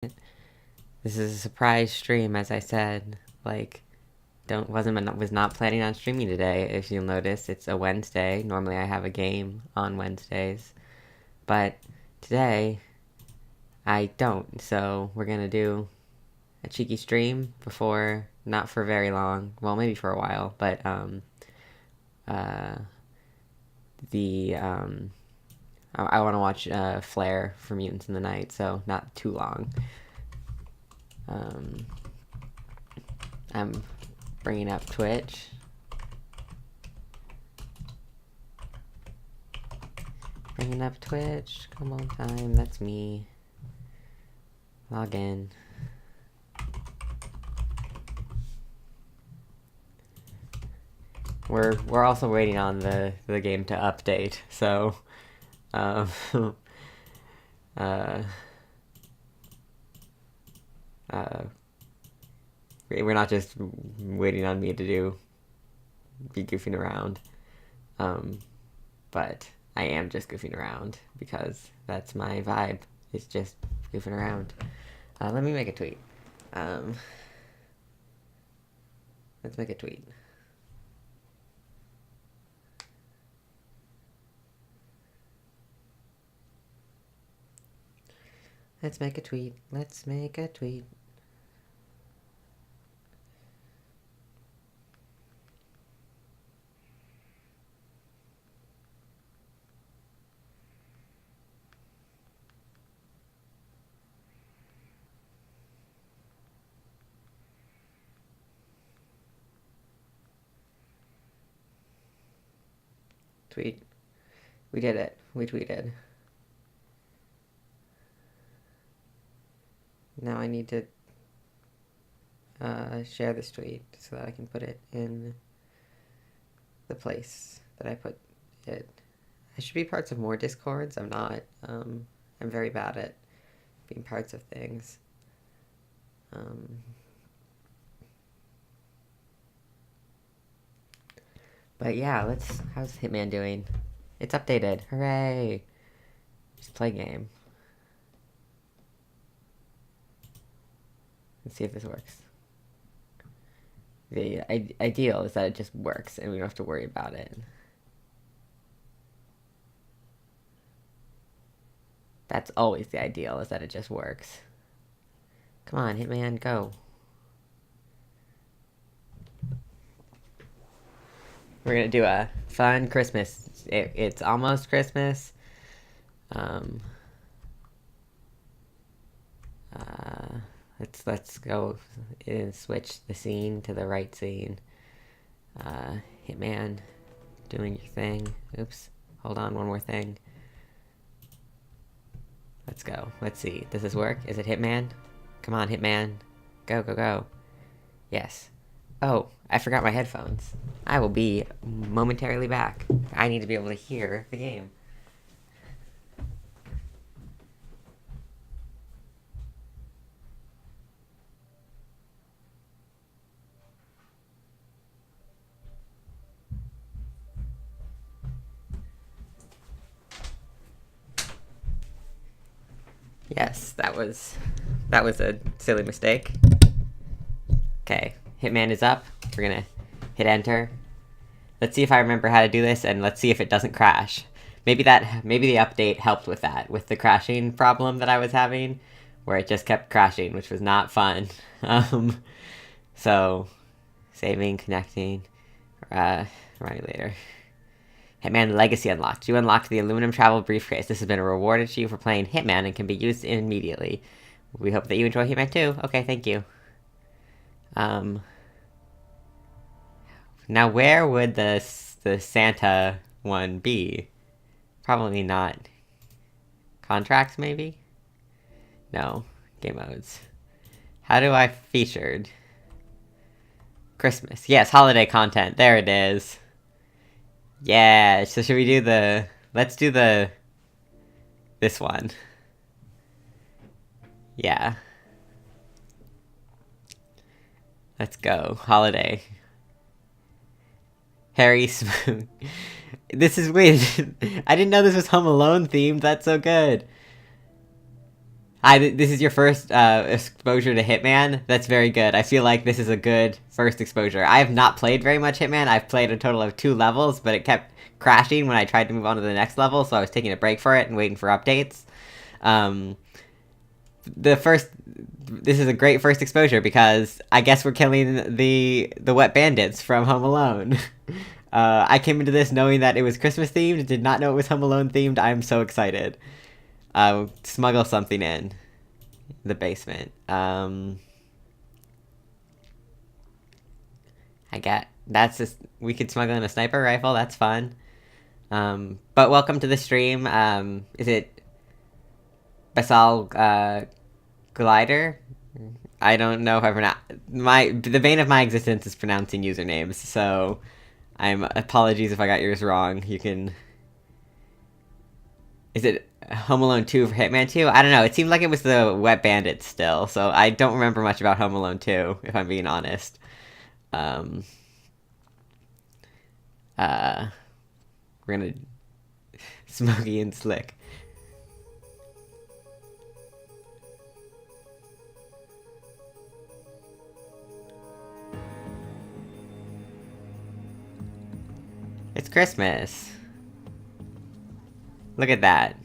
This is a surprise stream, as I said. Like, was not planning on streaming today. If you'll notice, it's a Wednesday. Normally, I have a game on Wednesdays, but today I don't. So we're gonna do a cheeky stream before, not for very long. Well, maybe for a while, but the I want to watch Flare for Mutants in the Night, so not too long. I'm bringing up Twitch. Bringing up Twitch. Come on, time. That's me. Log in. We're also waiting on the game to update, so we're not just waiting on me to be goofing around, but I am just goofing around because that's my vibe. It's just goofing around. Let me make a tweet. Let's make a tweet. Let's make a tweet. Let's make a tweet. Tweet. We did it. We tweeted. Now I need to share this tweet so that I can put it in the place that I put it. I should be parts of more Discords. I'm not. I'm very bad at being parts of things. But yeah, how's Hitman doing? It's updated. Hooray! Just play game. Let's see if this works. The ideal is that it just works and we don't have to worry about it. That's always the ideal, is that it just works. Come on, Hitman, go. We're gonna do a fun Christmas. It's almost Christmas. Let's go and switch the scene to the right scene. Hitman, doing your thing. Oops. Hold on, one more thing. Let's go. Let's see. Does this work? Is it Hitman? Come on, Hitman. Go, go, go. Yes. Oh, I forgot my headphones. I will be momentarily back. I need to be able to hear the game. Yes, that was a silly mistake. Okay, Hitman is up. We're gonna hit enter. Let's see if I remember how to do this, and let's see if it doesn't crash. Maybe the update helped with that, with the crashing problem that I was having, where it just kept crashing, which was not fun. So, saving, connecting, running later. Hitman Legacy unlocked. You unlocked the aluminum travel briefcase. This has been a reward to you for playing Hitman and can be used immediately. We hope that you enjoy Hitman too. Okay, thank you. Now where would the Santa one be? Probably not. Contracts, maybe? No. Game modes. How do I featured? Christmas. Yes, holiday content. There it is. Yeah, so should we do let's do this one. Yeah. Let's go. Holiday. Harry Spoon. This is weird. I didn't know this was Home Alone themed. That's so good. This is your first exposure to Hitman. That's very good. I feel like this is a good first exposure. I have not played very much Hitman. I've played a total of 2 levels, but it kept crashing when I tried to move on to the next level, so I was taking a break for it and waiting for updates. Um, this is a great first exposure because I guess we're killing the wet bandits from Home Alone. I came into this knowing that it was Christmas themed, did not know it was Home Alone themed. I'm so excited. Smuggle something in the basement. We could smuggle in a sniper rifle. That's fun. But welcome to the stream. Is it Basal Glider? I don't know if I pronounce the bane of my existence is pronouncing usernames. So, apologies if I got yours wrong. You can. Is it Home Alone 2 for Hitman 2? I don't know. It seemed like it was the Wet Bandits still, so I don't remember much about Home Alone 2, if I'm being honest. We're gonna... Smokey and Slick. It's Christmas. Look at that.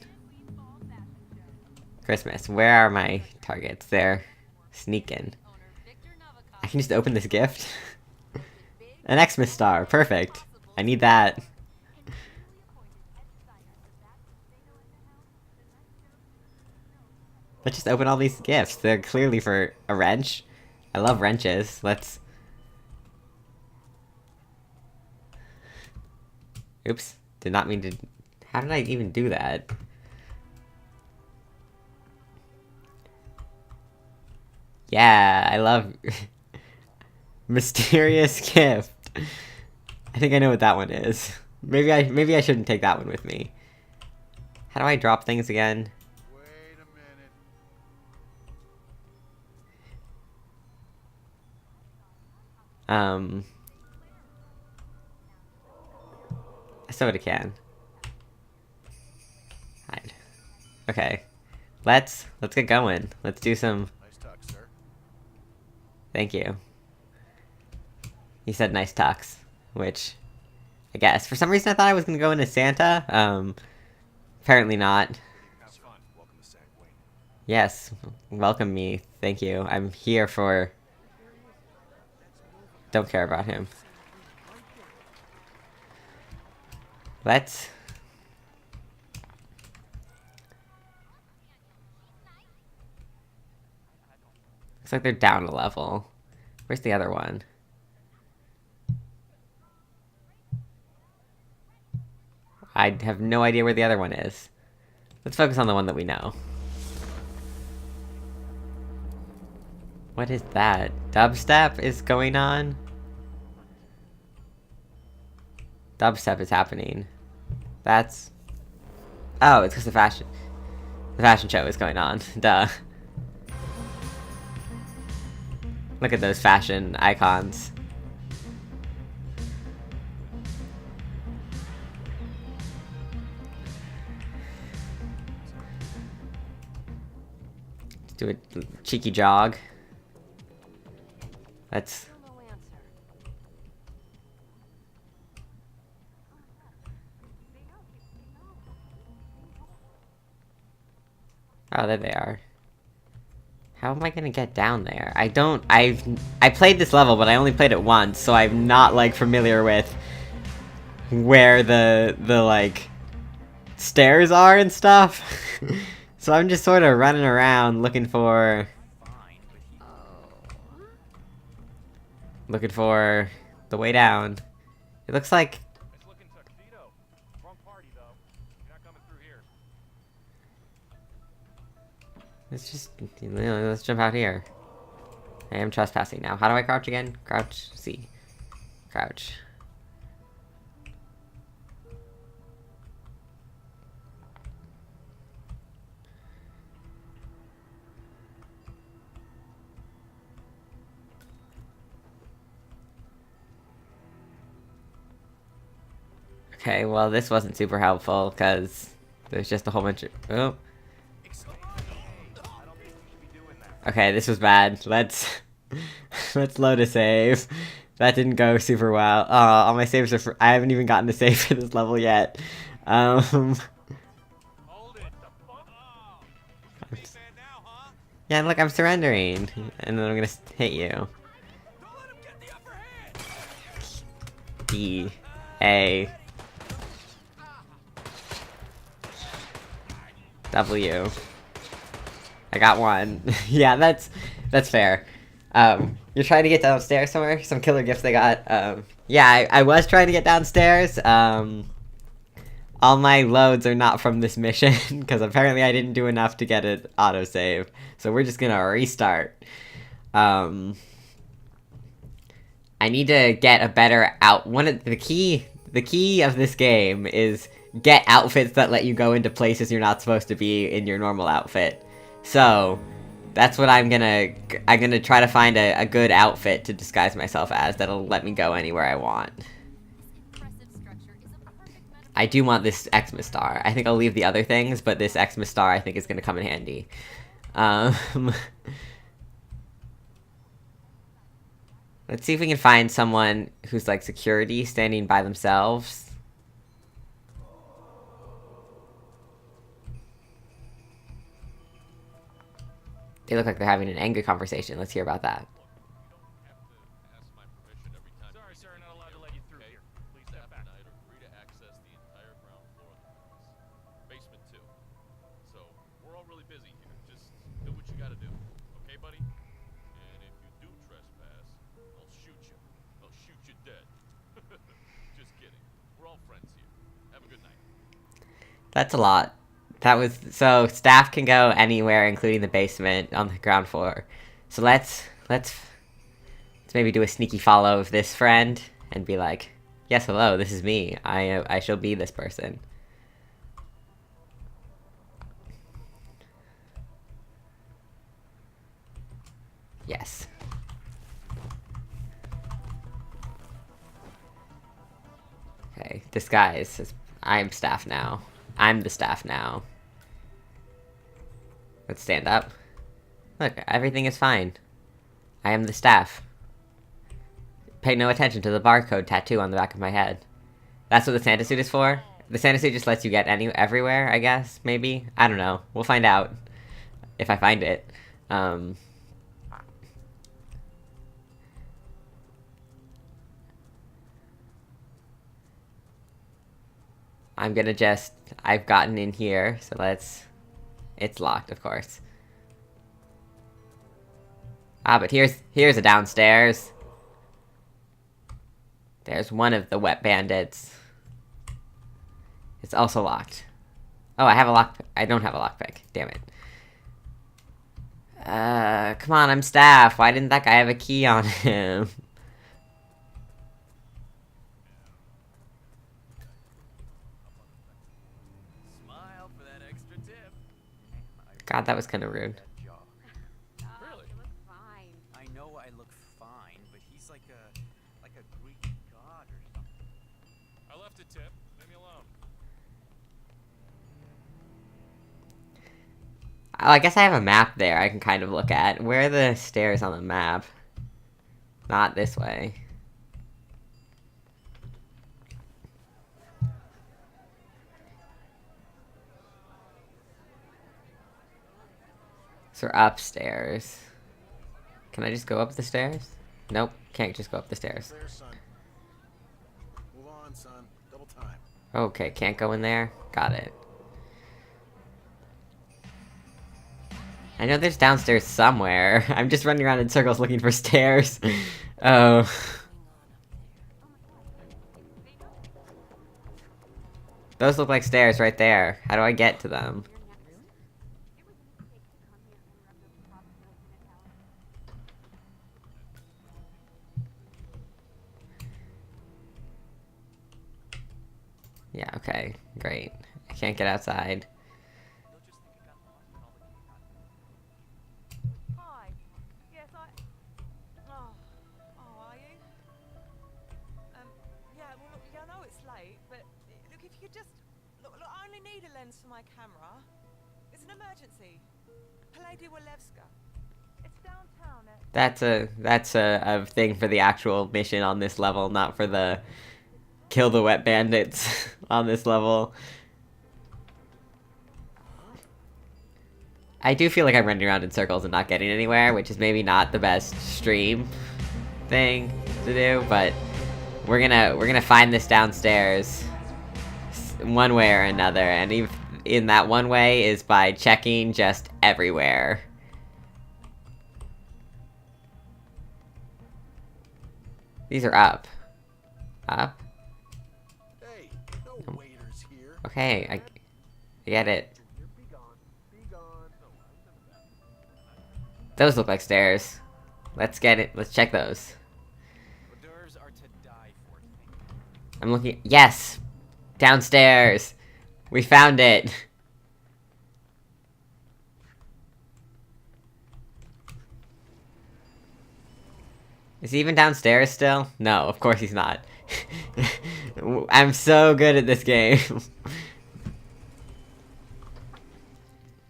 Christmas. Where are my targets? They're sneaking. I can just open this gift. An Xmas star. Perfect. I need that. Let's just open all these gifts. They're clearly for a wrench. I love wrenches. Let's... Oops. Did not mean to... How did I even do that? Yeah, I love... Mysterious gift. I think I know what that one is. Maybe I shouldn't take that one with me. How do I drop things again? Wait a minute. I soda can. Hide. Okay. Let's get going. Let's do some... Nice talk, sir. Thank you. He said nice talks, which... I guess. For some reason I thought I was gonna go into Santa. Apparently not. Have fun. Welcome to San Quentin. Yes. Welcome me. Thank you. I'm here for... Don't care about him. Let's... Looks like they're down a level. Where's the other one? I have no idea where the other one is. Let's focus on the one that we know. What is that? Dubstep is going on? Dubstep is happening. That's... Oh, it's because the fashion show is going on. Duh. Look at those fashion icons. Let's do a cheeky jog. Let's... Oh, there they are. How am I gonna get down there? I played this level, but I only played it once, so I'm not, like, familiar with where the like, stairs are and stuff. So I'm just sort of running around looking for... Looking for the way down. It looks like... It's looking tuxedo. Wrong party, though. You're not coming through here. Let's just... Let's jump out here. I am trespassing now. How do I crouch again? Crouch, C. Crouch. Okay, well, this wasn't super helpful, because there's just a whole bunch of... Oh. Okay, this was bad. Let's let's load a save. That didn't go super well. Oh, all my saves are. I haven't even gotten a save for this level yet. Um, Hold it. The fuck? Oh. Big man now, huh? yeah, look, I'm surrendering, and then I'm gonna hit you. Don't let him get the upper hand. E, A, W. I got one. Yeah, that's fair. You're trying to get downstairs somewhere? Some killer gifts they got. Yeah, I was trying to get downstairs. All my loads are not from this mission, because apparently I didn't do enough to get it autosave. So we're just gonna restart. I need to get a better one of the key of this game is get outfits that let you go into places you're not supposed to be in your normal outfit. So that's what I'm gonna try to find a good outfit to disguise myself as that'll let me go anywhere I want. I do want this Xmas star. I think I'll leave the other things, but this Xmas star I think is gonna come in handy. Let's see if we can find someone who's like security standing by themselves. They look like they're having an angry conversation. Let's hear about that. Sorry, sir. Not allowed to let you through here. Please step back. Are free to access the entire ground floor of the premises. Basement too. So we're all really busy here. Just do what you gotta do. Okay, buddy? And if you do trespass, I'll shoot you. I'll shoot you dead. Just kidding. We're all friends here. Have a good night. That's a lot. That was so staff can go anywhere, including the basement on the ground floor. So let's maybe do a sneaky follow of this friend and be like, "Yes, hello, this is me. I shall be this person." Yes. Okay, disguise. I'm staff now. I'm the staff now. Let's stand up. Look, everything is fine. I am the staff. Pay no attention to the barcode tattoo on the back of my head. That's what the Santa suit is for? The Santa suit just lets you get everywhere, I guess, maybe? I don't know. We'll find out. If I find it. I'm gonna I've gotten in here, so it's locked, of course. Ah, but here's a downstairs. There's one of the wet bandits. It's also locked. Oh, I don't have a lockpick. Damn it. Come on, I'm staff. Why didn't that guy have a key on him? Smile for that extra tip. God, that was kind of rude. Really? You look fine. I know I look fine, but he's like a Greek god or something. I left a tip. Leave me alone. Oh, I guess I have a map there I can kind of look at. Where are the stairs on the map? Not this way. So we're upstairs. Can I just go up the stairs? Nope, can't just go up the stairs. There, son. Move on, son. Double time. Okay, can't go in there? Got it. I know there's downstairs somewhere. I'm just running around in circles looking for stairs. Oh. Those look like stairs right there. How do I get to them? Yeah, okay. Great. I can't get outside. Hi. Yes, Oh, are you? Yeah, well, look, I know it's late, but look, if you could just... Look, I only need a lens for my camera. It's an emergency. Palady Walewska. That's a thing for the actual mission on this level, not for the kill the wet bandits on this level. I do feel like I'm running around in circles and not getting anywhere, which is maybe not the best stream thing to do, but we're gonna find this downstairs one way or another, and in that one way is by checking just everywhere. These are up. Up? Hey, no waiters here. Okay, I get it. Those look like stairs. Let's get it. Let's check those. Hors d'oeuvres are to die for. I'm looking. Yes! Downstairs! We found it! Is he even downstairs still? No, of course he's not. I'm so good at this game.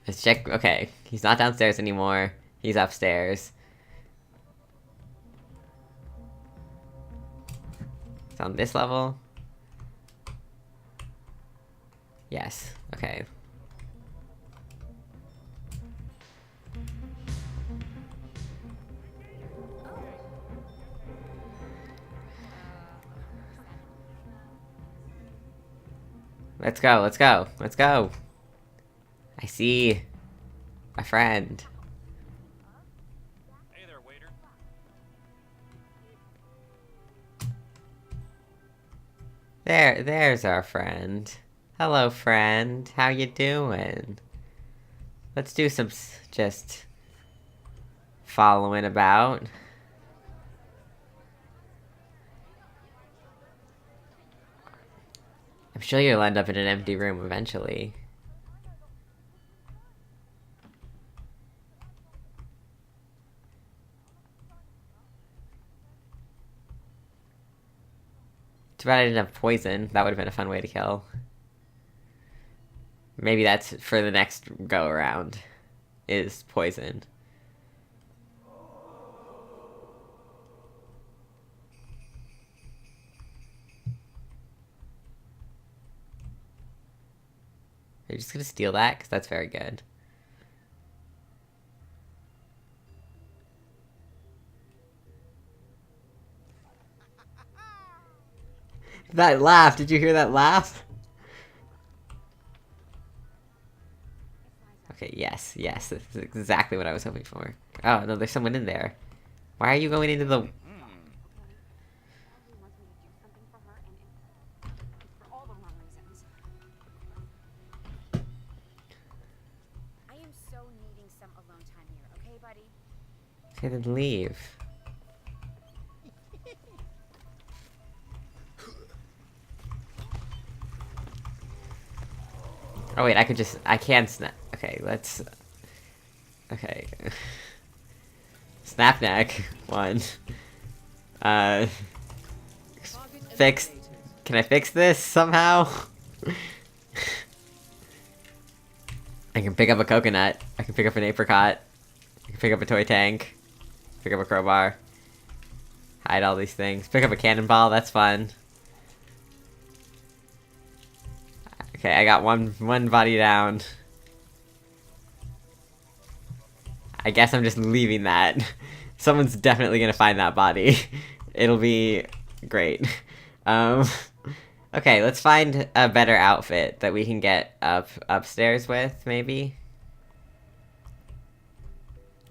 Let's check. Okay, he's not downstairs anymore. He's upstairs. It's on this level. Yes. Okay. Let's go, let's go, let's go. I see my friend. Hey there, waiter. There's our friend. Hello, friend. How you doing? Let's do some just following about. I'm sure you'll end up in an empty room eventually. Too bad I didn't have poison. That would have been a fun way to kill. Maybe that's for the next go around. Is poison. Are you just gonna steal that? Because that's very good. That laugh! Did you hear that laugh? Okay, yes, yes. This is exactly what I was hoping for. Oh, no, there's someone in there. Why are you going into the... Okay, then leave. Oh wait, I can snap. Okay, let's... Okay. Snap neck. One. Fix... Can I fix this somehow? I can pick up a coconut. I can pick up an apricot. I can pick up a toy tank. Pick up a crowbar. Hide all these things. Pick up a cannonball, that's fun. Okay, I got one body down. I guess I'm just leaving that. Someone's definitely gonna find that body. It'll be great. Okay, let's find a better outfit that we can get upstairs with, maybe?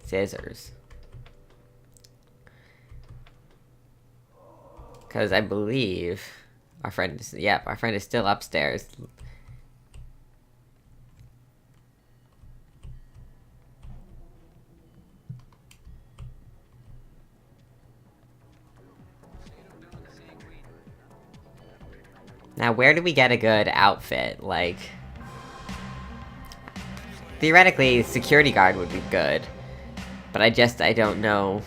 Scissors. Because I believe our friend is, yep, our friend is still upstairs. Now, where do we get a good outfit? Like, theoretically, security guard would be good, but I don't know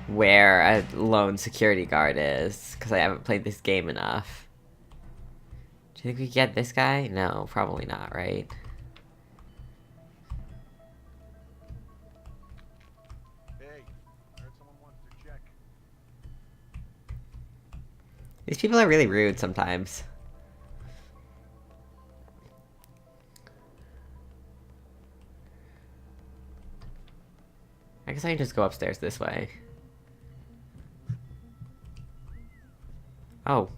where a lone security guard is, because I haven't played this game enough. Do you think we get this guy? No, probably not, right? Hey, I heard someone wants to check. These people are really rude sometimes. I guess I can just go upstairs this way. Oh.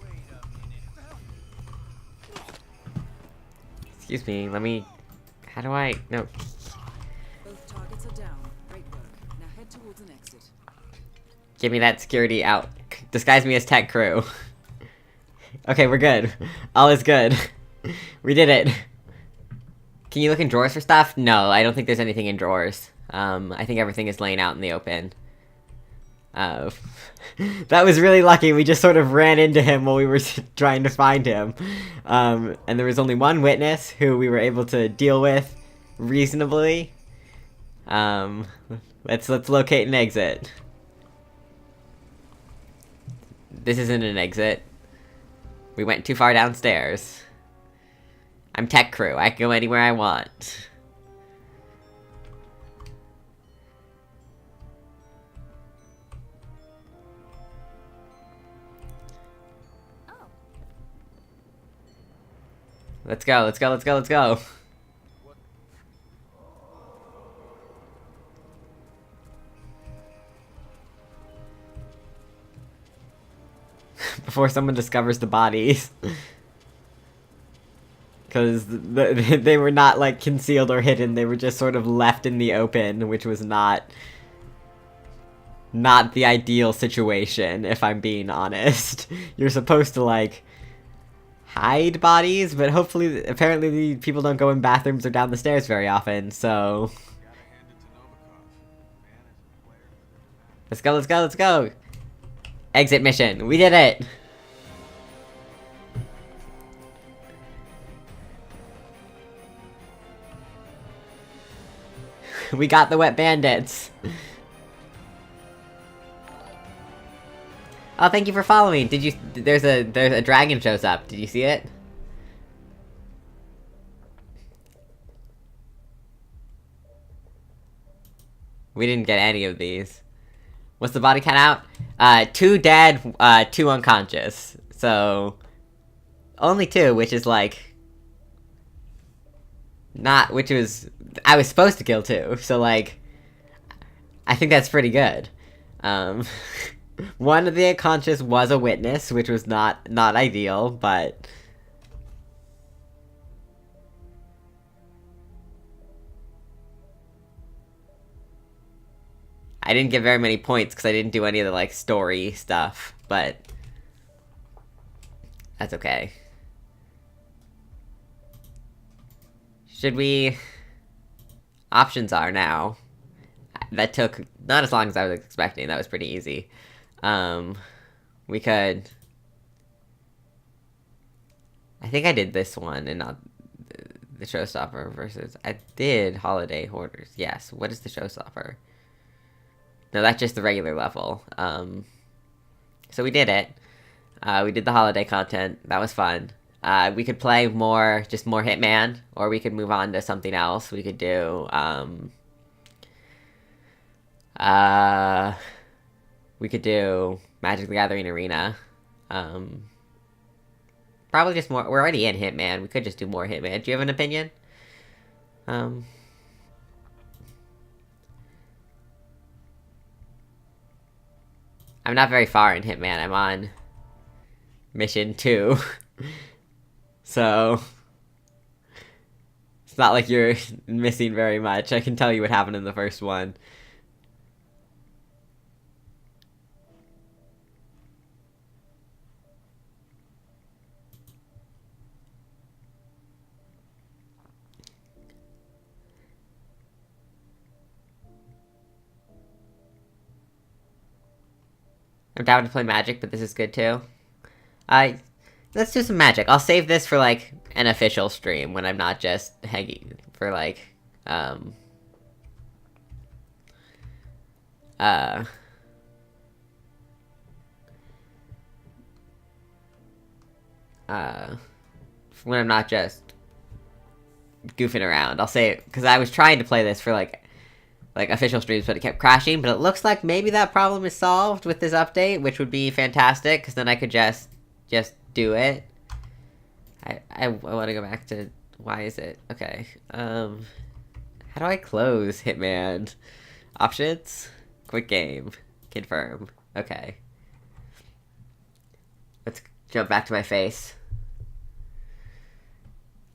Wait a minute. Excuse me, let me... How do I... No. Both targets are down. Great work. Now head towards an exit. Give me that security out. Disguise me as tech crew. Okay, we're good. All is good. We did it. Can you look in drawers for stuff? No, I don't think there's anything in drawers. I think everything is laying out in the open. That was really lucky. We just sort of ran into him while we were trying to find him. And there was only one witness who we were able to deal with reasonably. Let's locate an exit. This isn't an exit. We went too far downstairs. I'm tech crew. I can go anywhere I want. Oh. Let's go, let's go, let's go, let's go. Before someone discovers the bodies. Because they were not, like, concealed or hidden. They were just sort of left in the open, which was not the ideal situation, if I'm being honest. You're supposed to, like, hide bodies, but hopefully, apparently the people don't go in bathrooms or down the stairs very often, so... Gotta hand it to Novikov. Man is a player for the dramatic. Let's go, let's go, let's go! Exit mission. We did it! We got the wet bandits. Oh, thank you for following. Did you? There's a dragon shows up. Did you see it? We didn't get any of these. What's the body count out? 2 dead, 2 unconscious. So only 2, which is like not. Which was I was supposed to kill 2. So like, I think that's pretty good. One of the unconscious was a witness, which was not ideal, but... I didn't get very many points because I didn't do any of the, like, story stuff, but... That's okay. Should we... Options are now. That took not as long as I was expecting. That was pretty easy. We could... I think I did this one and not the showstopper versus... I did Holiday Hoarders. Yes. What is the showstopper? No, that's just the regular level. So we did it. We did the holiday content. That was fun. We could play more Hitman, or we could move on to something else. We could do, we could do Magic the Gathering Arena. Probably just more. We're already in Hitman. We could just do more Hitman. Do you have an opinion? I'm not very far in Hitman. I'm on mission 2. So it's not like you're missing very much. I can tell you what happened in the first one. I'm down to play Magic, but this is good too. Let's do some Magic. I'll save this for, like, an official stream when I'm not just hanging for, like, when I'm not just goofing around. I'll say it because I was trying to play this for like official streams, but it kept crashing. But it looks like maybe that problem is solved with this update, which would be fantastic because then I could just do it. I want to go back to why is it okay? How do I close Hitman? Options, quick game, confirm. Okay. Let's jump back to my face.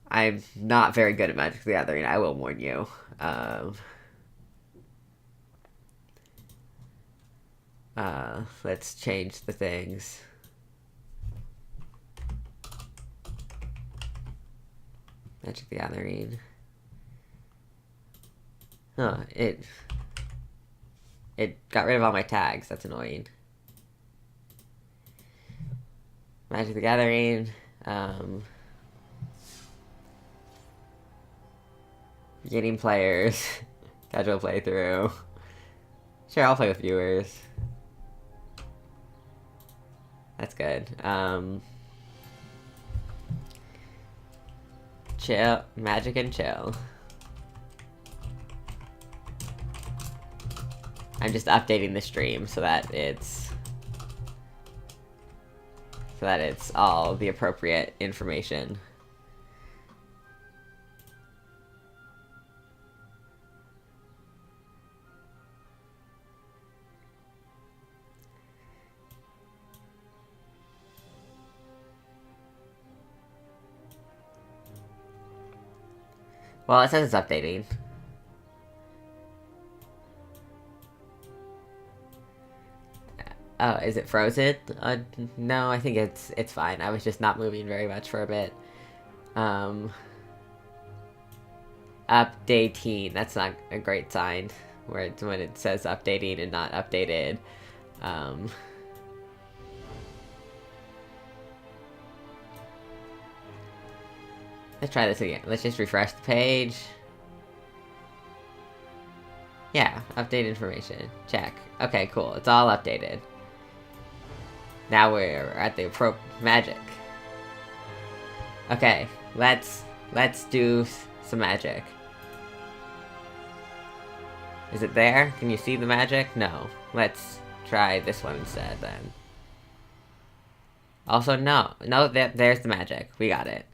I'm not very good at Magic the Gathering, I will warn you. Let's change the things. Magic the Gathering. Huh, it got rid of all my tags, that's annoying. Magic the Gathering, beginning players, casual playthrough. Sure, I'll play with viewers. That's good. Chill, magic and chill. I'm just updating the stream so that it's all the appropriate information. Well, it says it's updating. Oh, is it frozen? No, I think it's fine. I was just not moving very much for a bit. Updating. That's not a great sign. When it says updating and not updated. Let's try this again. Let's just refresh the page. Yeah, update information. Check. Okay, cool. It's all updated. Now we're at the magic. Okay, let's do some magic. Is it there? Can you see the magic? No. Let's try this one instead then. Also, no, there's the magic. We got it.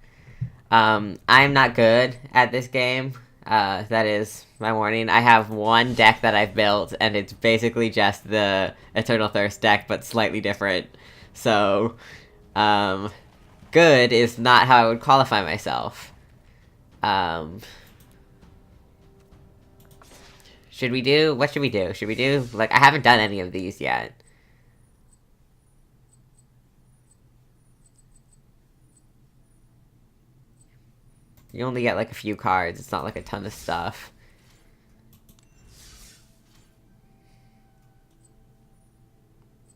I'm not good at this game. That is my warning. I have one deck that I've built, and it's basically just the Eternal Thirst deck, but slightly different. So, good is not how I would qualify myself. What should we do? Should we do, like, I haven't done any of these yet. You only get, like, a few cards. It's not, like, a ton of stuff.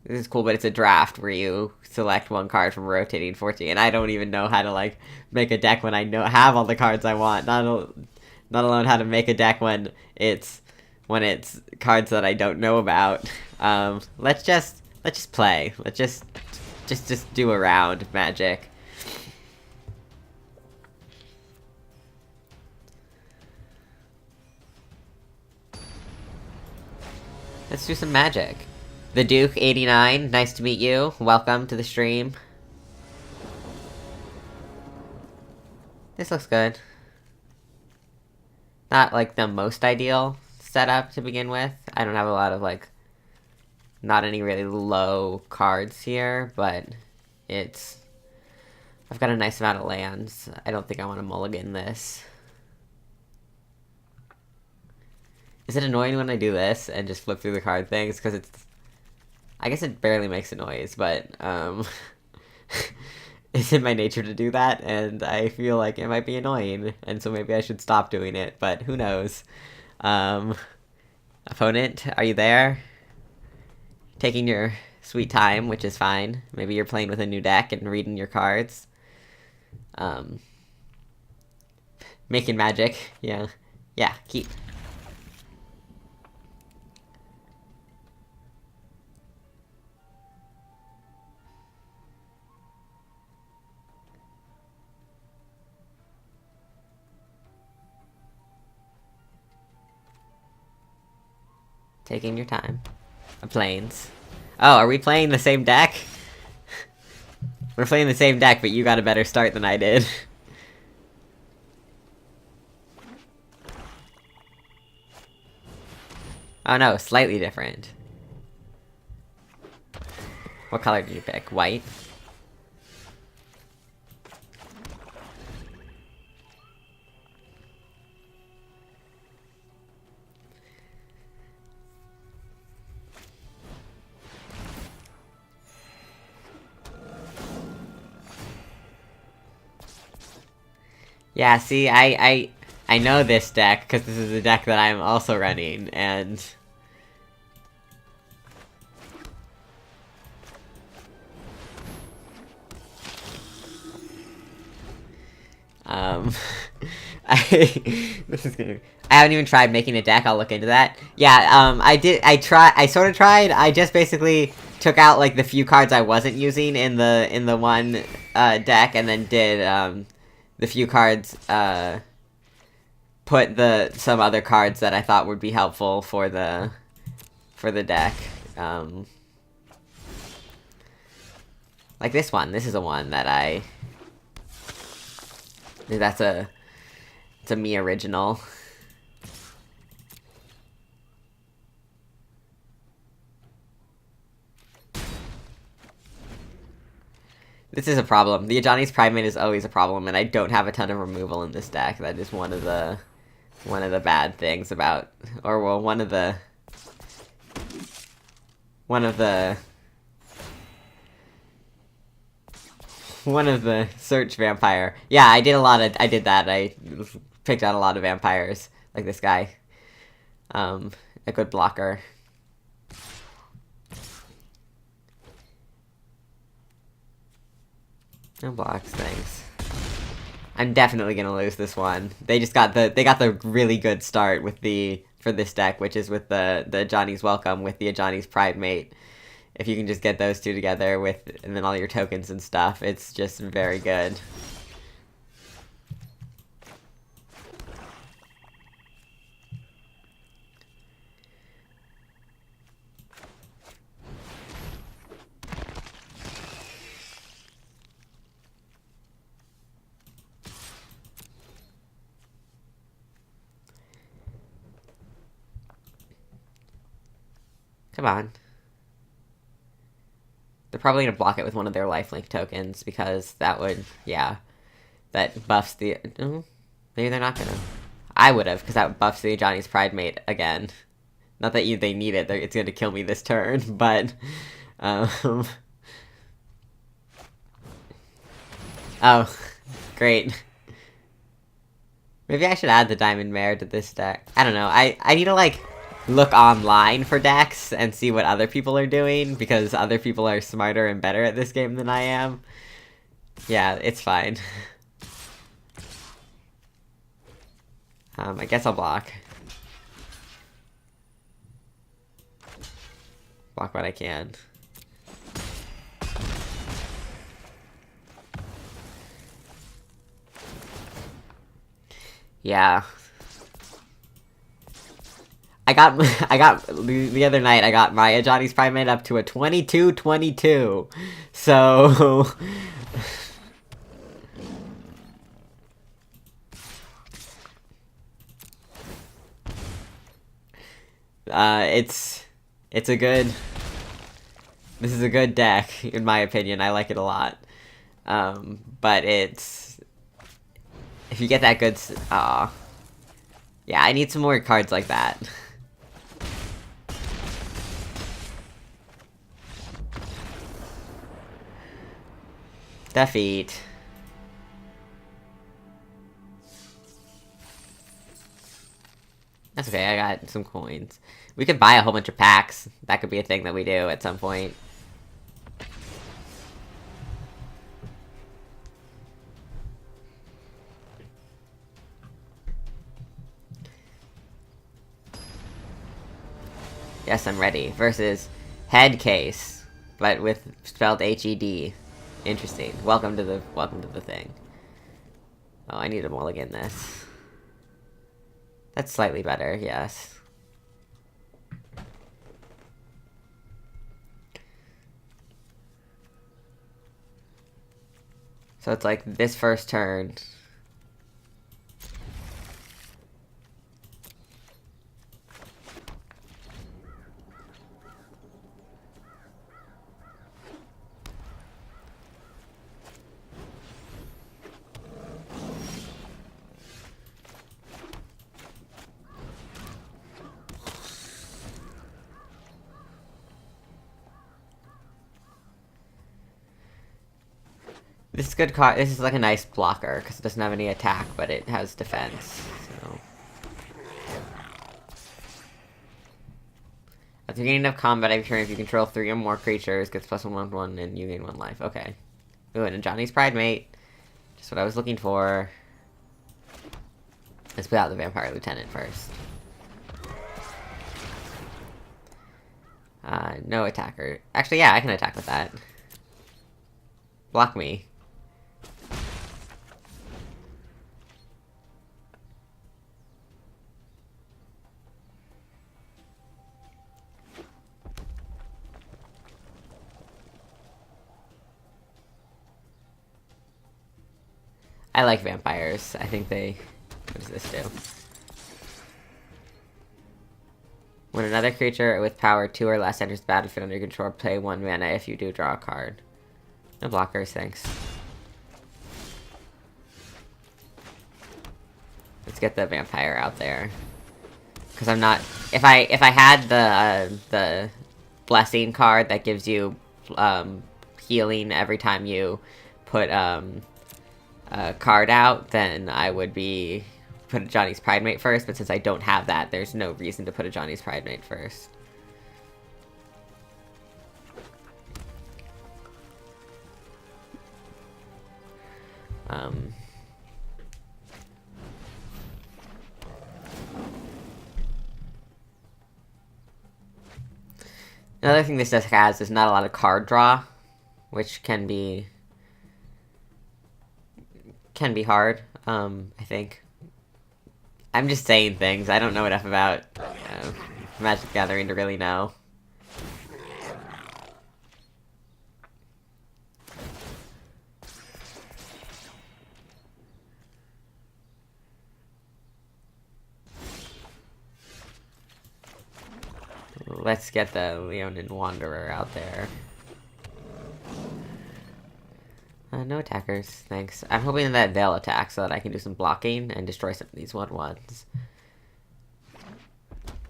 This is cool, but it's a draft where you select one card from rotating 14, and I don't even know how to, like, make a deck when I have all the cards I want. Not alone how to make a deck when it's cards that I don't know about. Let's just play. Let's just do a round of Magic. Let's do some Magic. The Duke 89, nice to meet you. Welcome to the stream. This looks good. Not like the most ideal setup to begin with. I don't have a lot of like not any really low cards here, but I've got a nice amount of lands. I don't think I want to mulligan this. Is it annoying when I do this and just flip through the card things? Because I guess it barely makes a noise, but, it's in my nature to do that, and I feel like it might be annoying, and so maybe I should stop doing it, but who knows. Opponent, are you there? Taking your sweet time, which is fine. Maybe you're playing with a new deck and reading your cards. Making magic, yeah. Yeah, keep. Taking your time. Planes. Oh, are we playing the same deck? We're playing the same deck, but you got a better start than I did. Oh no, slightly different. What color did you pick? White? Yeah, see, I know this deck, because this is the deck that I'm also running, and... this is gonna... I haven't even tried making a deck, I'll look into that. Yeah, I sort of tried, I just basically took out, like, the few cards I wasn't using in the one, deck, and then did, the few cards, put some other cards that I thought would be helpful for the deck. Like this one. This is a one that it's a me original. This is a problem. The Ajani's Primate is always a problem, and I don't have a ton of removal in this deck. That is one of the bad things about, or well, one of the search vampire. Yeah, I did that. I picked out a lot of vampires, like this guy. A good blocker. No blocks, thanks. I'm definitely gonna lose this one. They got the really good start with for this deck, which is with the Johnny's Welcome with the Johnny's Primate. If you can just get those two together and then all your tokens and stuff, it's just very good. Come on. They're probably gonna block it with one of their lifelink tokens, because that would, yeah. That buffs the... Oh, maybe they're not gonna. I would've, because that buffs the Johnny's Primate again. Not that they need it, it's gonna kill me this turn, but... Oh, great. Maybe I should add the Diamond Mare to this deck. I don't know, I need to, like... look online for decks and see what other people are doing, because other people are smarter and better at this game than I am. Yeah, it's fine. I guess I'll block. Block what I can. Yeah. I got the other night, I got my Johnny's Primate up to a 22-22. So... it's a good... This is a good deck, in my opinion. I like it a lot. But it's... If you get that good... Yeah, I need some more cards like that. Defeat. That's okay, I got some coins. We could buy a whole bunch of packs. That could be a thing that we do at some point. Yes, I'm ready. Versus Head Case, but with spelled H-E-D. Interesting. Welcome to the thing. Oh, I need to mulligan this. That's slightly better, yes. So it's like this first turn. This is good card. This is like a nice blocker because it doesn't have any attack, but it has defense. So at the beginning of combat, every turn, if you control 3 or more creatures, gets +1/+1, and you gain 1 life. Okay. Ooh, and a Johnny's Pride Mate. Just what I was looking for. Let's put out the Vampire Lieutenant first. No attacker. Actually, yeah, I can attack with that. Block me. I like vampires. I think they... What does this do? When another creature with power 2 or less enters the battlefield under your control, play 1 mana. If you do, draw a card. No blockers, thanks. Let's get the vampire out there. Because I'm not... If I had the blessing card that gives you healing every time you put a card out, then I would be... put a Johnny's Pride Mate first, but since I don't have that, there's no reason to put a Johnny's Pride Mate first. Another thing this deck has is not a lot of card draw, which can be hard, I think. I'm just saying things. I don't know enough about Magic the Gathering to really know. Let's get the Leonin Wanderer out there. No attackers, thanks. I'm hoping that they'll attack so that I can do some blocking and destroy some of these 1/1s.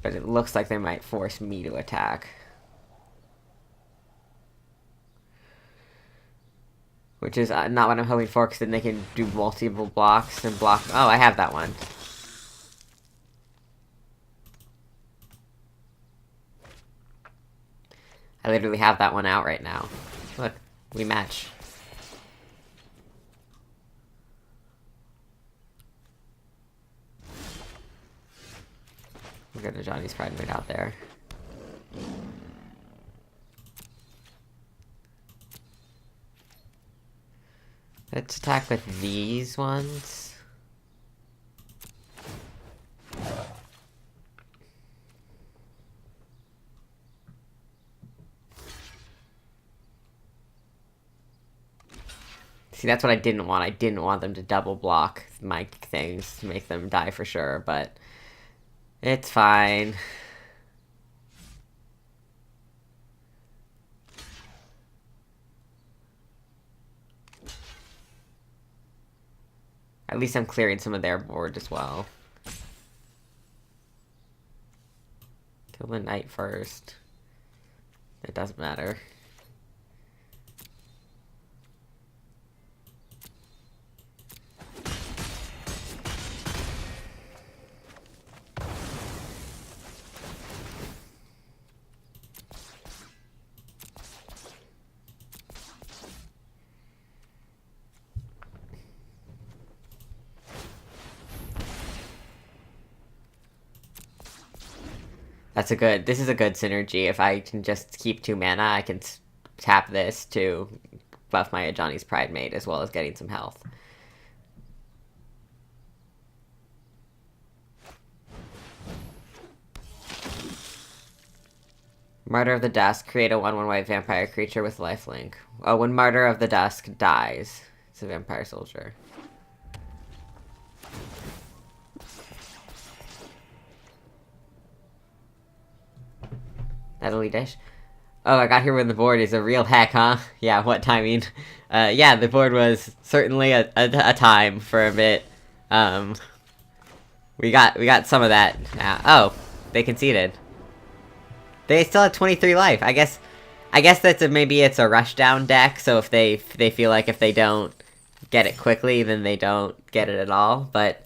But it looks like they might force me to attack. Which is not what I'm hoping for, because then they can do multiple blocks and block... Oh, I have that one. I literally have that one out right now. Look, we match. We'll get a Johnny's Pride Mate out there. Let's attack with these ones. See, that's what I didn't want. I didn't want them to double block my things to make them die for sure, but it's fine. At least I'm clearing some of their board as well. Kill the knight first. It doesn't matter. This is a good synergy. If I can just keep 2 mana, I can tap this to buff my Johnny's Pride Mate, as well as getting some health. Martyr of the Dusk. Create a 1/1 white vampire creature with lifelink. Oh, when Martyr of the Dusk dies. It's a vampire soldier. That elite dish. Oh, I got here when the board is a real heck, huh? Yeah, what timing? Yeah, the board was certainly a time for a bit. We got some of that. Oh, they conceded. They still have 23 life. I guess that's maybe it's a rushdown deck. So if they feel like if they don't get it quickly, then they don't get it at all. But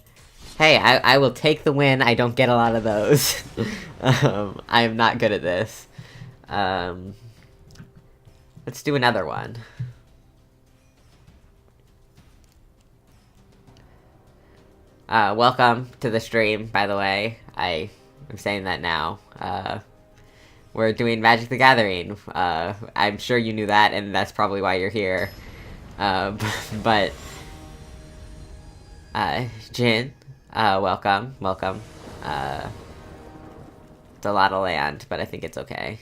hey, I will take the win. I don't get a lot of those. I am not good at this. Let's do another one. Welcome to the stream, by the way. I'm saying that now. We're doing Magic the Gathering. I'm sure you knew that, and that's probably why you're here. But, Jin, welcome. It's a lot of land, but I think it's okay.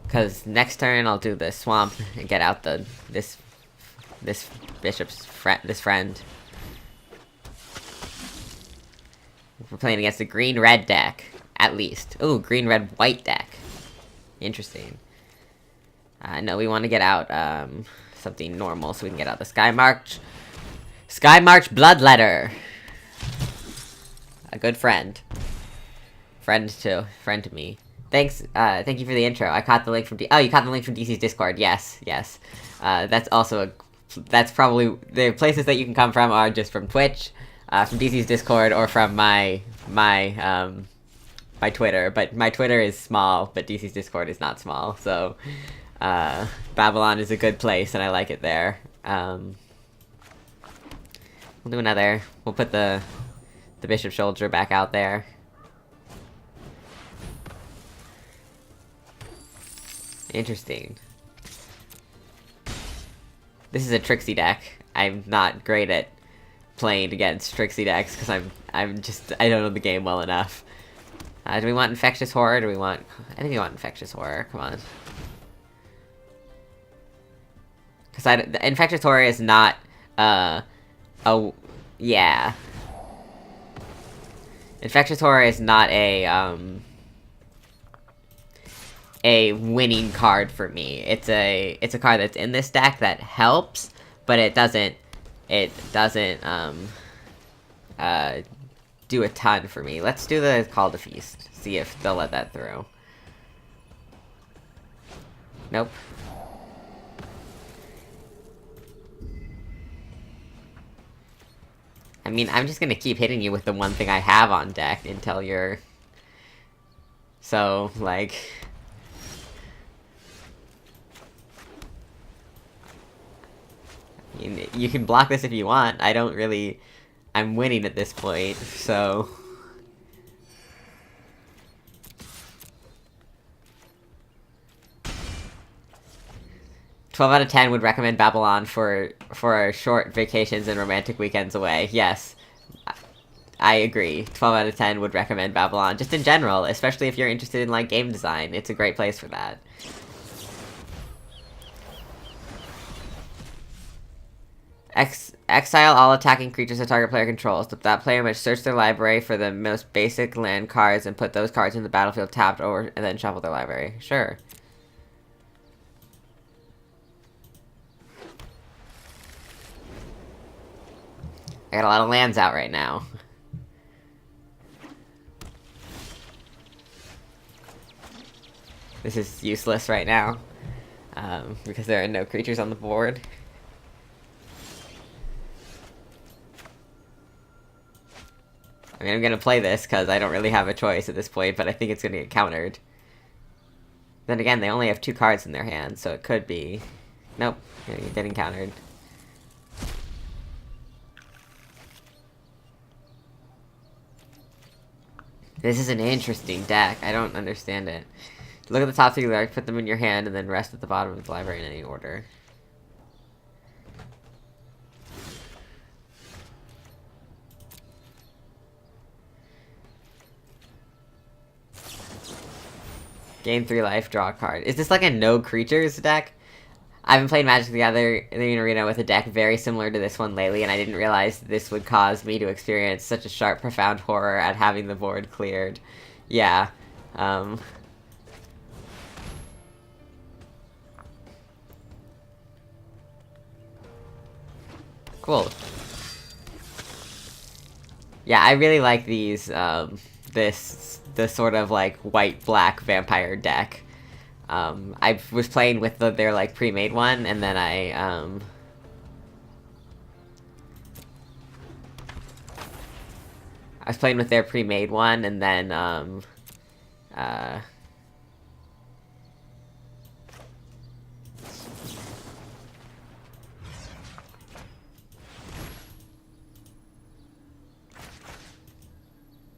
Because next turn I'll do the swamp and get out this bishop's friend. We're playing against a green-red deck, at least. Ooh, green-red-white deck. Interesting. No, we want to get out something normal so we can get out the Sky March Bloodletter. A good friend. Friend to me. Thanks, thank you for the intro. I caught the link from oh, you caught the link from DC's Discord. Yes. That's also that's probably the places that you can come from are just from Twitch, from DC's Discord, or from my Twitter. But my Twitter is small, but DC's Discord is not small. So, Babylon is a good place, and I like it there. We'll do another. We'll put the Bishop Soldier back out there. Interesting. This is a Trixie deck. I'm not great at playing against Trixie decks because I don't know the game well enough. Do we want Infectious Horror? I think we want Infectious Horror. Come on. Because Infectious Horror is not yeah. Infectious Horror is not a winning card for me. It's a card that's in this deck that helps, but it doesn't do a ton for me. Let's do the Call to Feast. See if they'll let that through. Nope. I mean, I'm just gonna keep hitting you with the one thing I have on deck until you're... So, like... You can block this if you want. I don't really... I'm winning at this point, so... "12 out of 10 would recommend Babylon for short vacations and romantic weekends away." Yes. I agree. 12 out of 10 would recommend Babylon. Just in general, especially if you're interested in, like, game design. It's a great place for that. Exile all attacking creatures a target player controls. That player must search their library for the most basic land cards and put those cards in the battlefield tapped and then shuffle their library. Sure. I got a lot of lands out right now. This is useless right now. Because there are no creatures on the board. I mean, I'm gonna play this because I don't really have a choice at this point, but I think it's gonna get countered. Then again, they only have 2 cards in their hand, so it could be... Nope, you're getting countered. This is an interesting deck. I don't understand it. Look at the top 3 cards, put them in your hand, and then rest at the bottom of the library in any order. Gain 3 life, draw a card. Is this like a no creatures deck? I've been playing Magic the Gathering Arena with a deck very similar to this one lately, and I didn't realize this would cause me to experience such a sharp, profound horror at having the board cleared. Yeah. Cool. Yeah, I really like these, this sort of, like, white-black vampire deck. I was playing with their, like, pre-made one, and then I was playing with their pre-made one, and then,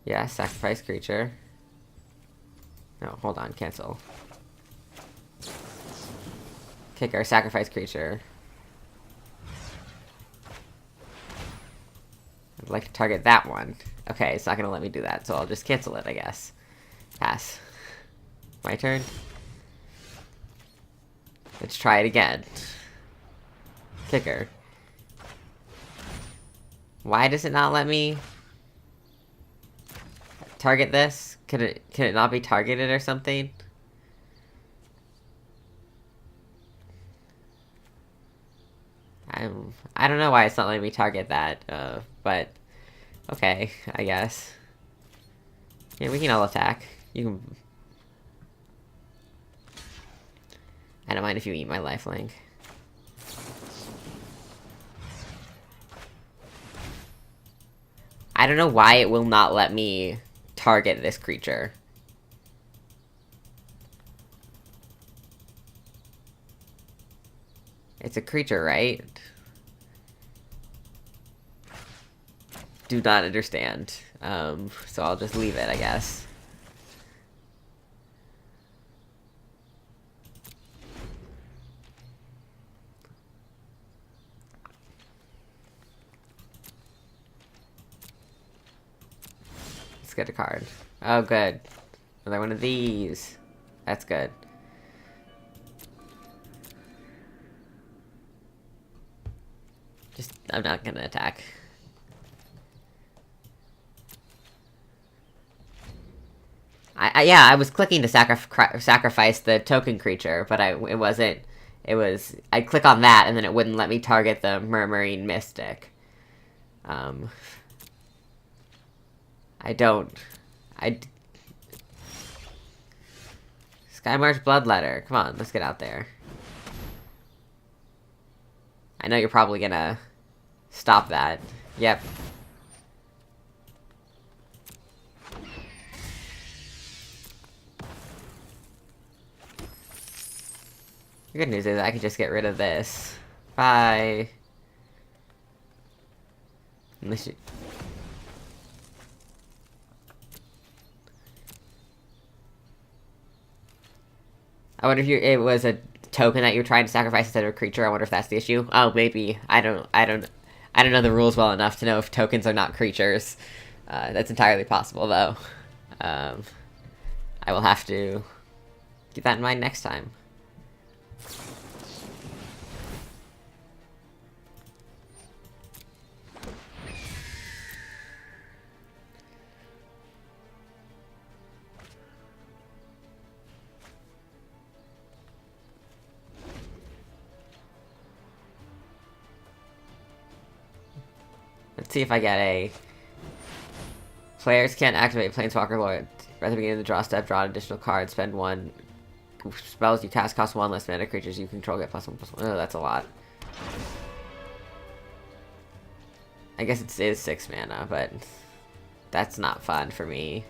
yeah, sacrifice creature. No, hold on, cancel. Kicker, sacrifice creature. I'd like to target that one. Okay, it's not gonna let me do that, so I'll just cancel it, I guess. Pass. My turn. Let's try it again. Kicker. Why does it not let me target this? Can it not be targeted or something? I don't know why it's not letting me target that, but okay, I guess. Yeah, we can all attack. You can. I don't mind if you eat my lifelink. I don't know why it will not let me target this creature. It's a creature, right? Do not understand. So I'll just leave it, I guess. Let's get a card. Oh, good. Another one of these. That's good. I'm not gonna attack. Yeah, I was clicking to sacrifice the token creature, but it wasn't. I'd click on that, and then it wouldn't let me target the Murmuring Mystic. Skymarch Bloodletter. Come on, let's get out there. I know you're probably gonna stop that. Yep. The good news is I can just get rid of this. Bye. Unless you... I wonder if it was a token that you're trying to sacrifice instead of a creature. I wonder if that's the issue. Oh, maybe. I don't know the rules well enough to know if tokens are not creatures. That's entirely possible, though. I will have to keep that in mind next time. Let's see if I get a... Players can't activate Planeswalker Lord. At the beginning of the draw step, draw an additional card, spend one. Spells you cast cost 1 less mana, creatures you control get +1/+1. Oh, that's a lot. I guess it is 6 mana, but that's not fun for me.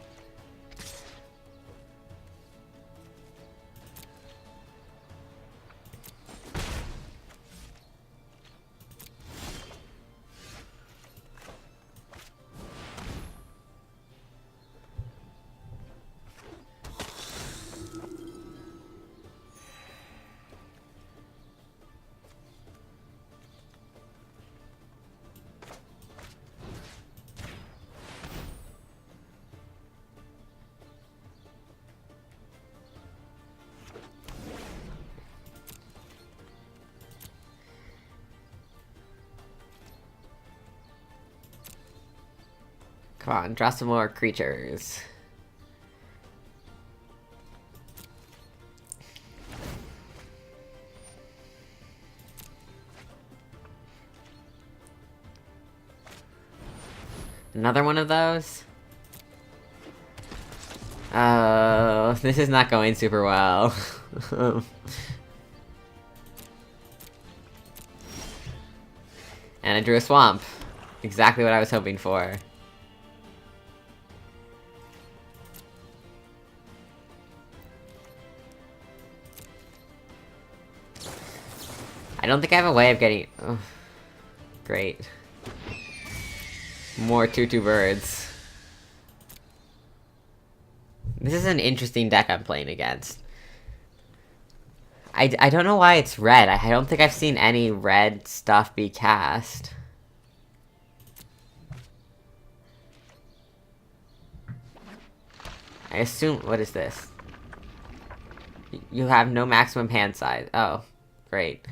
Come on, draw some more creatures. Another one of those? Oh, this is not going super well. And I drew a swamp. Exactly what I was hoping for. I don't think I have a way of getting... Oh, great. More 2/2 birds. This is an interesting deck I'm playing against. I don't know why it's red. I don't think I've seen any red stuff be cast. I assume... What is this? You have no maximum hand size. Oh, great.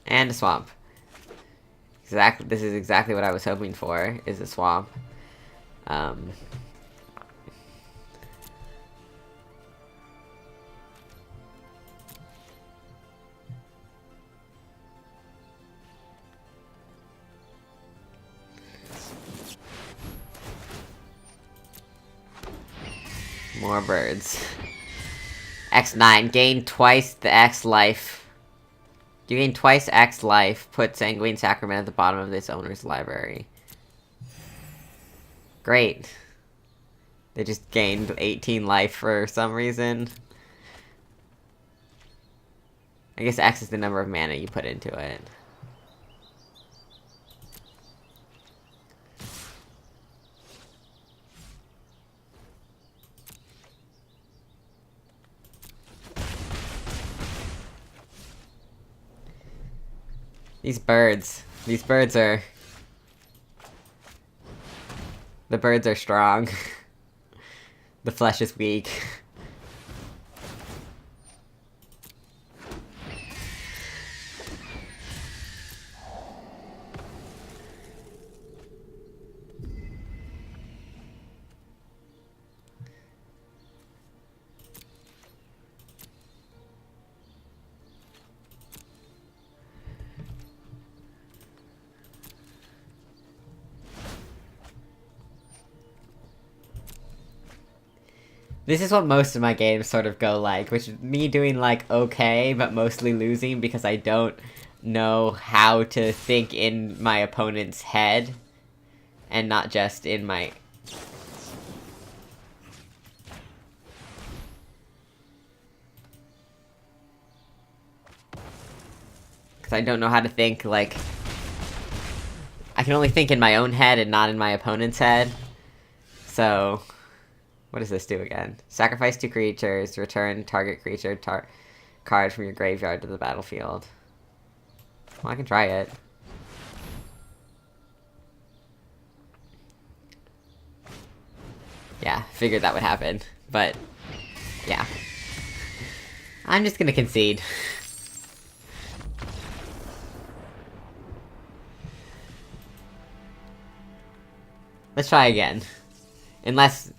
And a swamp. This is exactly what I was hoping for, is a swamp. More birds. X9, gain twice the X life. You gain twice X life. Put Sanguine Sacrament at the bottom of this owner's library. Great. They just gained 18 life for some reason. I guess X is the number of mana you put into it. These birds are... The birds are strong. The flesh is weak. This is what most of my games sort of go like, which is me doing like okay, but mostly losing because I don't know how to think in my opponent's head and not just in my... Because I don't know how to think, like... I can only think in my own head and not in my opponent's head. So... What does this do again? Sacrifice 2 creatures, return target creature card from your graveyard to the battlefield. Well, I can try it. Yeah, figured that would happen. But, yeah. I'm just gonna concede. Let's try again. Unless...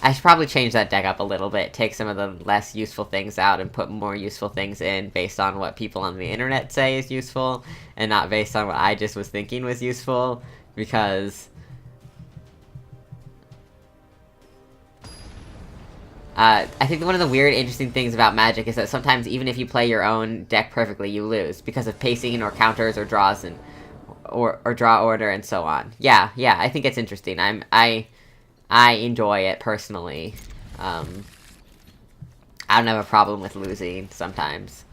I should probably change that deck up a little bit, take some of the less useful things out and put more useful things in based on what people on the internet say is useful, and not based on what I just was thinking was useful, because... I think one of the weird, interesting things about Magic is that sometimes even if you play your own deck perfectly, you lose, because of pacing or counters or draws and... or draw order and so on. Yeah, I think it's interesting. I enjoy it, personally. I don't have a problem with losing, sometimes.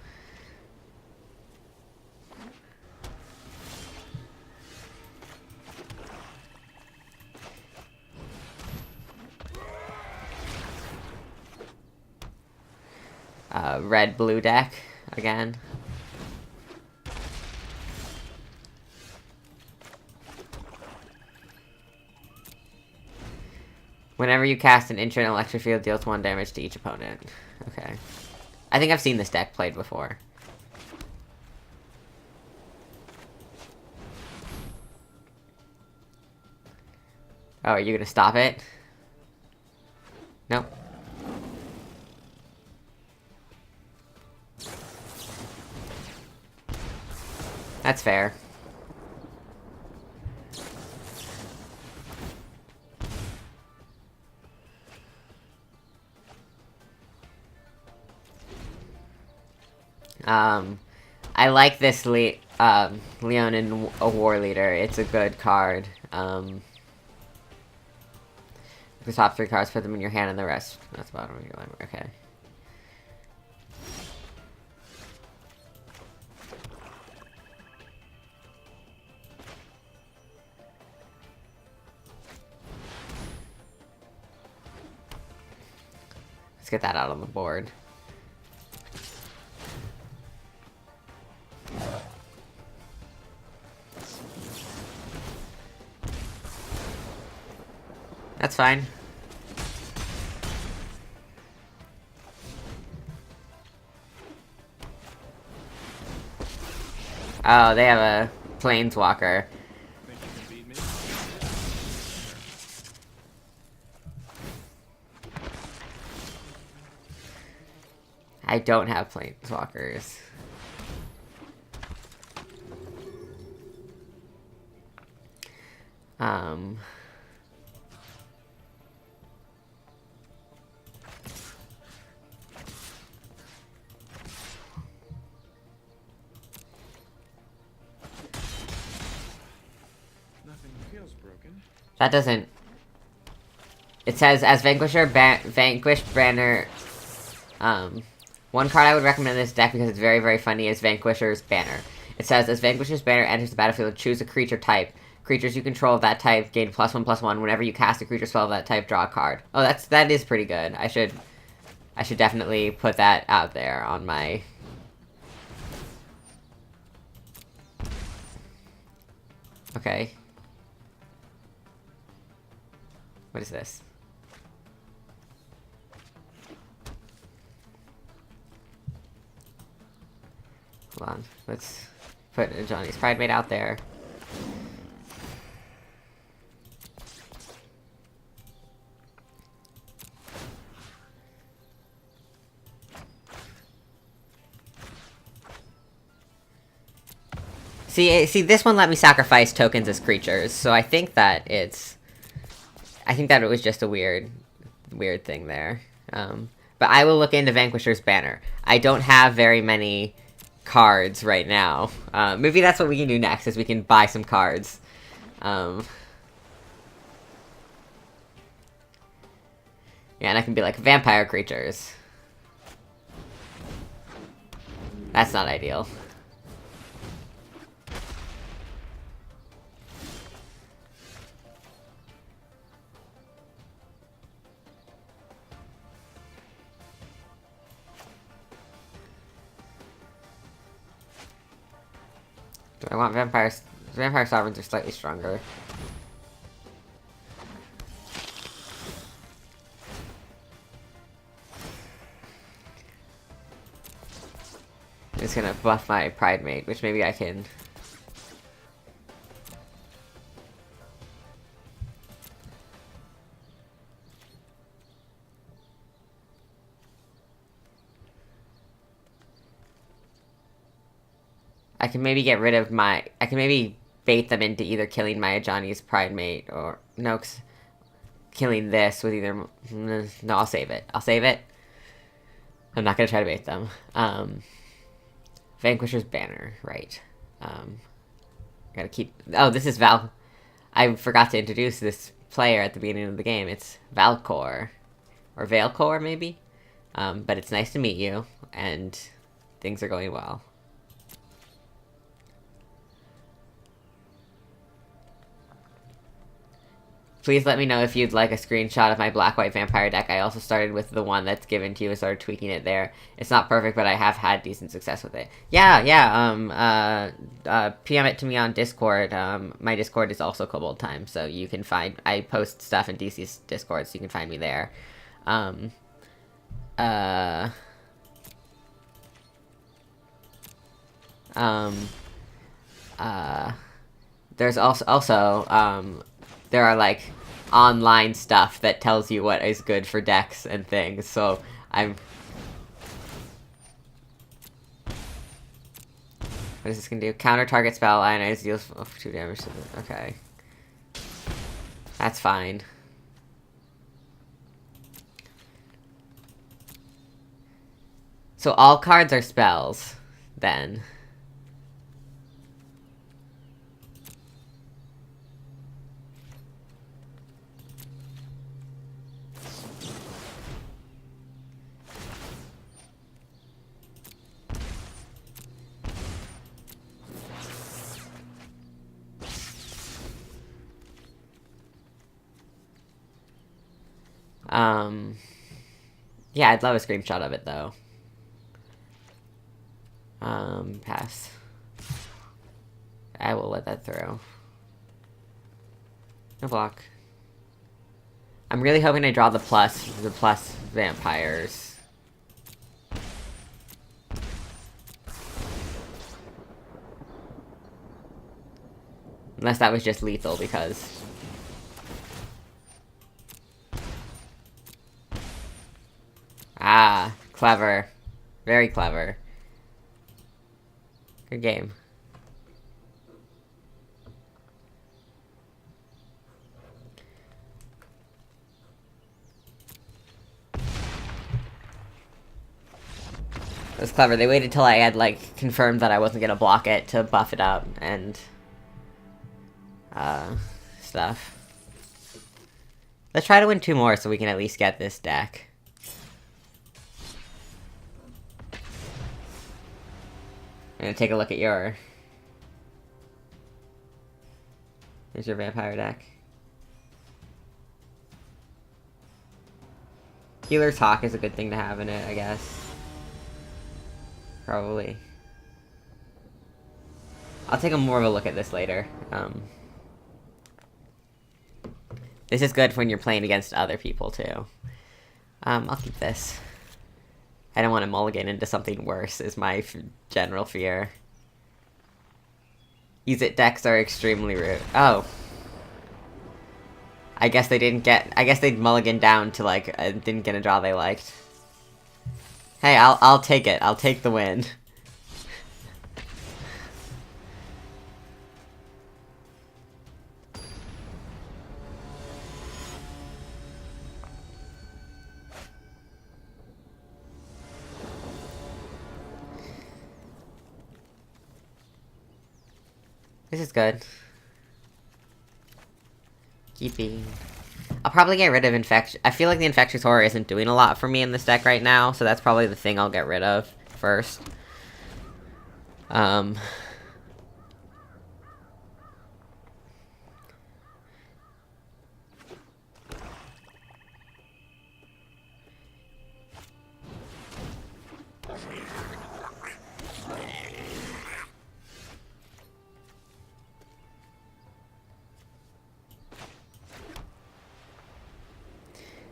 Red-blue deck, again. Whenever you cast an instant electric field, deals 1 damage to each opponent. Okay. I think I've seen this deck played before. Oh, are you gonna stop it? Nope. That's fair. I like this Leonin a War Leader. It's a good card. The top 3 cards, put them in your hand, and the rest. That's bottom of your library. Okay. Let's get that out on the board. That's fine. Oh, they have a Planeswalker. Think you can beat me? I don't have Planeswalkers. Nothing feels broken. That doesn't... It says, as Vanquisher, Vanquished Banner... one card I would recommend in this deck because it's very, very funny is Vanquisher's Banner. It says, as Vanquisher's Banner enters the battlefield, choose a creature type. Creatures you control of that type gain +1/+1. Whenever you cast a creature spell of that type, draw a card. Oh, that is pretty good. I should definitely put that out there on my... Okay. What is this? Hold on. Let's put Johnny's Pridemate out there. See, this one let me sacrifice tokens as creatures, so I think that it was just a weird thing there. But I will look into Vanquisher's Banner. I don't have very many cards right now. Maybe that's what we can do next, is we can buy some cards. Yeah, and I can be like, vampire creatures. That's not ideal. Do I want vampires? Vampire Sovereigns are slightly stronger. I'm just gonna buff my Pridemate, which maybe I can... I can maybe get rid of my... I can maybe bait them into either killing my Ajani's Pridemate or... No, killing this with either... No, I'll save it. I'll save it. I'm not gonna try to bait them. Vanquisher's Banner, right. Gotta keep... Oh, this is Val... I forgot to introduce this player at the beginning of the game. It's Valcor. Or Valcor, maybe? But it's nice to meet you, and things are going well. Please let me know if you'd like a screenshot of my black-white vampire deck. I also started with the one that's given to you and started tweaking it there. It's not perfect, but I have had decent success with it. Yeah, PM it to me on Discord. My Discord is also Kobold Time, so you can find... I post stuff in DC's Discord, so you can find me there. There's also there are, like, online stuff that tells you what is good for decks and things, so I'm... What is this gonna do? Counter target spell, ionize, deals 2 damage to the... Okay. That's fine. So all cards are spells, then. Yeah, I'd love a screenshot of it, though. Pass. I will let that through. No block. I'm really hoping I draw the plus vampires. Unless that was just lethal, because... Ah, clever. Very clever. Good game. It was clever. They waited till I had, like, confirmed that I wasn't gonna block it to buff it up, and... stuff. Let's try to win 2 more so we can at least get this deck. I'm gonna take a look at your... Here's your vampire deck. Healer's Hawk is a good thing to have in it, I guess. Probably. I'll take more of a look at this later. This is good when you're playing against other people, too. I'll keep this. I don't want to mulligan into something worse, is my general fear. Use it decks are extremely rude. Oh. I guess they didn't get... I guess they'd mulligan down to, like, didn't get a draw they liked. Hey, I'll take it. I'll take the win. This is good. Keeping. I'll probably get rid of Infection. I feel like the Infectious Horror isn't doing a lot for me in this deck right now, so that's probably the thing I'll get rid of first.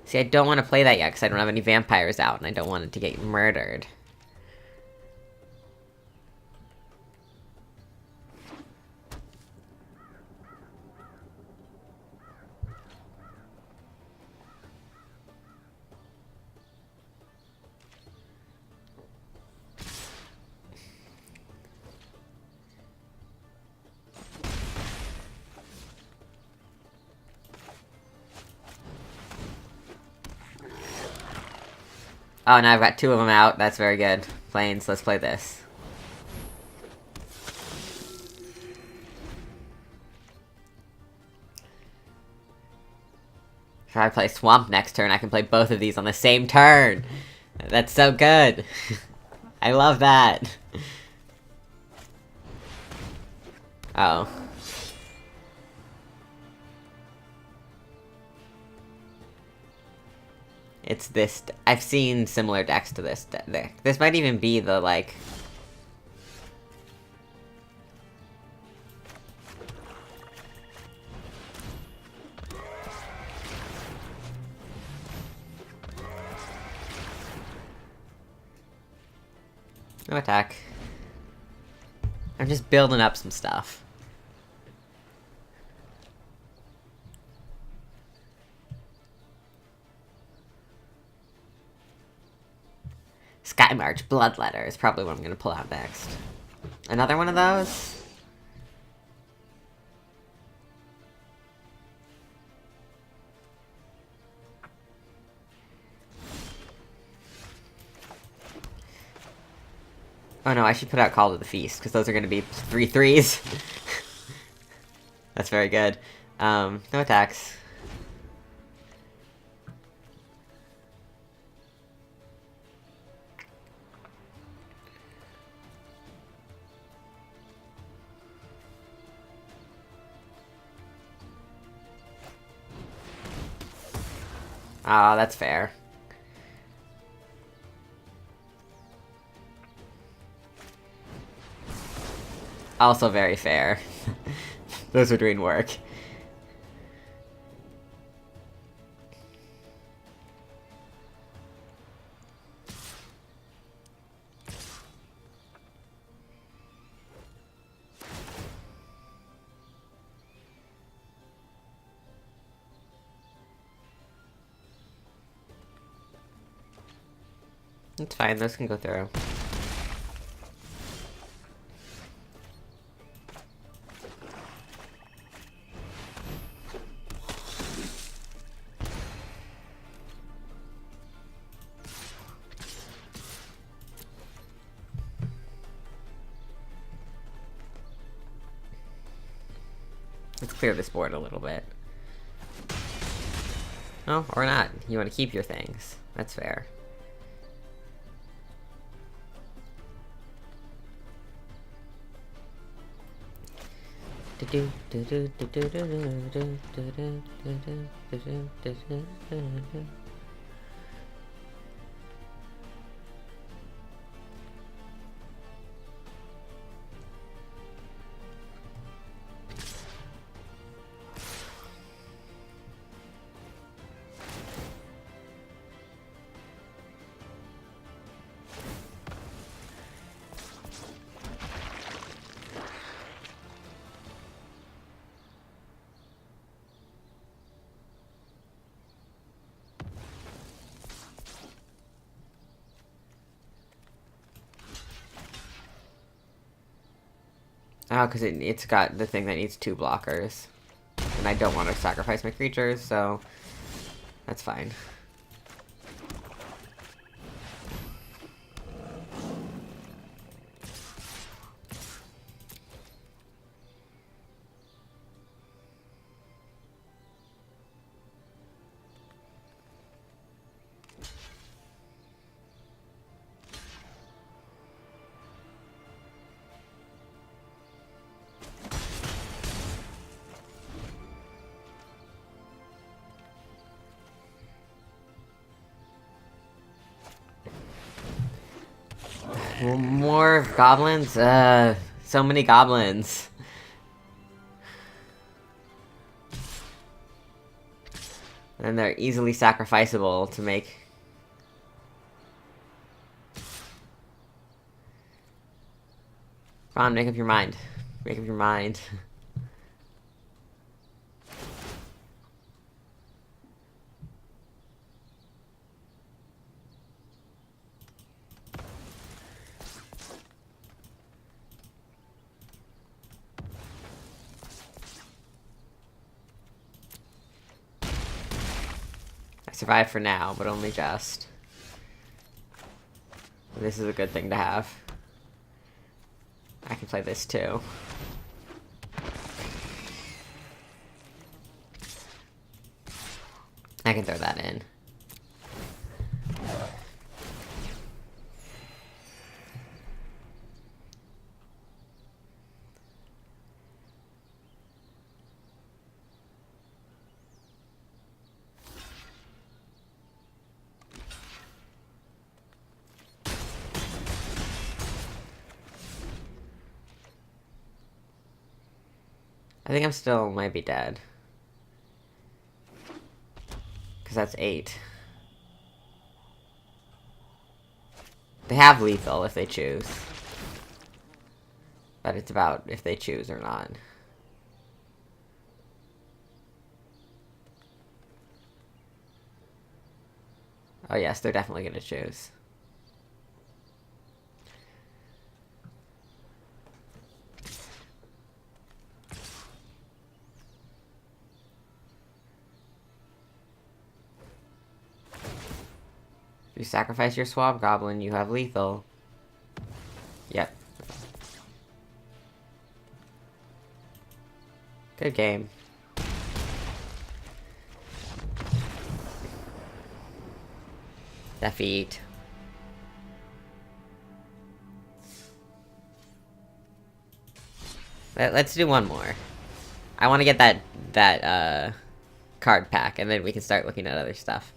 See, I don't want to play that yet because I don't have any vampires out, and I don't want it to get murdered. Oh, now I've got 2 of them out. That's very good. Planes, let's play this. If I play Swamp next turn, I can play both of these on the same turn! That's so good! I love that! Oh. It's this. I've seen similar decks to this deck. This might even be the, like... No attack. I'm just building up some stuff. Sky March Bloodletter is probably what I'm gonna pull out next. Another one of those? Oh no, I should put out Call to the Feast, because those are gonna be 3/3s. That's very good. No attacks. Ah, that's fair. Also very fair. Those are doing work. It's fine, those can go through. Let's clear this board a little bit. Oh, or not. You want to keep your things. That's fair. Oh, because it's got the thing that needs 2 blockers. And I don't want to sacrifice my creatures, so... That's fine. More goblins? So many goblins. And they're easily sacrificable to make... Ron, make up your mind. Make up your mind. I survived for now, but only just. This is a good thing to have. I can play this too. I can throw that in. I think I'm still might be dead. Because that's 8. They have lethal if they choose. But it's about if they choose or not. Oh yes, they're definitely gonna choose. If you sacrifice your swamp goblin, you have lethal. Yep. Good game. Defeat. Let's do one more. I want to get that card pack, and then we can start looking at other stuff.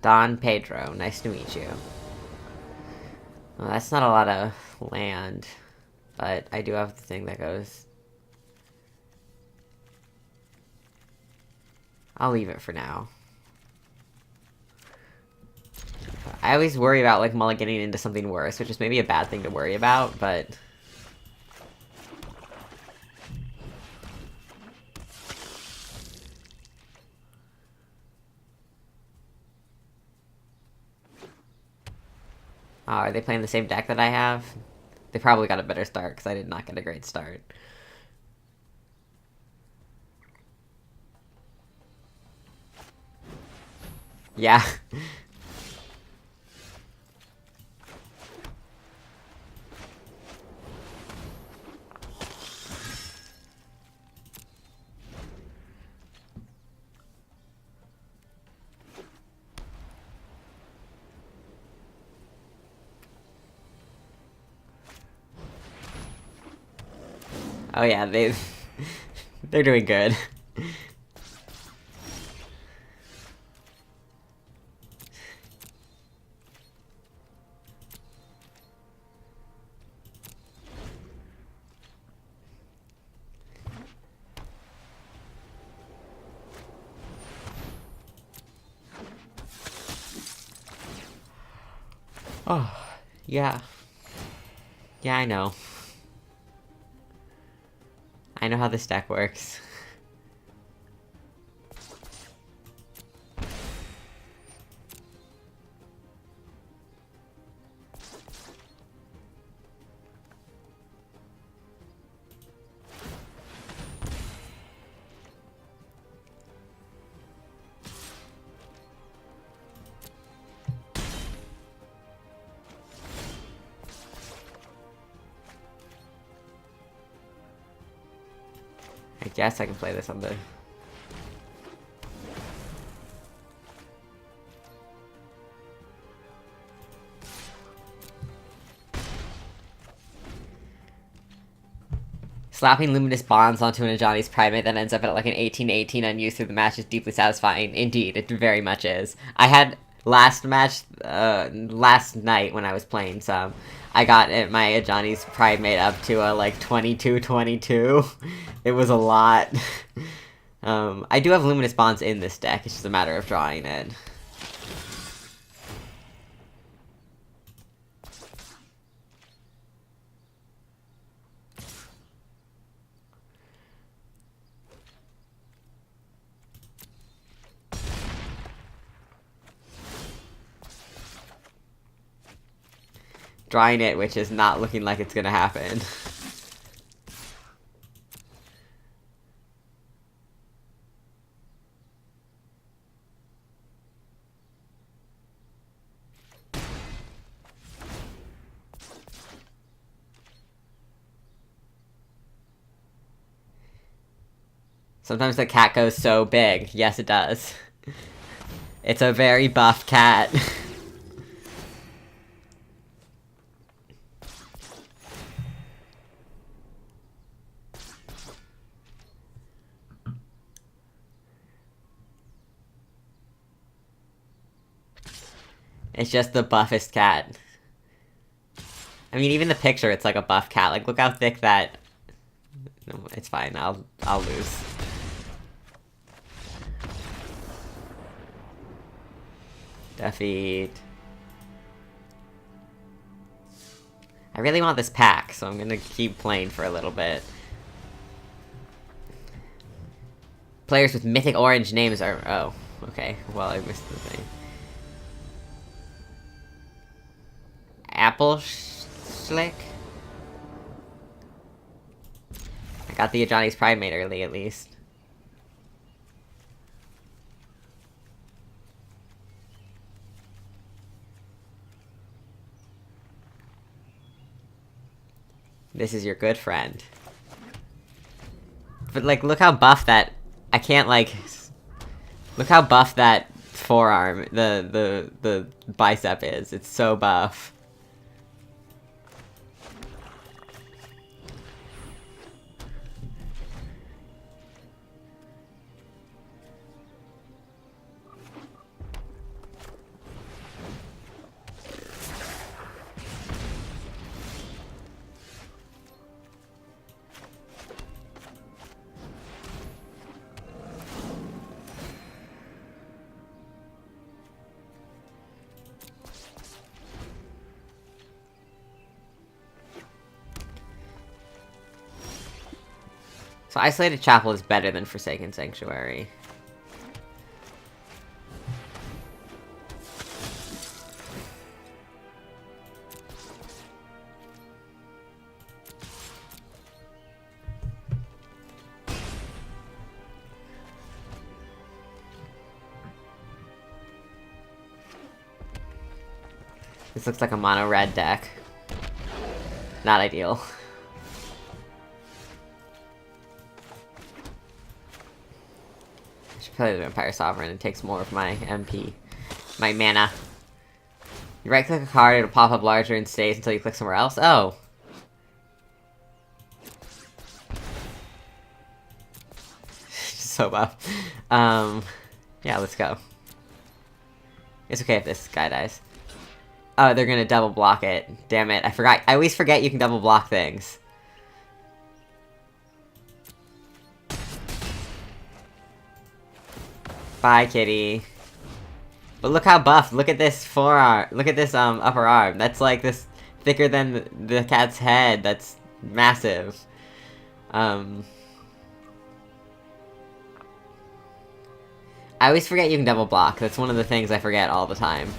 Don Pedro, nice to meet you. Well, that's not a lot of land, but I do have the thing that goes. I'll leave it for now. I always worry about, like, mulliganing into something worse, which is maybe a bad thing to worry about, but... Oh, are they playing the same deck that I have? They probably got a better start, because I did not get a great start. Yeah. Oh yeah, they're doing good. Oh, yeah. Yeah, I know. I know how this deck works. I guess I can play this on the... Slapping Luminous Bonds onto an Ajani's Primate that ends up at like an 18-18 unused through the match is deeply satisfying. Indeed, it very much is. I had last night when I was playing some, I got my Ajani's Primate up to a like 22-22. It was a lot. I do have Luminous Bonds in this deck, it's just a matter of drawing it. Drawing it, which is not looking like it's gonna happen. Sometimes the cat goes so big. Yes, it does. It's a very buff cat. It's just the buffest cat. I mean, even the picture, it's like a buff cat. Like, look how thick that... No, it's fine. I'll lose. Defeat. I really want this pack, so I'm gonna keep playing for a little bit. Players with mythic orange names are... Oh, okay. Well, I missed the thing. Apple Schlick? I got the Johnny's Pride made early, at least. This is your good friend. But, like, look how buff that... I can't, like... Look how buff that forearm, the bicep is. It's so buff. So Isolated Chapel is better than Forsaken Sanctuary. This looks like a mono red deck. Not ideal. Play the Vampire Sovereign, it takes more of my MP. My mana. You right click a card, it'll pop up larger and stays until you click somewhere else? Oh! So buff. Yeah, let's go. It's okay if this guy dies. Oh, they're gonna double block it. Damn it, I forgot. I always forget you can double block things. Bye, kitty. But look how buff. Look at this forearm. Look at this upper arm. That's like this thicker than the cat's head. That's massive. I always forget you can double block. That's one of the things I forget all the time.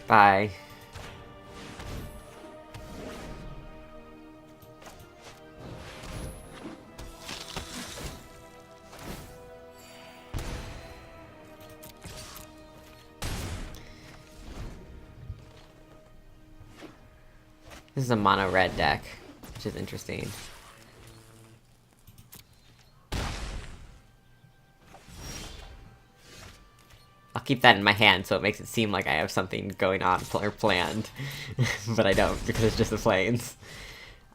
Bye. This is a mono red deck, which is interesting. I'll keep that in my hand so it makes it seem like I have something going on or planned. But I don't, because it's just the planes.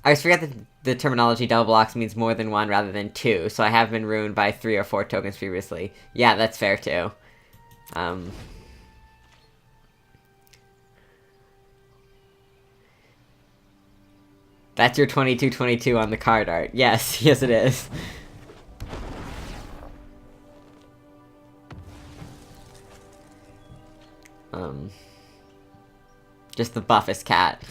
I always forget that the terminology double blocks means more than one rather than two, so I have been ruined by 3 or 4 tokens previously. Yeah, that's fair too. That's your 2222 on the card art. Yes, yes it is. Just the buffest cat.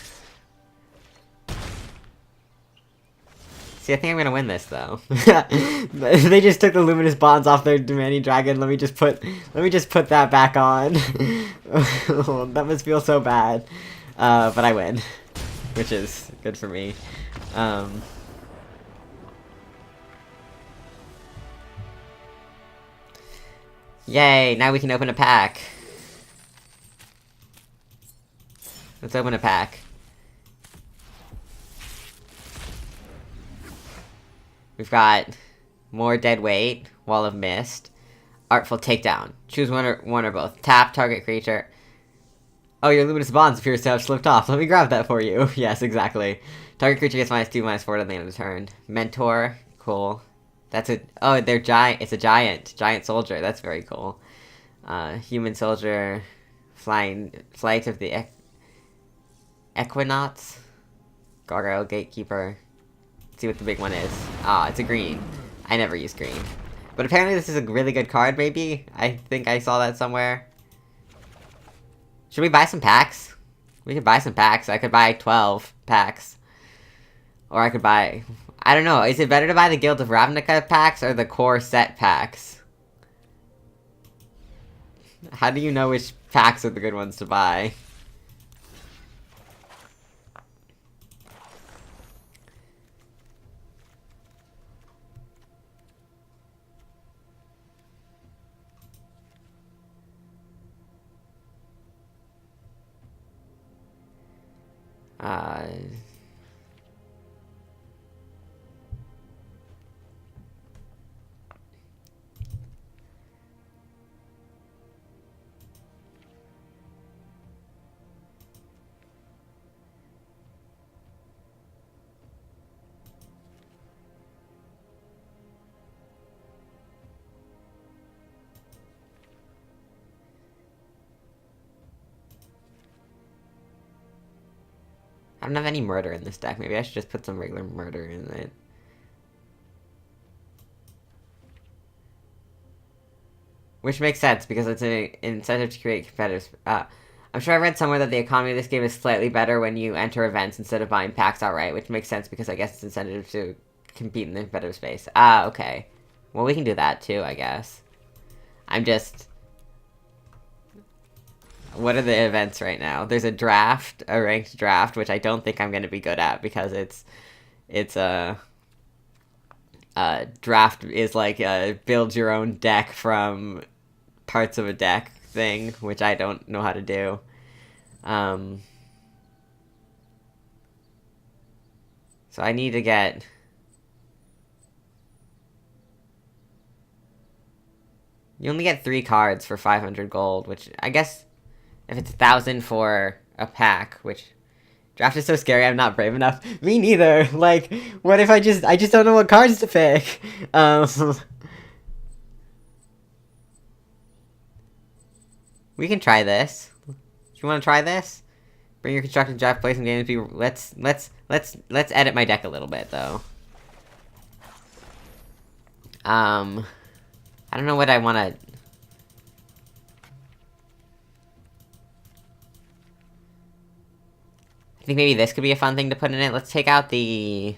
See, I think I'm gonna win this, though. They just took the Luminous Bonds off their Demanding Dragon. Let me just put that back on. That must feel so bad. But I win. Which is good for me. Yay, now we can open a pack. Let's open a pack. We've got more Dead Weight, Wall of Mist, Artful Takedown. Choose one or both. Tap target creature. Oh, your Luminous Bonds appears to have slipped off. Let me grab that for you. Yes, exactly. Target creature gets -2/-4 to the end of the turn. Mentor, cool. That's a... Oh, they're giant. It's a giant. Giant soldier. That's very cool. Human soldier. Flight of the Equinauts. Gargoyle Gatekeeper. Let's see what the big one is. Ah, it's a green. I never use green. But apparently this is a really good card, maybe? I think I saw that somewhere. Should we buy some packs? We could buy some packs. I could buy 12 packs. Or I could buy... I don't know. Is it better to buy the Guild of Ravnica packs or the core set packs? How do you know which packs are the good ones to buy? I don't have any murder in this deck. Maybe I should just put some regular murder in it. Which makes sense, because it's an incentive to create competitors. I'm sure I read somewhere that the economy of this game is slightly better when you enter events instead of buying packs outright, which makes sense because I guess it's incentive to compete in the competitive space. Okay. Well, we can do that too, I guess. I'm just... What are the events right now? There's a draft, a ranked draft, which I don't think I'm going to be good at because it's a draft is like a build your own deck from parts of a deck thing, which I don't know how to do. So I need to get... You only get 3 cards for 500 gold, which I guess... If it's 1,000 for a pack, which... Draft is so scary, I'm not brave enough. Me neither! Like, what if I just don't know what cards to pick? We can try this. Do you want to try this? Bring your constructed draft, play some games, let's edit my deck a little bit, though. I don't know what I want to... I think maybe this could be a fun thing to put in it. Let's take out the...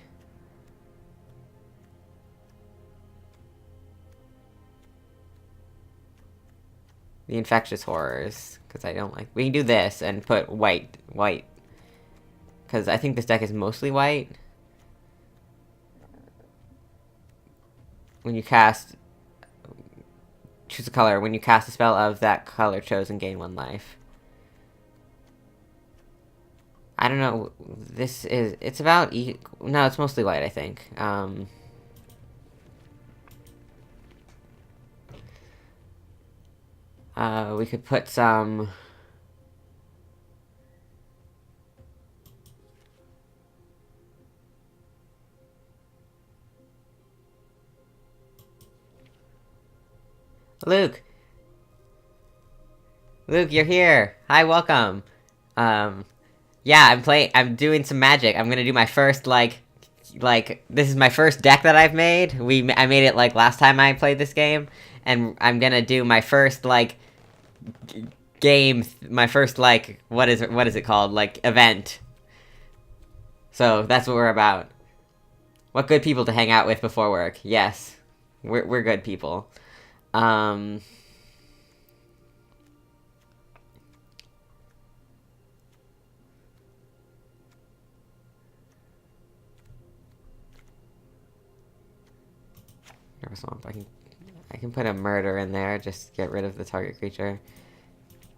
The Infectious Horrors, because I don't like... We can do this and put white. Because I think this deck is mostly white. When you cast... Choose a color. When you cast a spell of that color chosen, gain 1 life. I don't know, this is, it's about, no, it's mostly white, I think. We could put some... Luke! Luke, you're here! Hi, welcome! Yeah, I'm doing some magic. I'm gonna do my first, like, this is my first deck that I've made. I made it, like, last time I played this game. And I'm gonna do my first, like, game, my first, like, what is it called? Like, event. So, that's what we're about. What good people to hang out with before work. Yes. We're good people. Swamp. I can put a murder in there, just get rid of the target creature.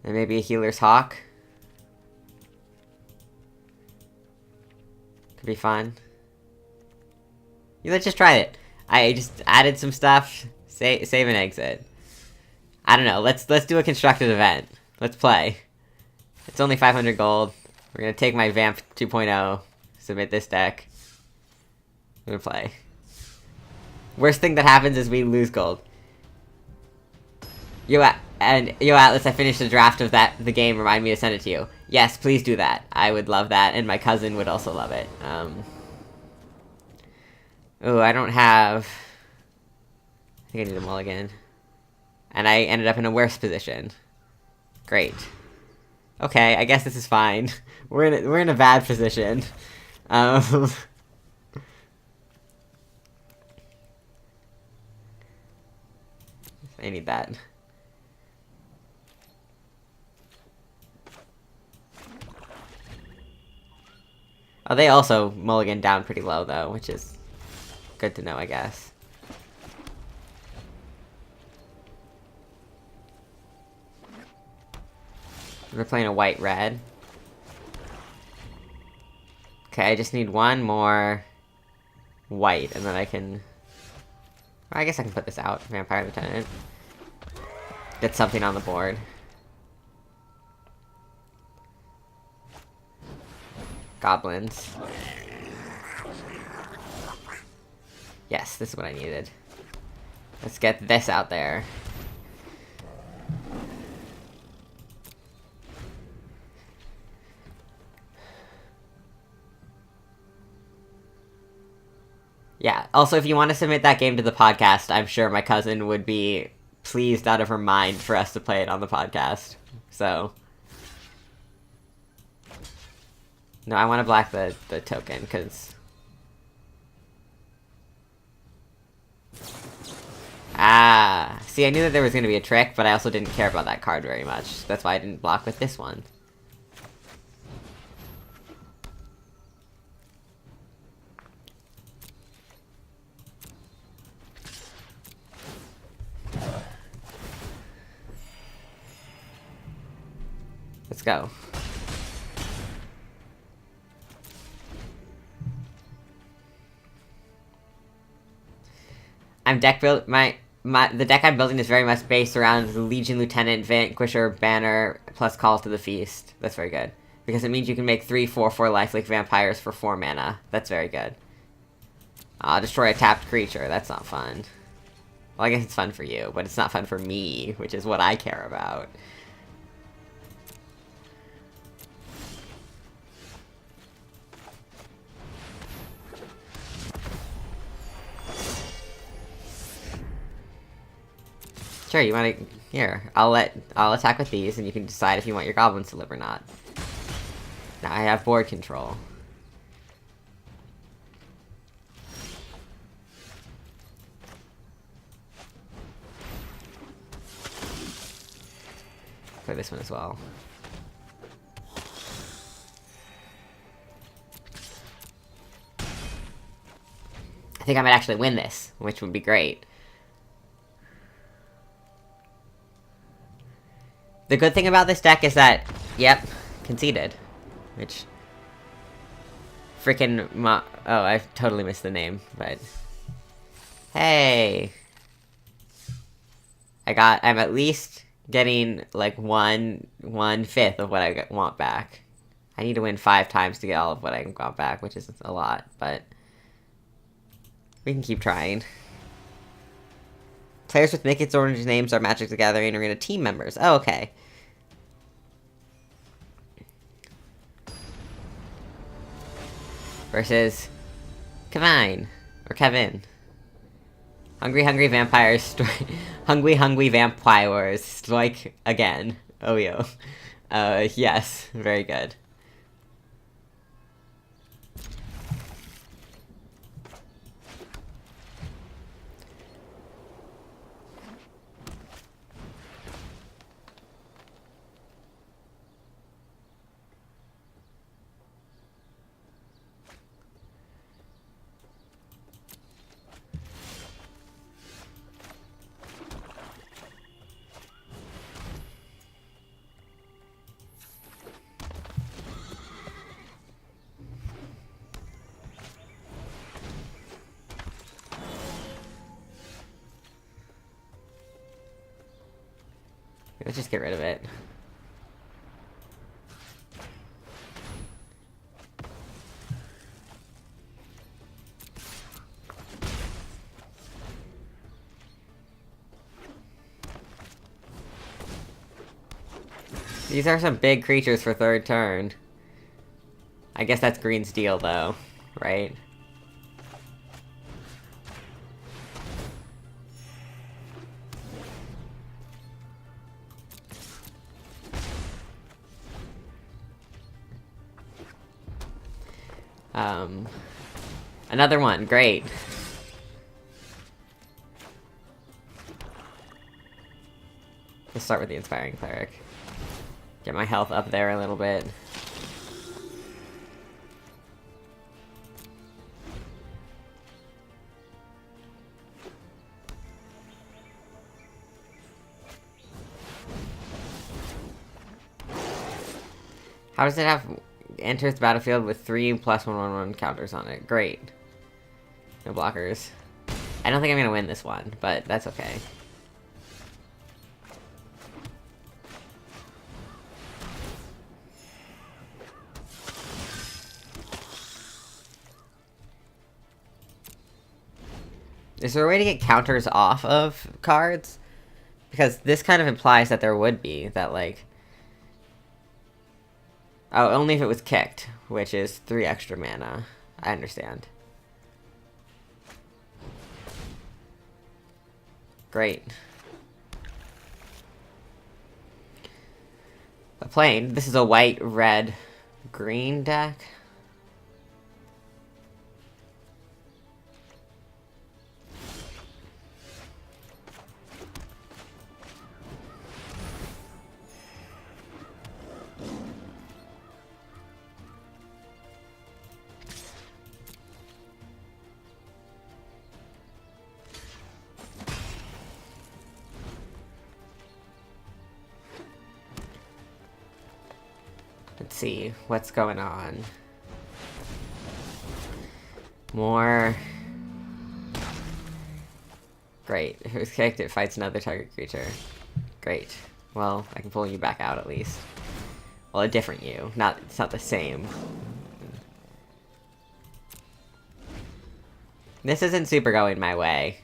And maybe a Healer's Hawk. Could be fun. Let's just try it. I just added some stuff. Save and exit. I don't know. Let's do a constructed event. Let's play. It's only 500 gold. We're gonna take my Vamp 2.0. Submit this deck. We're gonna play. Worst thing that happens is we lose gold. Yo Atlas, I finished the draft of the game. Remind me to send it to you. Yes, please do that. I would love that, and my cousin would also love it. Ooh, I don't have... I think I need a mulligan. And I ended up in a worse position. Great. Okay, I guess this is fine. We're in a bad position. I need that. Oh, they also mulligan down pretty low, though, which is good to know, I guess. We're playing a white-red. Okay, I just need one more white, and then I can... Well, I guess I can put this out. Vampire Lieutenant. Get something on the board. Goblins. Yes, this is what I needed. Let's get this out there. Yeah, also if you want to submit that game to the podcast, I'm sure my cousin would be pleased out of her mind for us to play it on the podcast. So... No, I want to black the token, because... Ah! See, I knew that there was going to be a trick, but I also didn't care about that card very much. That's why I didn't block with this one. Let's go. I'm deck build the deck I'm building is very much based around the Legion Lieutenant, Vanquisher, Banner, plus Call to the Feast. That's very good. Because it means you can make 3 4/4 lifelink vampires for 4 mana. That's very good. Destroy a tapped creature. That's not fun. Well, I guess it's fun for you, but it's not fun for me, which is what I care about. Sure, you wanna... Here, I'll attack with these, and you can decide if you want your goblins to live or not. Now I have board control. Play this one as well. I think I might actually win this, which would be great. The good thing about this deck is that, yep, conceded. Which... Freaking oh, I totally missed the name, but... Hey! I'm at least getting, like, 1/5 of what I want back. I need to win 5 times to get all of what I want back, which is a lot, but... We can keep trying. Players with Nicket's orange names are Magic the Gathering Arena team members. Oh, okay. Versus Kevine or Kevin. Hungry Vampires Hungry Vampires strike again. Oh yo. Yes, very good. Let's just get rid of it. These are some big creatures for third turn. I guess that's green's deal, though, right? Another one, great. Let's start with the Inspiring Cleric. Get my health up there a little bit. How does it have enters the battlefield with 3 +1/1/1 counters on it? Great. No blockers. I don't think I'm gonna win this one, but that's okay. Is there a way to get counters off of cards? Because this kind of implies that there would be, that like... Oh, only if it was kicked, which is 3 extra mana. I understand. Great. A plane. This is a white, red, green deck. Let's see what's going on. More. Great. If it was kicked, it fights another target creature. Great. Well, I can pull you back out at least. Well, a different you. It's not the same. This isn't super going my way.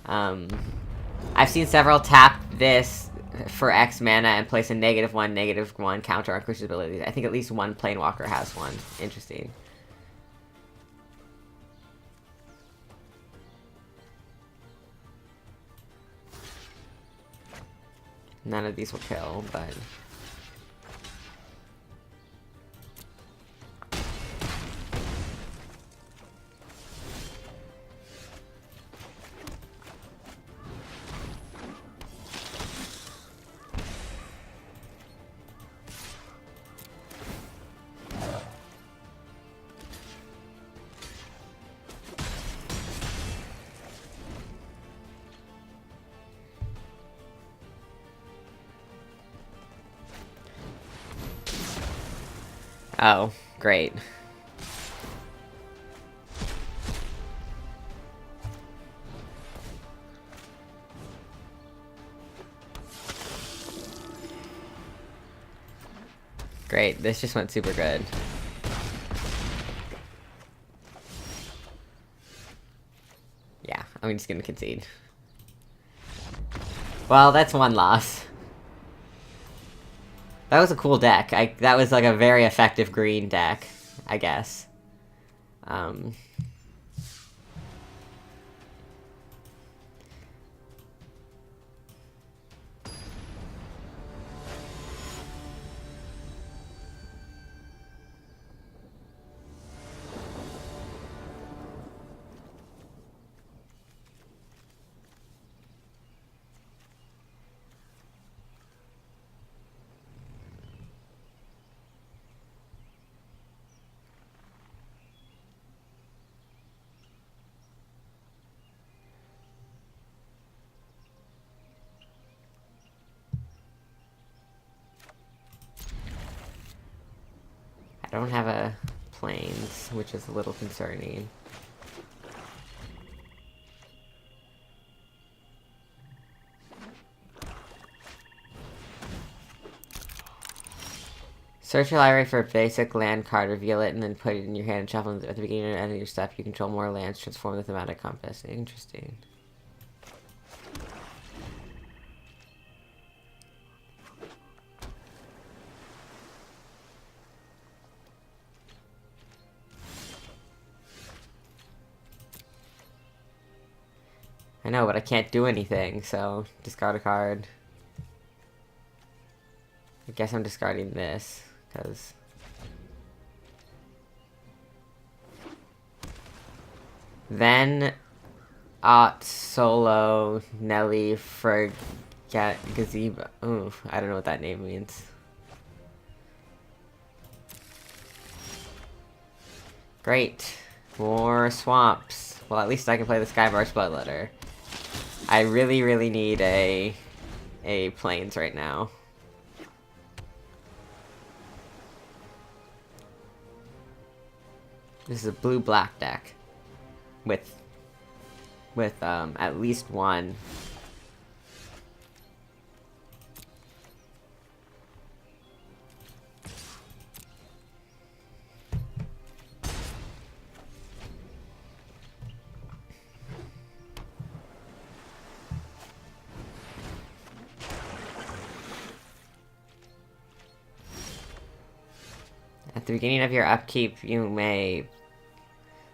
I've seen several tap this for X mana and place a -1/-1 counter on creature's abilities. I think at least one Planewalker has one. Interesting. None of these will kill, but... Oh, great. Great, this just went super good. Yeah, I'm just gonna concede. Well, that's one loss. That was a cool deck. That was like a very effective green deck, I guess. I don't have a planes, which is a little concerning. Search your library for a basic land card, reveal it, and then put it in your hand and shuffle it at the beginning or end of your step. You control more lands, transform the thematic compass. Interesting. I know, but I can't do anything, so discard a card. I guess I'm discarding this, because... Then... Solo, Nelly, Forget, Gazebo. Ooh, I don't know what that name means. Great. More swamps. Well, at least I can play the Skybarge Bloodletter. I really, really need a plains right now. This is a blue-black deck. With at least one. At the beginning of your upkeep, you may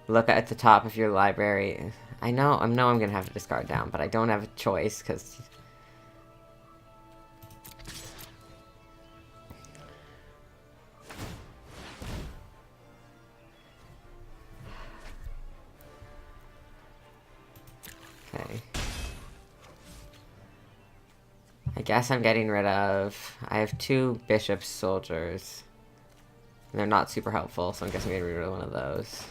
look at the top of your library. I know I'm gonna have to discard down, but I don't have a choice, because... Okay. I guess I'm getting rid of... I have 2 Bishop Soldiers. They're not super helpful, so I guess I'm getting rid of one of those.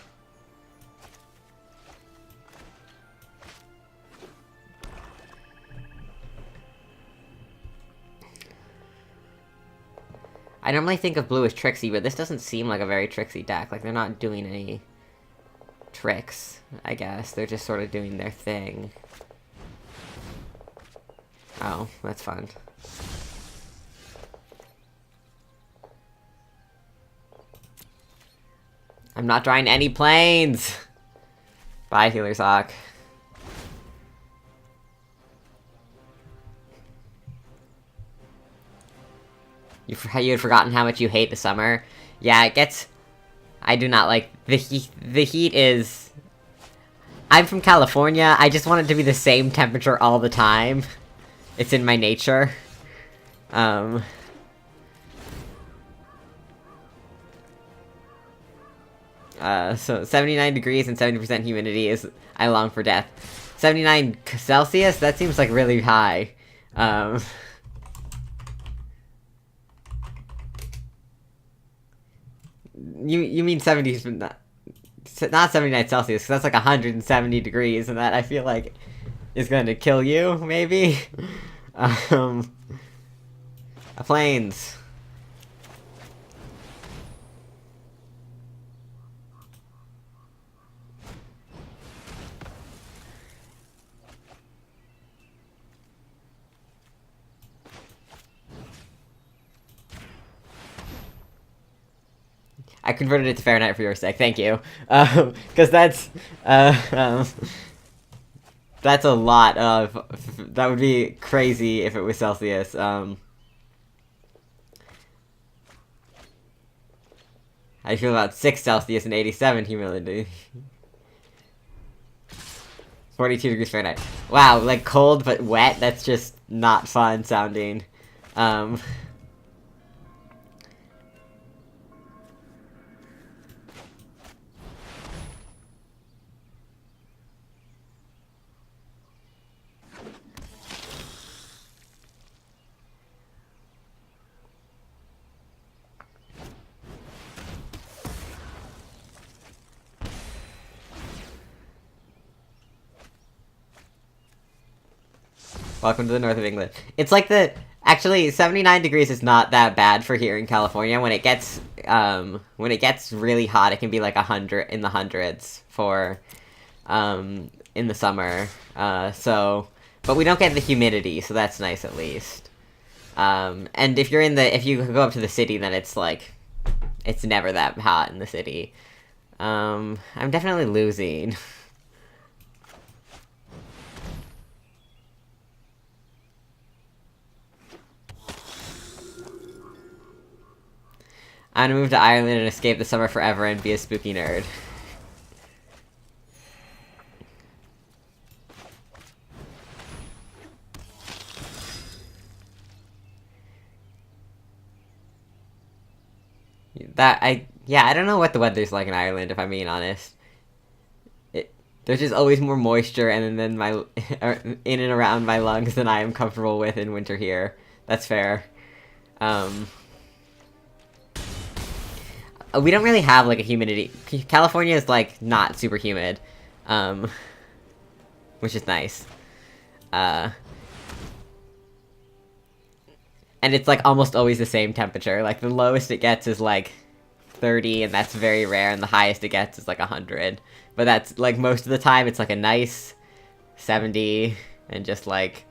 I normally think of blue as tricksy, but this doesn't seem like a very tricksy deck. Like, they're not doing any tricks, I guess. They're just sort of doing their thing. Oh, that's fun. I'm not drawing any planes! Bye, Healer Sock. You had forgotten how much you hate the summer. Yeah, it gets... I do not like... The heat is... I'm from California, I just want it to be the same temperature all the time. It's in my nature. So 79 degrees and 70% humidity is... I long for death. 79 Celsius? That seems like really high. You mean 70s, but not 79 Celsius, because that's like 170 degrees, and that I feel like is going to kill you, maybe? Planes. I converted it to Fahrenheit for your sake, thank you. Because that's a lot of... That would be crazy if it was Celsius. How do you feel about 6 Celsius and 87 humidity? 42 degrees Fahrenheit. Wow, like cold but wet? That's just not fun sounding. Welcome to the north of England. It's like the... Actually, 79 degrees is not that bad for here in California. When it gets really hot, it can be like 100 in the hundreds for, in the summer. But we don't get the humidity, so that's nice at least. And if you go up to the city, then it's like, it's never that hot in the city. I'm definitely losing. I'm gonna move to Ireland and escape the summer forever and be a spooky nerd. Yeah, I don't know what the weather's like in Ireland, if I'm being honest. There's just always more moisture and then my in and around my lungs than I am comfortable with in winter here. That's fair. We don't really have like a humidity. California is like not super humid, which is nice. And it's like almost always the same temperature. Like the lowest it gets is like 30, and that's very rare, and the highest it gets is like 100. But that's like most of the time it's like a nice 70 and just like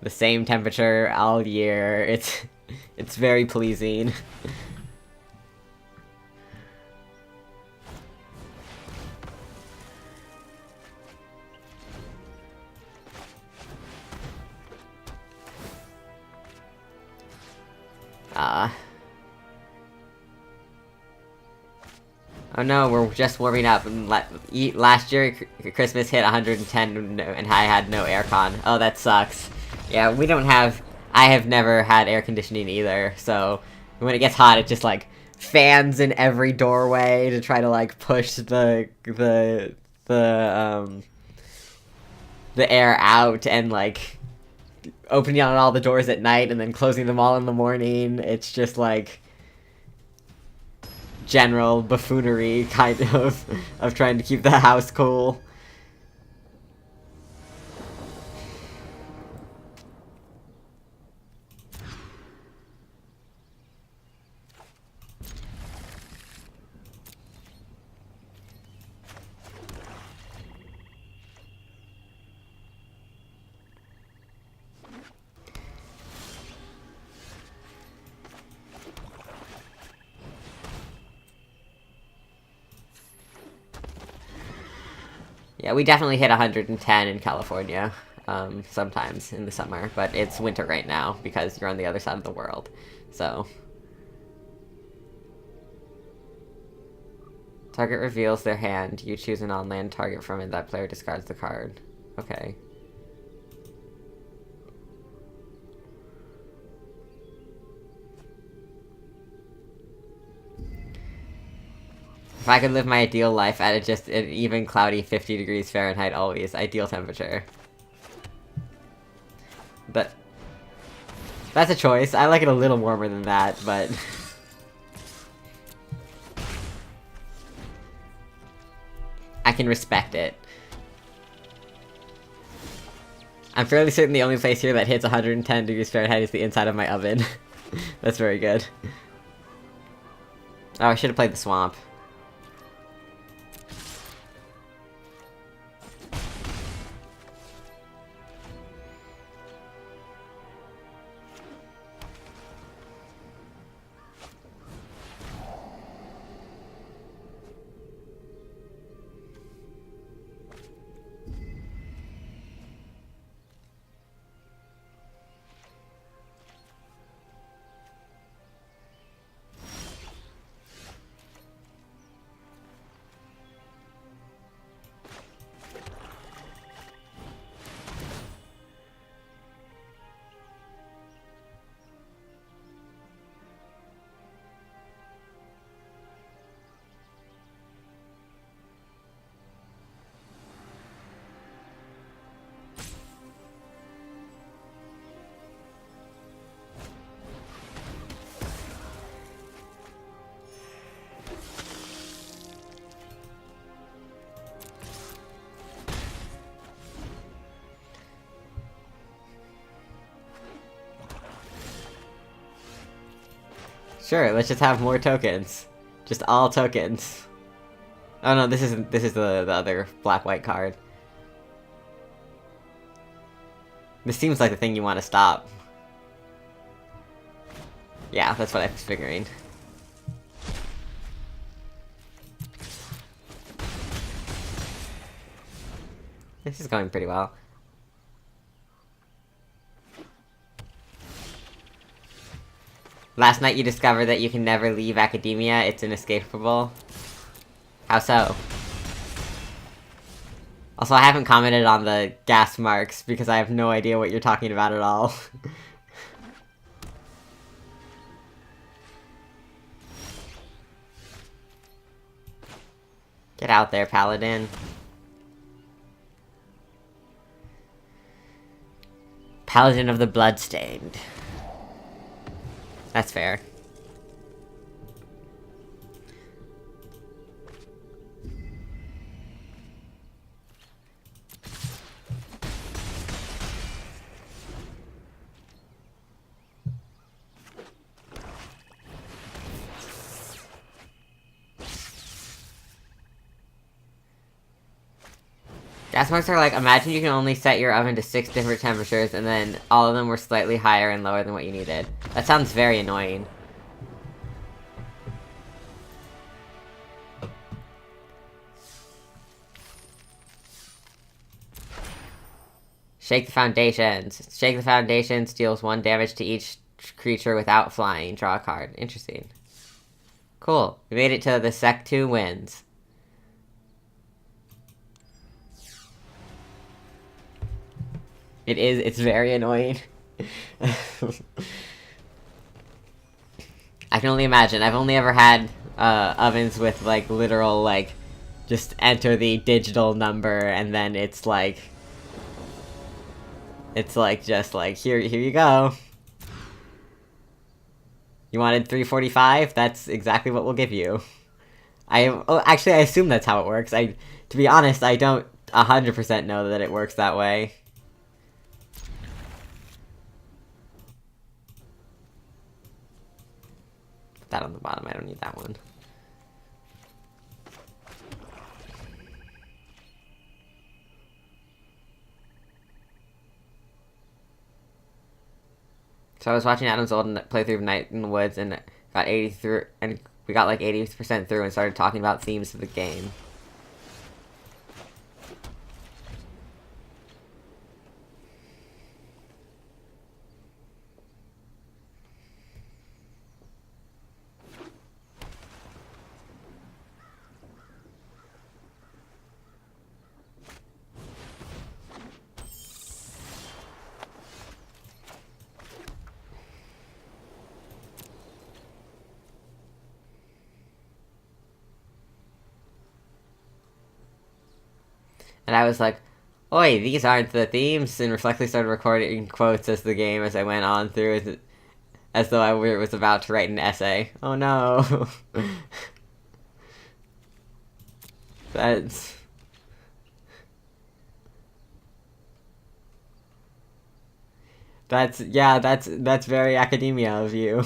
the same temperature all year. It's very pleasing. Oh no, we're just warming up. And last year, Christmas hit 110 and I had no aircon. Oh, that sucks. Yeah, we don't have... I have never had air conditioning either, so when it gets hot, it just, like, fans in every doorway to try to, like, push the air out, and, like, opening on all the doors at night and then closing them all in the morning. It's just, like... general buffoonery, kind of trying to keep the house cool. Yeah, we definitely hit 110 in California, sometimes in the summer, but it's winter right now because you're on the other side of the world, so. Target reveals their hand. You choose an on-land target from it. That player discards the card. Okay. If I could live my ideal life at just an even cloudy 50 degrees Fahrenheit always, ideal temperature. But that's a choice. I like it a little warmer than that, but I can respect it. I'm fairly certain the only place here that hits 110 degrees Fahrenheit is the inside of my oven. That's very good. Oh, I should have played the swamp. Sure, let's just have more tokens. Just all tokens. Oh no, this is the other black-white card. This seems like the thing you want to stop. Yeah, that's what I was figuring. This is going pretty well. Last night you discovered that you can never leave academia, it's inescapable. How so? Also, I haven't commented on the gas marks because I have no idea what you're talking about at all. Get out there, Paladin. Paladin of the Bloodstained. That's fair. Gas marks are like, imagine you can only set your oven to 6 different temperatures, and then all of them were slightly higher and lower than what you needed. That sounds very annoying. Shake the foundations. Shake the foundations deals 1 damage to each creature without flying. Draw a card. Interesting. Cool. We made it to the Sec 2 wins. It's very annoying. I can only imagine. I've only ever had ovens with like literal like just enter the digital number and then it's like just like here you go. You wanted 345? That's exactly what we'll give you. Actually I assume that's how it works. To be honest, I don't 100% know that it works that way. That on the bottom, I don't need that one. So I was watching Adam's old playthrough of Night in the Woods and got 80 through, and we got like 80% through and started talking about themes of the game. And I was like, oi, these aren't the themes, and reflexively started recording quotes as the game as I went on through, as though I was about to write an essay. Oh no. That's... yeah, that's very academia of you.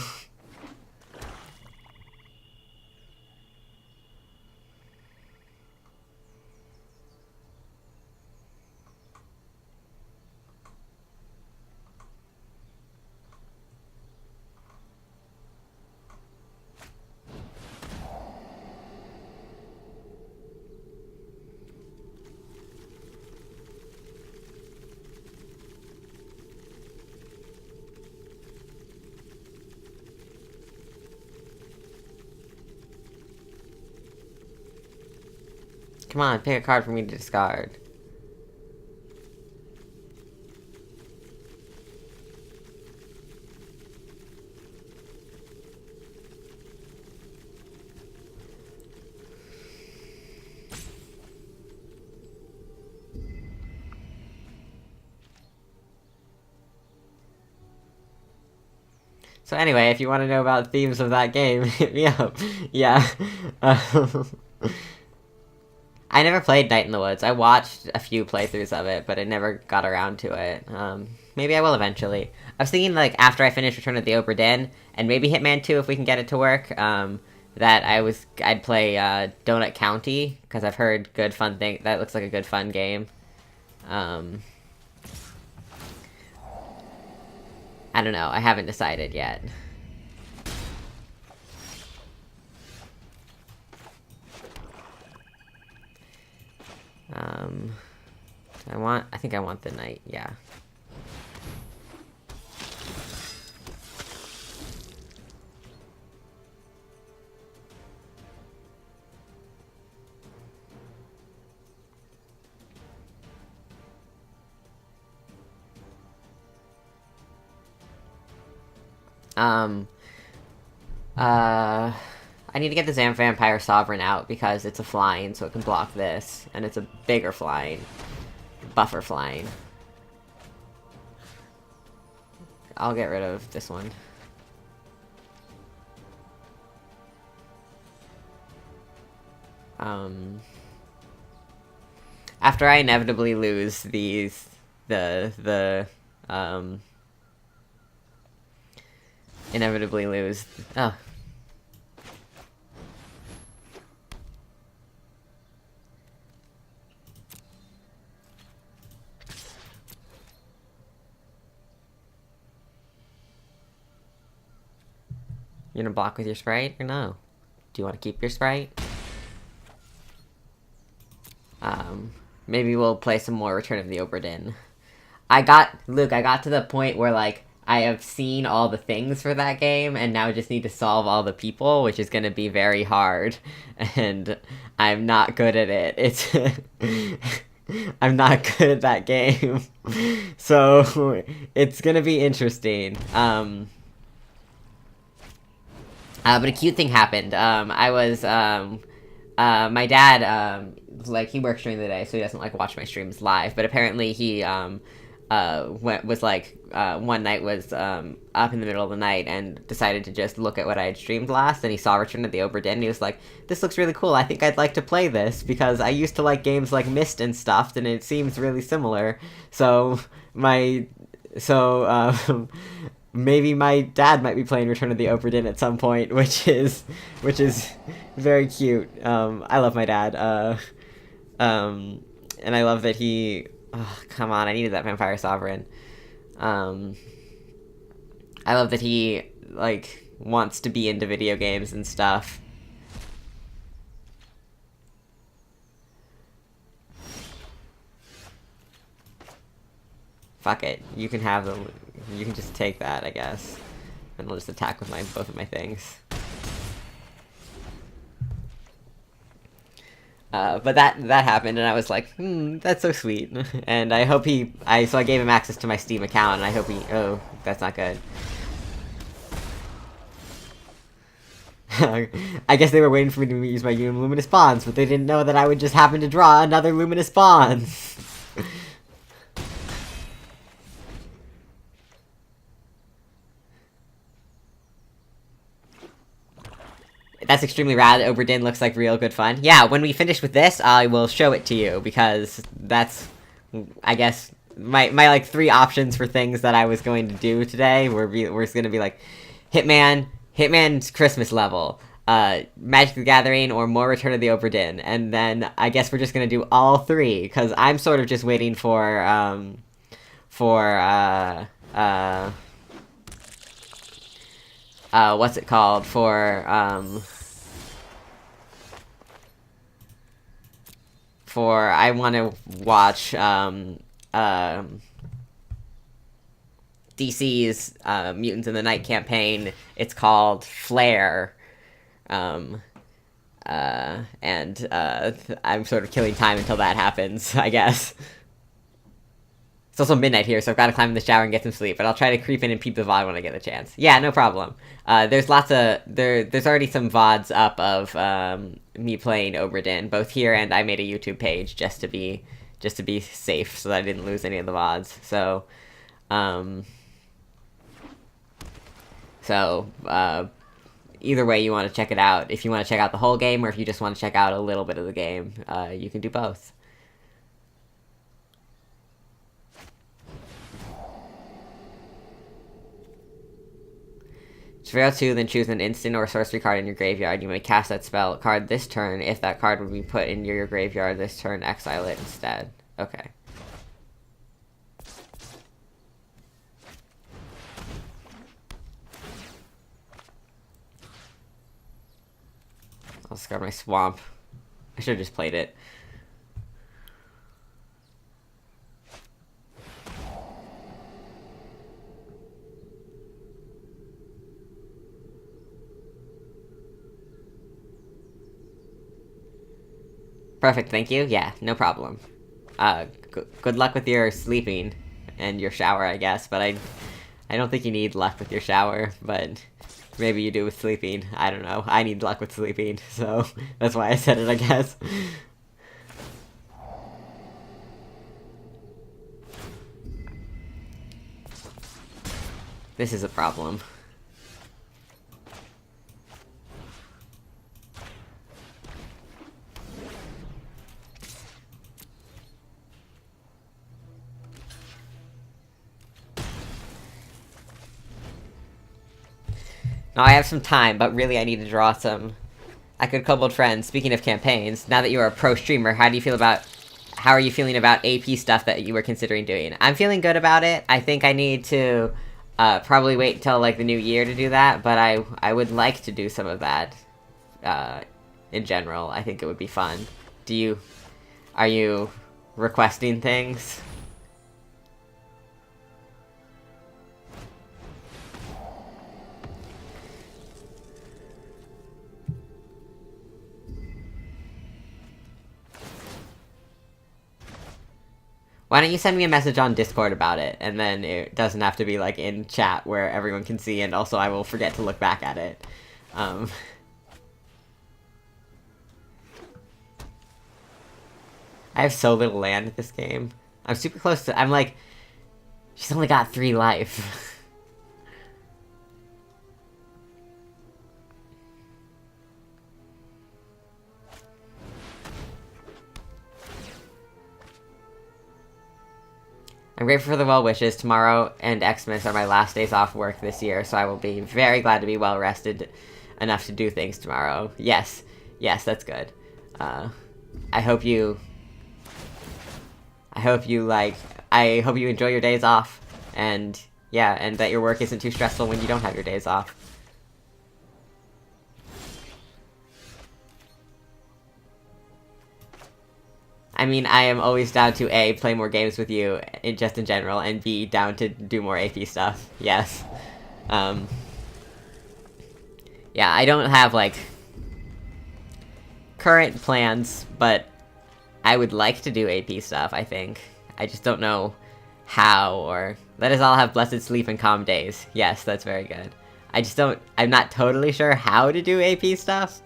Come on, pick a card for me to discard. So anyway, if you want to know about themes of that game, hit me up. Yeah. I never played Night in the Woods. I watched a few playthroughs of it, but I never got around to it. Maybe I will eventually. I was thinking, like, after I finish Return of the Obra Dinn, and maybe Hitman 2 if we can get it to work, that I'd play Donut County, because I've heard good fun thing. That looks like a good fun game. I don't know. I haven't decided yet. I think I want the knight, yeah. I need to get the Vampire Sovereign out because it's a flying, so it can block this. And it's a bigger flying. Buffer flying. I'll get rid of this one. After I inevitably lose inevitably lose, oh. You gonna block with your sprite or no? Do you want to keep your sprite? Maybe we'll play some more Return of the Obra Dinn. Luke, I got to the point where, like, I have seen all the things for that game, and now just need to solve all the people, which is gonna be very hard, and I'm not good at it. I'm not good at that game. So, it's gonna be interesting. But a cute thing happened. My dad, like, he works during the day, so he doesn't, like, watch my streams live, but apparently he, one night was, up in the middle of the night and decided to just look at what I had streamed last, and he saw Return of the Obra Dinn, and he was like, this looks really cool, I think I'd like to play this, because I used to like games like Myst and stuff, and it seems really similar, maybe my dad might be playing Return of the Obra Dinn at some point, which is very cute. I love my dad. And I love that he... Oh, come on, I needed that Vampire Sovereign. I love that he, like, wants to be into video games and stuff. Fuck it. You can have them. You can just take that, I guess. And I'll just attack with both of my things. But that happened, and I was like, that's so sweet. And I hope so I gave him access to my Steam account, and I hope oh, that's not good. I guess they were waiting for me to use my Luminous Bonds, but they didn't know that I would just happen to draw another Luminous Bonds. That's extremely rad. Obra Dinn looks like real good fun. Yeah, when we finish with this, I will show it to you, because that's, I guess, my like 3 options for things that I was going to do today were going to be like Hitman's Christmas level, Magic the Gathering, or more Return of the Obra Dinn. And then I guess we're just going to do all 3, because I'm sort of just waiting for what's it called? I want to watch, DC's, Mutants in the Night campaign. It's called Flare. I'm sort of killing time until that happens, I guess. It's also midnight here, so I've got to climb in the shower and get some sleep, but I'll try to creep in and peep the VOD when I get the chance. Yeah, no problem. There's already some VODs up of, me playing Obra Dinn, both here, and I made a YouTube page just to be safe, so that I didn't lose any of the VODs. Either way you want to check it out. If you want to check out the whole game, or if you just want to check out a little bit of the game, you can do both. Draw 2, then choose an instant or sorcery card in your graveyard. You may cast that spell card this turn. If that card would be put in your graveyard this turn, exile it instead. Okay. I'll discard my swamp. I should have just played it. Perfect, thank you. Yeah, no problem. Good luck with your sleeping and your shower, I guess, but I don't think you need luck with your shower, but Maybe you do with sleeping. I don't know. I need luck with sleeping, so that's why I said it, I guess. This is a problem. Now I have some time, but really I need to draw some. I could kobold friends. Speaking of campaigns, now that you are a pro streamer, how are you feeling about AP stuff that you were considering doing? I'm feeling good about it. I think I need to probably wait until like the new year to do that, but I would like to do some of that in general. I think it would be fun. Are you requesting things? Why don't you send me a message on Discord about it, and then it doesn't have to be, like, in chat where everyone can see, and also I will forget to look back at it. I have so little land in this game. I'm super close to- I'm like... She's only got 3 life. I'm grateful for the well wishes. Tomorrow and Xmas are my last days off work this year, so I will be very glad to be well rested enough to do things tomorrow. Yes, that's good. I hope you enjoy your days off, and yeah, and that your work isn't too stressful when you don't have your days off. I mean, I am always down to A, play more games with you, just in general, and B, down to do more AP stuff. Yes. Yeah, I don't have, like, current plans, but I would like to do AP stuff, I think. I just don't know how, or... Let us all have blessed sleep and calm days. Yes, that's very good. I'm not totally sure how to do AP stuff.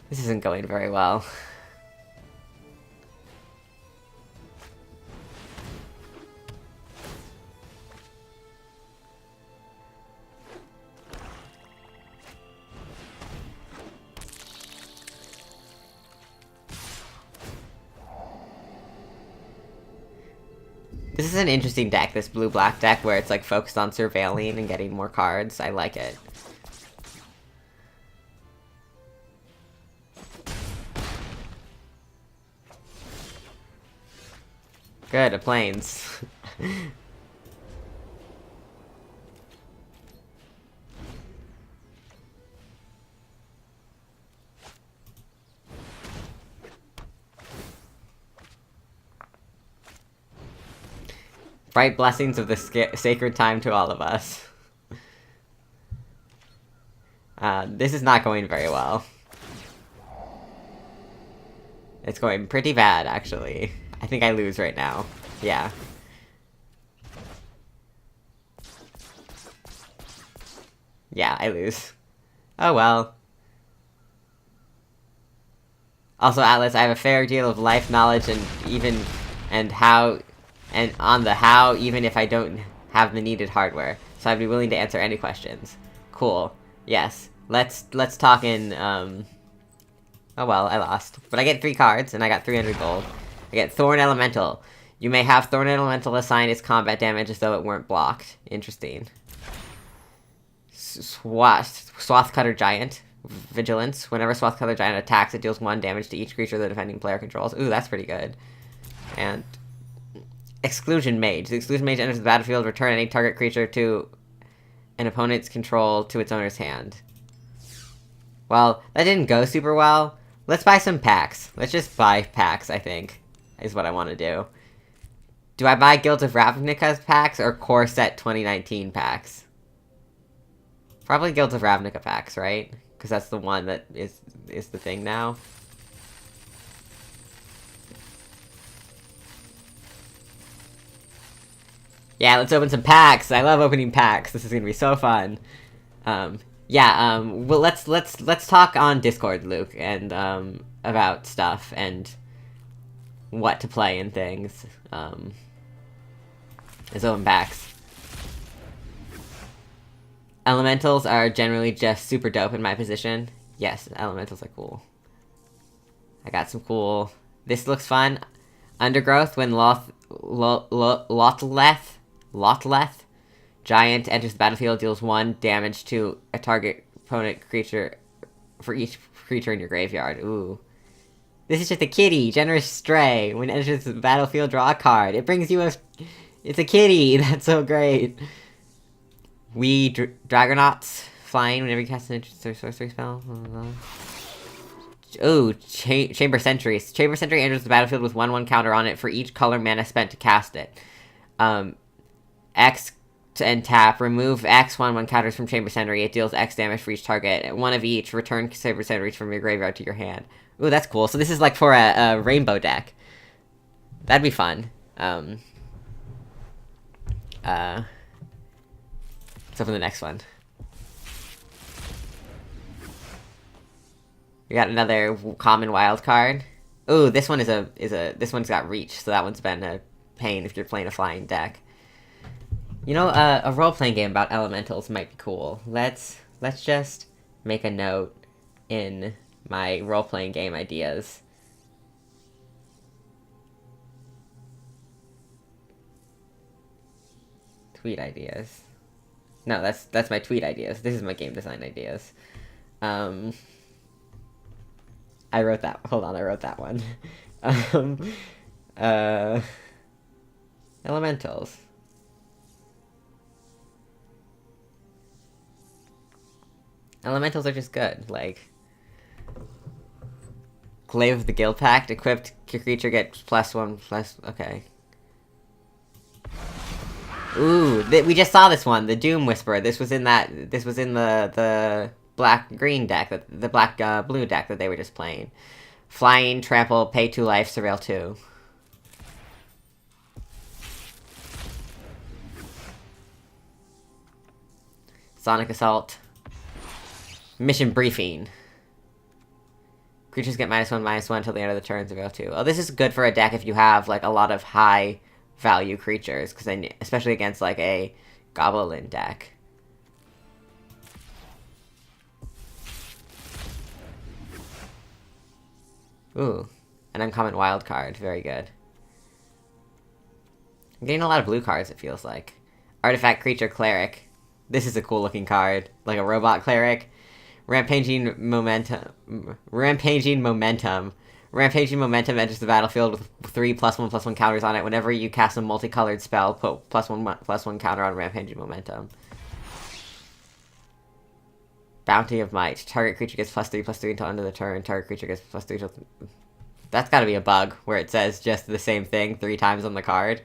This isn't going very well. This is an interesting deck, this blue-black deck, where it's like focused on surveilling and getting more cards. I like it. Good, a plains. Bright blessings of the sacred time to all of us. This is not going very well. It's going pretty bad, actually. I think I lose right now. Yeah. Yeah, I lose. Oh well. Also, Atlas, I have a fair deal of life knowledge and even if I don't have the needed hardware. So I'd be willing to answer any questions. Cool. Yes. Let's talk in, Oh well, I lost. But I get 3 cards, and I got 300 gold. I get Thorn Elemental. You may have Thorn Elemental assign its combat damage as though it weren't blocked. Interesting. Swathcutter Giant. Vigilance. Whenever Swathcutter Giant attacks, it deals 1 damage to each creature the defending player controls. Ooh, that's pretty good. And... Exclusion Mage. The Exclusion Mage enters the battlefield, return any target creature to an opponent's control to its owner's hand. Well, that didn't go super well. Let's buy some packs. Let's just buy packs, I think, is what I want to do. Do I buy Guild of Ravnica's packs or Core Set 2019 packs? Probably Guild of Ravnica packs, right? Because that's the one that is the thing now. Yeah, let's open some packs. I love opening packs. This is gonna be so fun. Yeah, well, let's talk on Discord, Luke, and, about stuff, and what to play and things. Let's open packs. Elementals are generally just super dope in my position. Yes, elementals are cool. I got some cool... This looks fun. Undergrowth, when Lotleth Giant enters the battlefield, deals 1 damage to a target opponent creature for each creature in your graveyard. Ooh. This is just a kitty, Generous Stray. When it enters the battlefield, draw a card. It brings you a... It's a kitty! That's so great. Dragonauts, flying whenever you cast an sorcery spell. Ooh, Chamber Sentries. Chamber Sentry enters the battlefield with 1/1 counter on it for each color mana spent to cast it. X and tap. Remove X 1/1 counters from Chamber Sentry. It deals X damage for each target. 1 of each. Return Chamber Sentries from your graveyard to your hand. Ooh, that's cool. So this is like for a rainbow deck. That'd be fun. Let's open the next one. We got another common wild card. Ooh, this one this one's got reach, so that one's been a pain if you're playing a flying deck. You know, a role-playing game about elementals might be cool. Let's just make a note in my role-playing game ideas. Tweet ideas. No, that's my tweet ideas. This is my game design ideas. I wrote that. Hold on, I wrote that one. Elementals. Elementals are just good. Like, Glaive of the Guild Pact. Equipped creature gets +1/+. Okay. Ooh, we just saw this one, the Doom Whisperer. This was in the black-green deck, the black-blue deck that they were just playing. Flying, trample, pay 2 life, surveil 2. Sonic Assault. Mission Briefing. Creatures get -1/-1 until the end of the turn, surveil 2. Oh, this is good for a deck if you have, like, a lot of high value creatures, because then, especially against like a goblin deck. Ooh, an uncommon wild card, very good. I'm getting a lot of blue cards, it feels like. Artifact Creature Cleric. This is a cool looking card, like a robot cleric. Rampaging Momentum. Rampaging Momentum enters the battlefield with 3 +1/+1 counters on it. Whenever you cast a multicolored spell, put +1/+1 counter on Rampaging Momentum. Bounty of Might. Target creature gets +3/+3 until end of the turn. Target creature gets +3 till... That's gotta be a bug, where it says just the same thing 3 times on the card.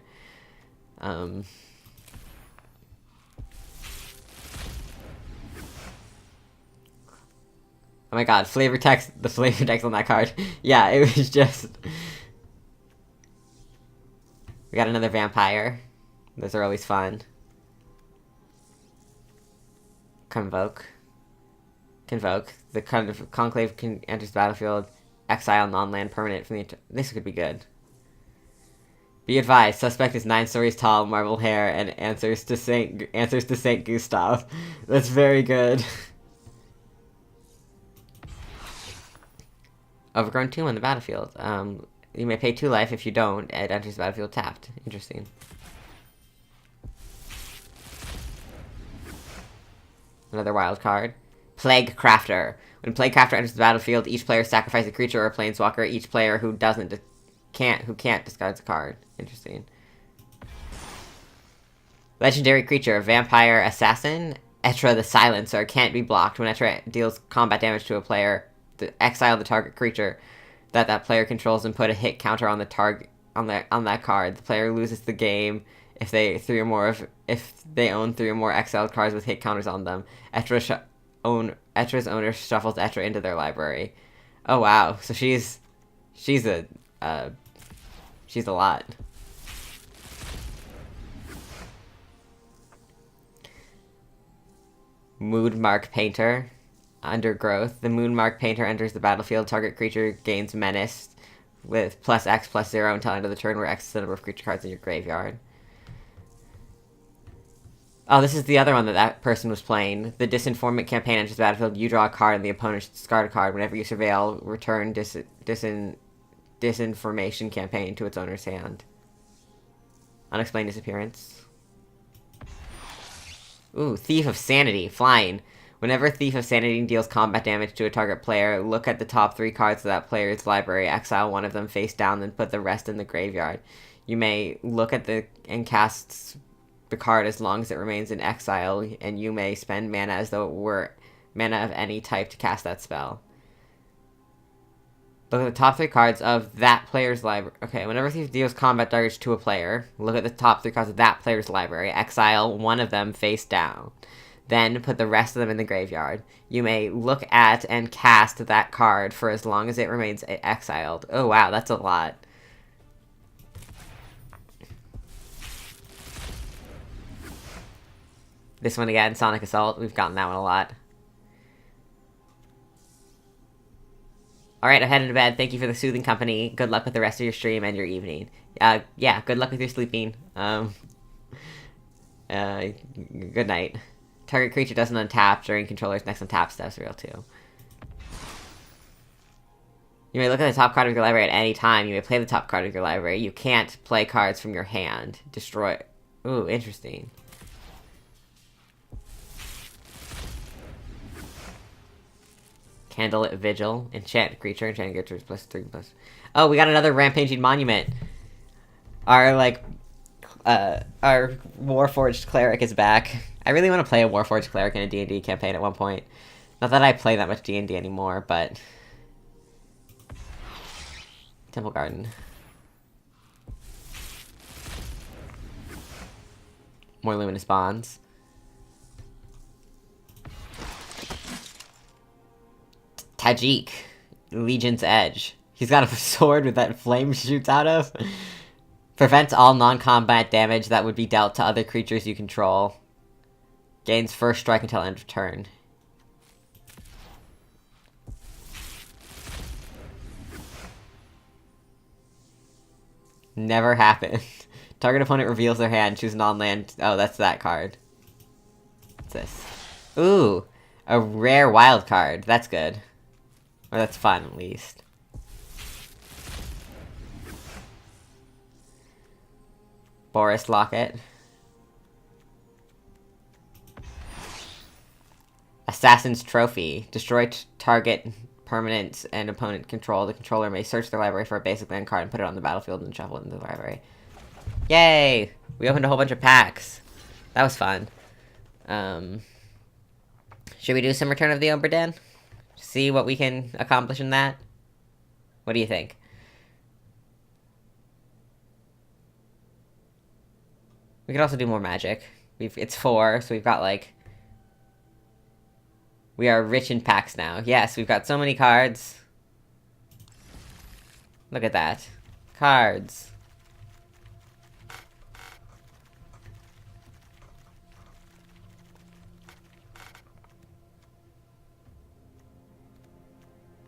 Oh my god, flavor text, the flavor text on that card. Yeah, it was just... We got another vampire. Those are always fun. Convoke. The conclave enters the battlefield. Exile non-land permanent from the... This could be good. Be advised, suspect is 9 stories tall, marble hair, and answers to Saint Gustav. That's very good. Overgrown Tomb on the battlefield. You may pay 2 life. If you don't, it enters the battlefield tapped. Interesting. Another wild card. Plague Crafter. When Plague Crafter enters the battlefield, each player sacrifices a creature or a planeswalker. Each player who can't discards a card. Interesting. Legendary creature, Vampire Assassin. Etra the Silencer can't be blocked. When Etra deals combat damage to a player, exile the target creature that player controls and put a hit counter on the target on that card. The player loses the game if they own 3 or more exiled cards with hit counters on them. Etra's owner shuffles Etra into their library. Oh wow, so she's a lot. Moonmark Painter. Undergrowth. The Moonmark Painter enters the battlefield. Target creature gains menace with +X/+0 until end of the turn, where X is the number of creature cards in your graveyard. Oh, this is the other one that person was playing. The Disinformant campaign enters the battlefield. You draw a card, and the opponent discard a card. Whenever you surveil, return Disinformation campaign to its owner's hand. Unexplained disappearance. Ooh, Thief of Sanity. Flying. Whenever Thief of Sanity deals combat damage to a target player, look at the top 3 cards of that player's library, exile one of them face down, then put the rest in the graveyard. You may look at and cast the card as long as it remains in exile, and you may spend mana as though it were mana of any type to cast that spell. Look at the top 3 cards of that player's library. Okay, whenever Thief deals combat damage to a player, look at the top 3 cards of that player's library, exile one of them face down. Then put the rest of them in the graveyard. You may look at and cast that card for as long as it remains exiled. Oh wow, that's a lot. This one again, Sonic Assault. We've gotten that one a lot. Alright, I'm heading to bed. Thank you for the soothing company. Good luck with the rest of your stream and your evening. Yeah, good luck with your sleeping. Good night. Target creature doesn't untap during controller's next untap steps, real too. You may look at the top card of your library at any time. You may play the top card of your library. You can't play cards from your hand. Destroy. Ooh, interesting. Candlelit Vigil. Enchant creature. Enchanting creatures +3/+. Oh, we got another Rampaging Monument. Our Warforged Cleric is back. I really want to play a Warforged Cleric in a D&D campaign at one point. Not that I play that much D&D anymore, but... Temple Garden. More Luminous Bonds. Tajik. Legion's Edge. He's got a sword with that flame shoots out of. Prevents all non-combat damage that would be dealt to other creatures you control. Gains first strike until end of turn. Never happened. Target opponent reveals their hand, choose non-land. Oh, that's that card. What's this? Ooh, a rare wild card. That's good. Or that's fun, at least. Boris Locket. Assassin's Trophy. Destroy target permanents and opponent control. The controller may search their library for a basic land card and put it on the battlefield and shuffle it into the library. Yay! We opened a whole bunch of packs. That was fun. Should we do some Return of the Obra Dinn? See what we can accomplish in that? What do you think? We could also do more magic. It's 4, so we've got like... We are rich in packs now. Yes, we've got so many cards. Look at that. Cards.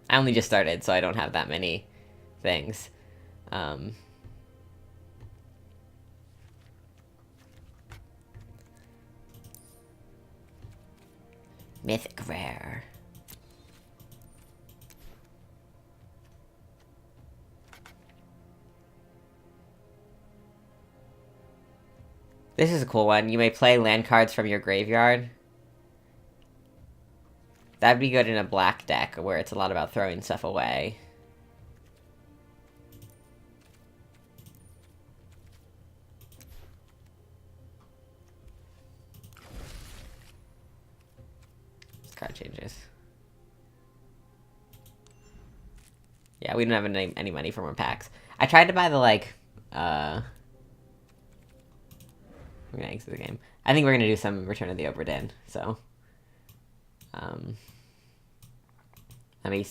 I only just started, so I don't have that many things. Mythic Rare. This is a cool one. You may play land cards from your graveyard. That'd be good in a black deck, where it's a lot about throwing stuff away. Card changes. Yeah, we don't have any money for more packs. I tried to buy the, like, we're gonna exit the game. I think we're gonna do some Return of the Obra Dinn, so... Let me...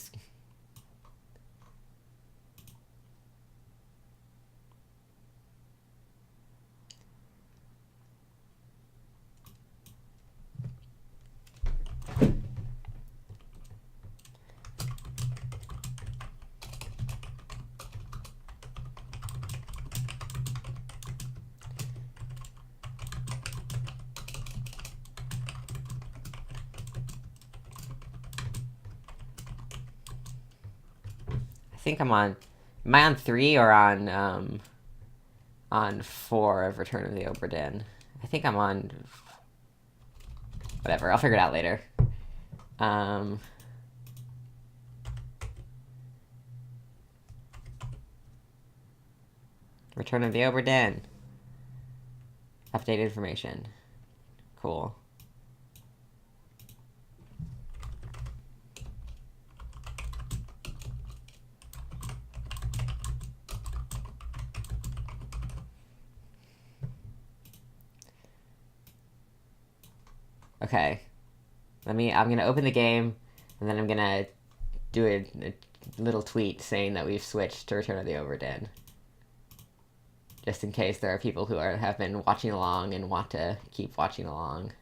think I'm on... Am I on 3 or on 4 of Return of the Obra Dinn? I think I'm on... Whatever, I'll figure it out later. Return of the Obra Dinn. Update information. Cool. Okay. I'm gonna open the game, and then I'm gonna do a little tweet saying that we've switched to Return of the Obra Dinn. Just in case there are people who have been watching along and want to keep watching along.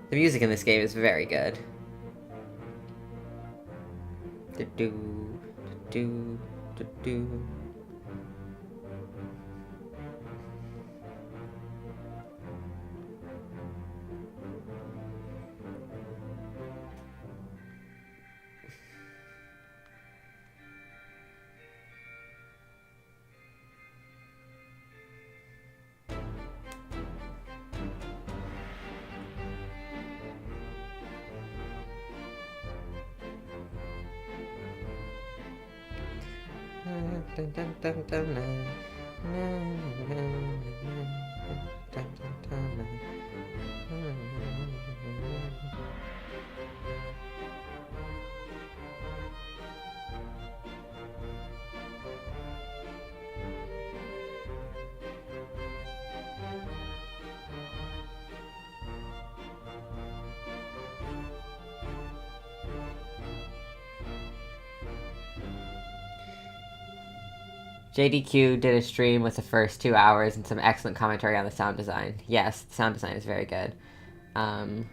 The music in this game is very good. Do-do, do-do, do-do. JDQ did a stream with the first 2 hours and some excellent commentary on the sound design. Yes, the sound design is very good. //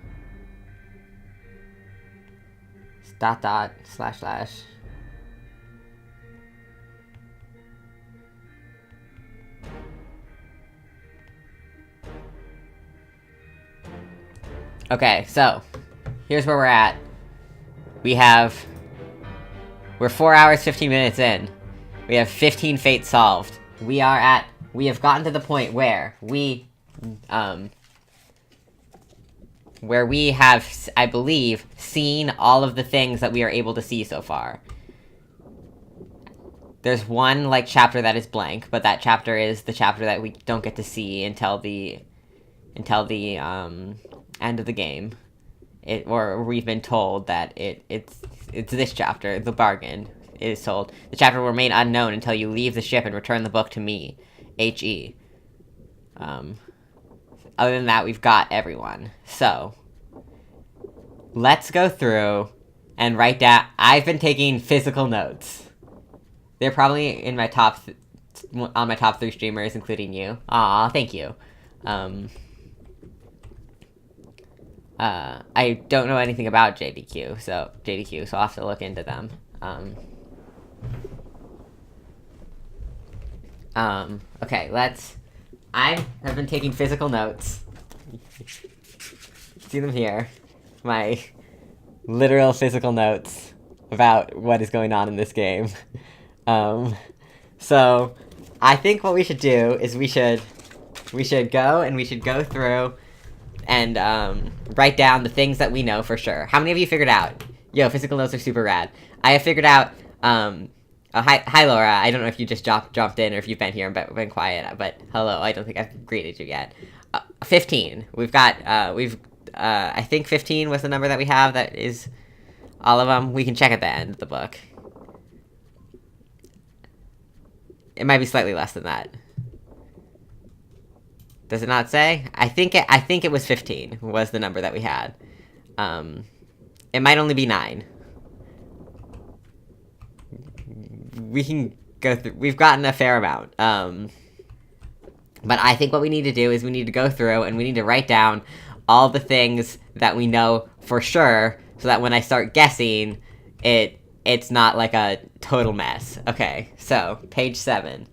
Okay, so here's where we're at. We're 4 hours, 15 minutes in. We have 15 fates solved. We have gotten to the point where we have, I believe, seen all of the things that we are able to see so far. There's one, chapter that is blank, but that chapter is the chapter that we don't get to see until the end of the game. Or we've been told that it's this chapter, the bargain, is told. The chapter will remain unknown until you leave the ship and return the book to me, H.E. Other than that, we've got everyone. So, let's go through and write down... I've been taking physical notes. They're probably in my on my top 3 streamers, including you. Aw, thank you. I don't know anything about JDQ, so I'll have to look into them. Okay, I have been taking physical notes. See them here. My literal physical notes about what is going on in this game. So, I think what we should do is we should go through and, write down the things that we know for sure. How many of you figured out? Yo, physical notes are super rad. I have figured out, hi Laura, I don't know if you just jumped in or if you've been here but been quiet, but hello, I don't think I've greeted you yet. 15. We've got, I think 15 was the number that we have, that is all of them. We can check at the end of the book. It might be slightly less than that. Does it not say? I think it was 15 was the number that we had. It might only be 9. We can go through... We've gotten a fair amount. But I think what we need to do is we need to go through and we need to write down all the things that we know for sure, so that when I start guessing, it it's not like a total mess. Okay, so page 7.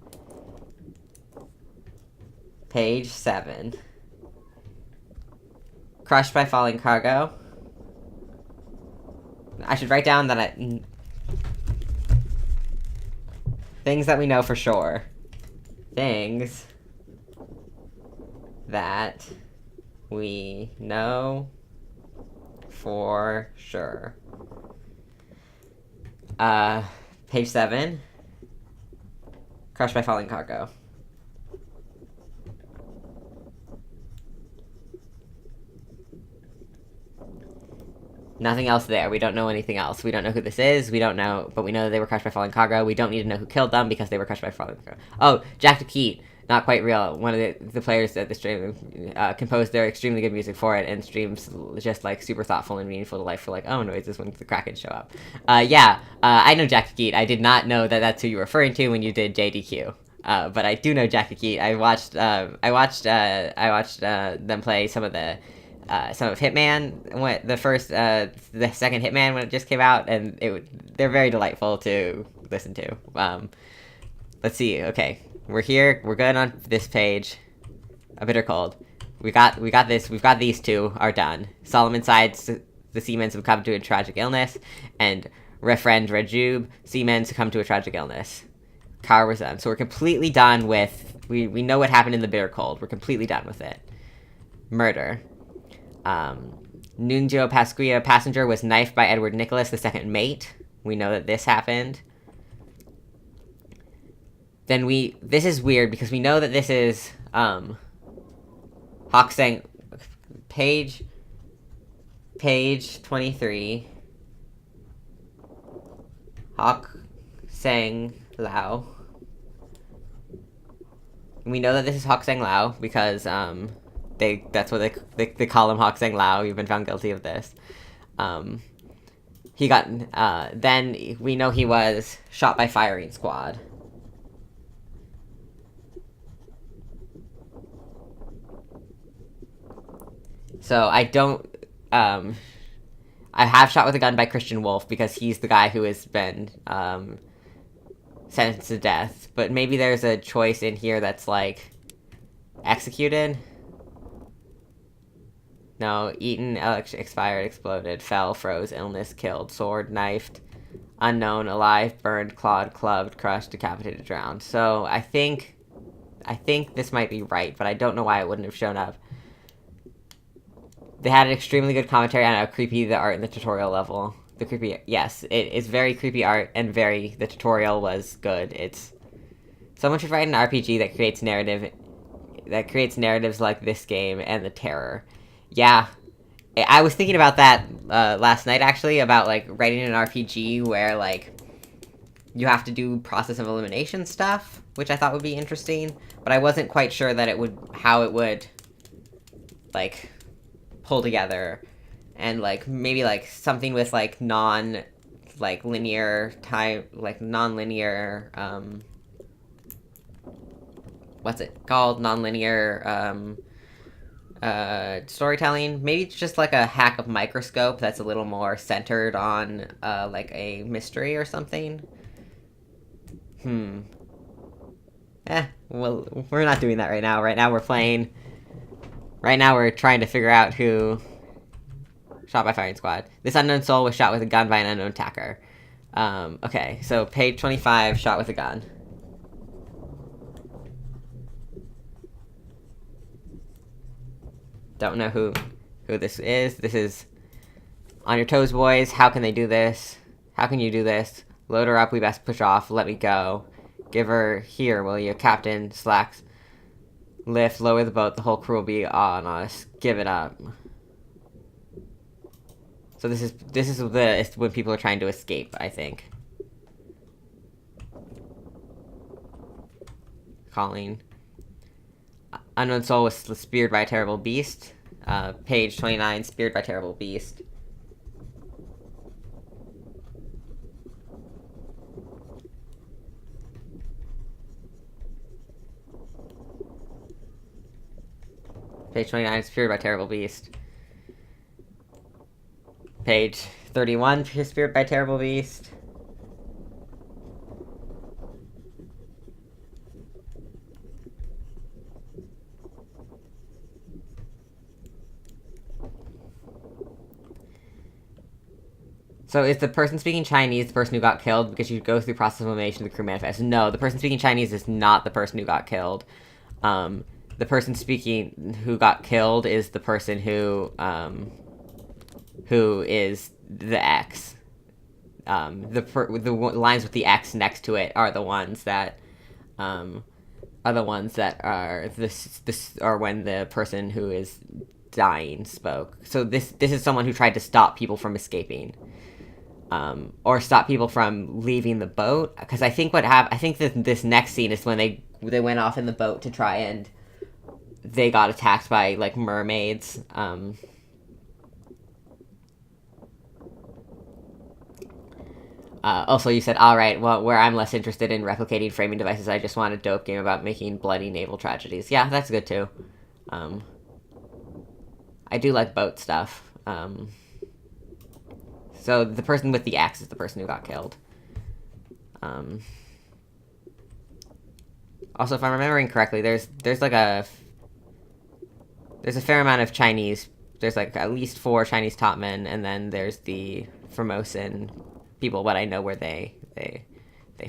Page 7. Crushed by falling cargo. I should write down that things that we know for sure. Things that we know for sure. Page 7. Crushed by falling cargo. Nothing else there. We don't know anything else. We don't know who this is. We don't know, but we know that they were crushed by falling cargo. We don't need to know who killed them because they were crushed by falling cargo. Oh, Jack the Keat. Not quite real. One of the players at the stream composed their extremely good music for it, and streams just like super thoughtful and meaningful to life for like, oh no, is this when the Kraken show up? I know Jack the Keat. I did not know that that's who you were referring to when you did JDQ. But I do know Jack the Keat. I watched them play some of Hitman, the second Hitman when it just came out, and they're very delightful to listen to. Let's see. Okay, we're here. We're good on this page. A bitter cold. We got this. We've got these two are done. Solomon sides the seamen succumbed to a tragic illness, and Refrend Rejub seamen succumbed to a tragic illness. Car was done. So we're completely done with. We know what happened in the bitter cold. We're completely done with it. Murder. Nunzio Pasquia passenger was knifed by Edward Nicholas, the second mate. We know that this happened. Then this is weird because we know that this is, Hoksang, page 23, Hoksang Lao. We know that this is Hoksang Lao because, that's what they call him, Hoksang Lao. You've been found guilty of this. He got, then we know he was shot by firing squad. So I don't, I have shot with a gun by Christian Wolf because he's the guy who has been, sentenced to death. But maybe there's a choice in here that's, like, executed. No, eaten, expired, exploded, fell, froze, illness, killed, sword, knifed, unknown, alive, burned, clawed, clubbed, crushed, decapitated, drowned. So I think this might be right, but I don't know why it wouldn't have shown up. They had an extremely good commentary on how creepy the art in the tutorial level. Yes, it is very creepy art, and the tutorial was good. Someone should write an RPG that creates narratives like this game and the terror. Yeah, I was thinking about that last night, actually, about, like, writing an RPG where, like, you have to do process of elimination stuff, which I thought would be interesting, but I wasn't quite sure that how it would, like, pull together, and, like, maybe, like, something with, like, non-linear time, like, non-linear, what's it called? Non-linear, storytelling. Maybe it's just like a hack of microscope that's a little more centered on, like a mystery or something. Well, we're not doing that right now. Right now we're trying to figure out who shot by firing squad. This unknown soul was shot with a gun by an unknown attacker. Okay, so page 25, shot with a gun. Don't know who this is. This is on your toes, boys. How can they do this? How can you do this? Load her up. We best push off. Let me go. Give her here, will you? Captain, slacks. Lift, lower the boat. The whole crew will be on us. Give it up. So this is when people are trying to escape, I think. Calling. Unknown soul was speared by a terrible beast. Page 29, speared by terrible beast. Page 29, speared by terrible beast. Page 31, speared by terrible beast. So is the person speaking Chinese the person who got killed because you go through process of elimination of the crew manifest? No, the person speaking Chinese is not the person who got killed. The person speaking who got killed is the person who is the X. The lines with the X next to it are the ones that are this are when the person who is dying spoke. So this is someone who tried to stop people from escaping. Or stop people from leaving the boat. Because I think I think that this next scene is when they went off in the boat to try and they got attacked by, like, mermaids. Also, you said, alright, well, where I'm less interested in replicating framing devices, I just want a dope game about making bloody naval tragedies. Yeah, that's good, too. I do like boat stuff. So the person with the axe is the person who got killed. Also, if I'm remembering correctly, there's a fair amount of Chinese. There's, like, at least 4 Chinese top men, and then there's the Formosan people, but I know where they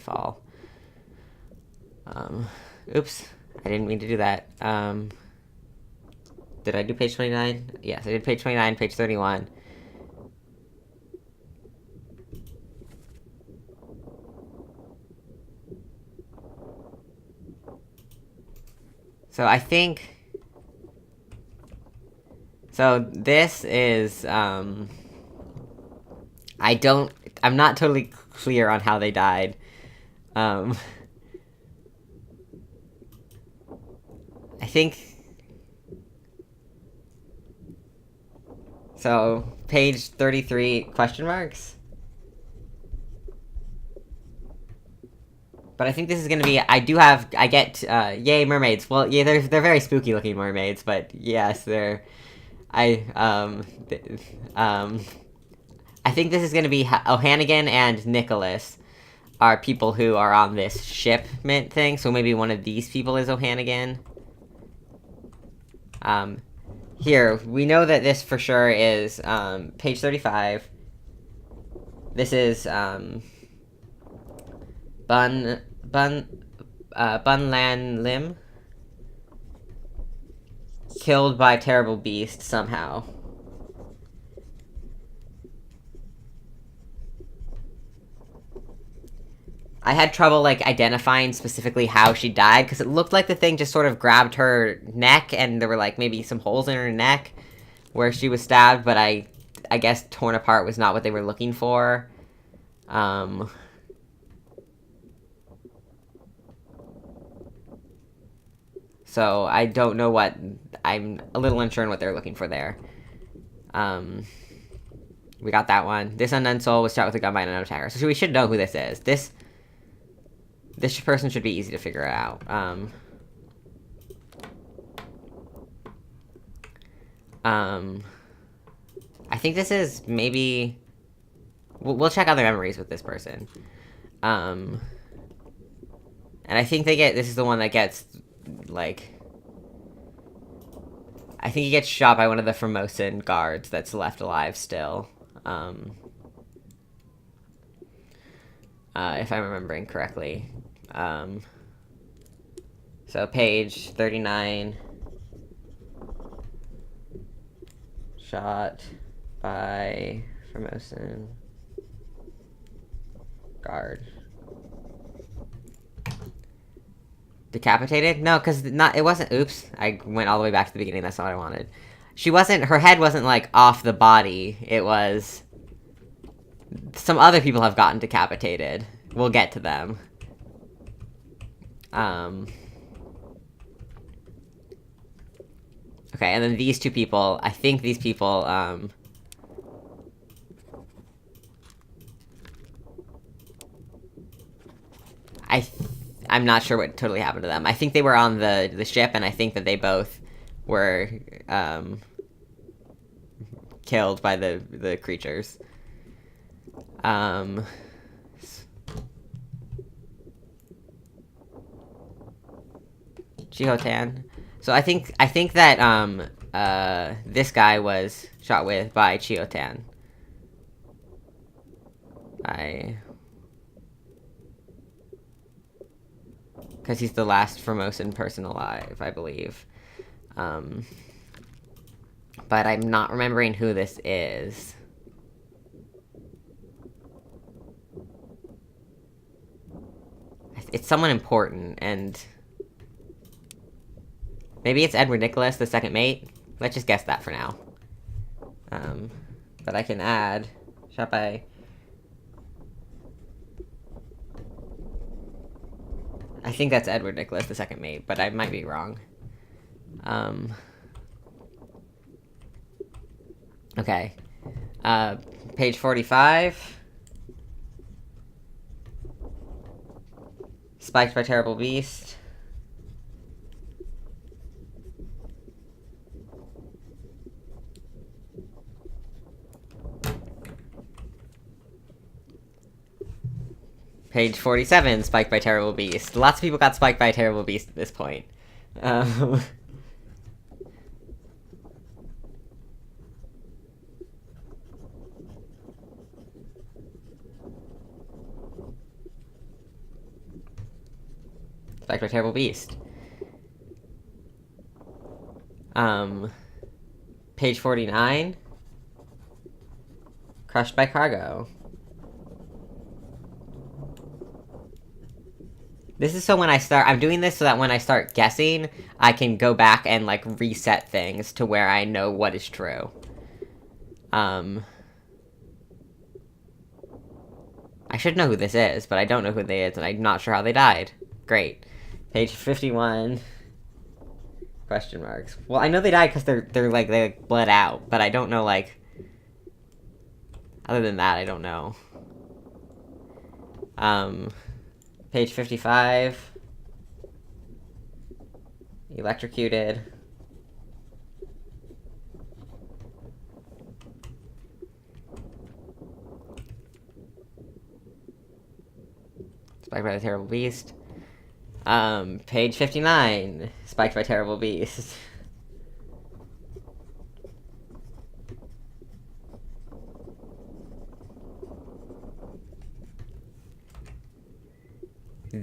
fall. Oops, I didn't mean to do that. Did I do page 29? Yes, I did page 29, page 31. So I think... So this is, I'm not totally clear on how they died. I think... So, page 33, question marks? But I think this is gonna be, yay, mermaids. Well, yeah, they're very spooky looking mermaids, but yes, I think this is gonna be O'Hannigan and Nicholas are people who are on this shipment thing, so maybe one of these people is O'Hannigan. Here, we know that this for sure is, page 35. This is, Bun Lan Lim. Killed by terrible beast somehow. I had trouble, like, identifying specifically how she died, because it looked like the thing just sort of grabbed her neck, and there were, like, maybe some holes in her neck where she was stabbed, but I guess torn apart was not what they were looking for. So I don't know I'm a little unsure on what they're looking for there. We got that one. This unknown soul was shot with a gun by an unknown attacker. So we should know who this is. This person should be easy to figure out. I think this is maybe... We'll check other memories with this person. And I think this is the one that gets, like... I think he gets shot by one of the Formosan guards that's left alive still. If I'm remembering correctly. So page 39. Shot by Formosan guard. Decapitated? No, because it wasn't. Oops, I went all the way back to the beginning. That's not what I wanted. Her head wasn't, like, off the body. It was... Some other people have gotten decapitated. We'll get to them. Okay, and then these two people, I think these people, I'm not sure what totally happened to them. I think they were on the ship, and I think that they both were, killed by the creatures. Chihotan. So I think that, this guy was shot with by Chihotan. Because he's the last Formosan person alive, I believe. But I'm not remembering who this is. It's someone important, and... maybe it's Edward Nicholas, the second mate? Let's just guess that for now. But I can add... shall I... I think that's Edward Nicholas, the second mate, but I might be wrong. Okay. Page 45. Spiked by Terrible Beast. Page 47, spiked by Terrible Beast. Lots of people got spiked by a Terrible Beast at this point. Spiked by Terrible Beast. Page 49. Crushed by Cargo. This is so when I start... I'm doing this so that when I start guessing, I can go back and, like, reset things to where I know what is true. I should know who this is, but I don't know who they is, and I'm not sure how they died. Great. Page 51. Question marks. Well, I know they died because they bled out, but I don't know, like... other than that, I don't know. Page 55. Electrocuted. Spiked by the Terrible Beast. Page 59. Spiked by Terrible Beast.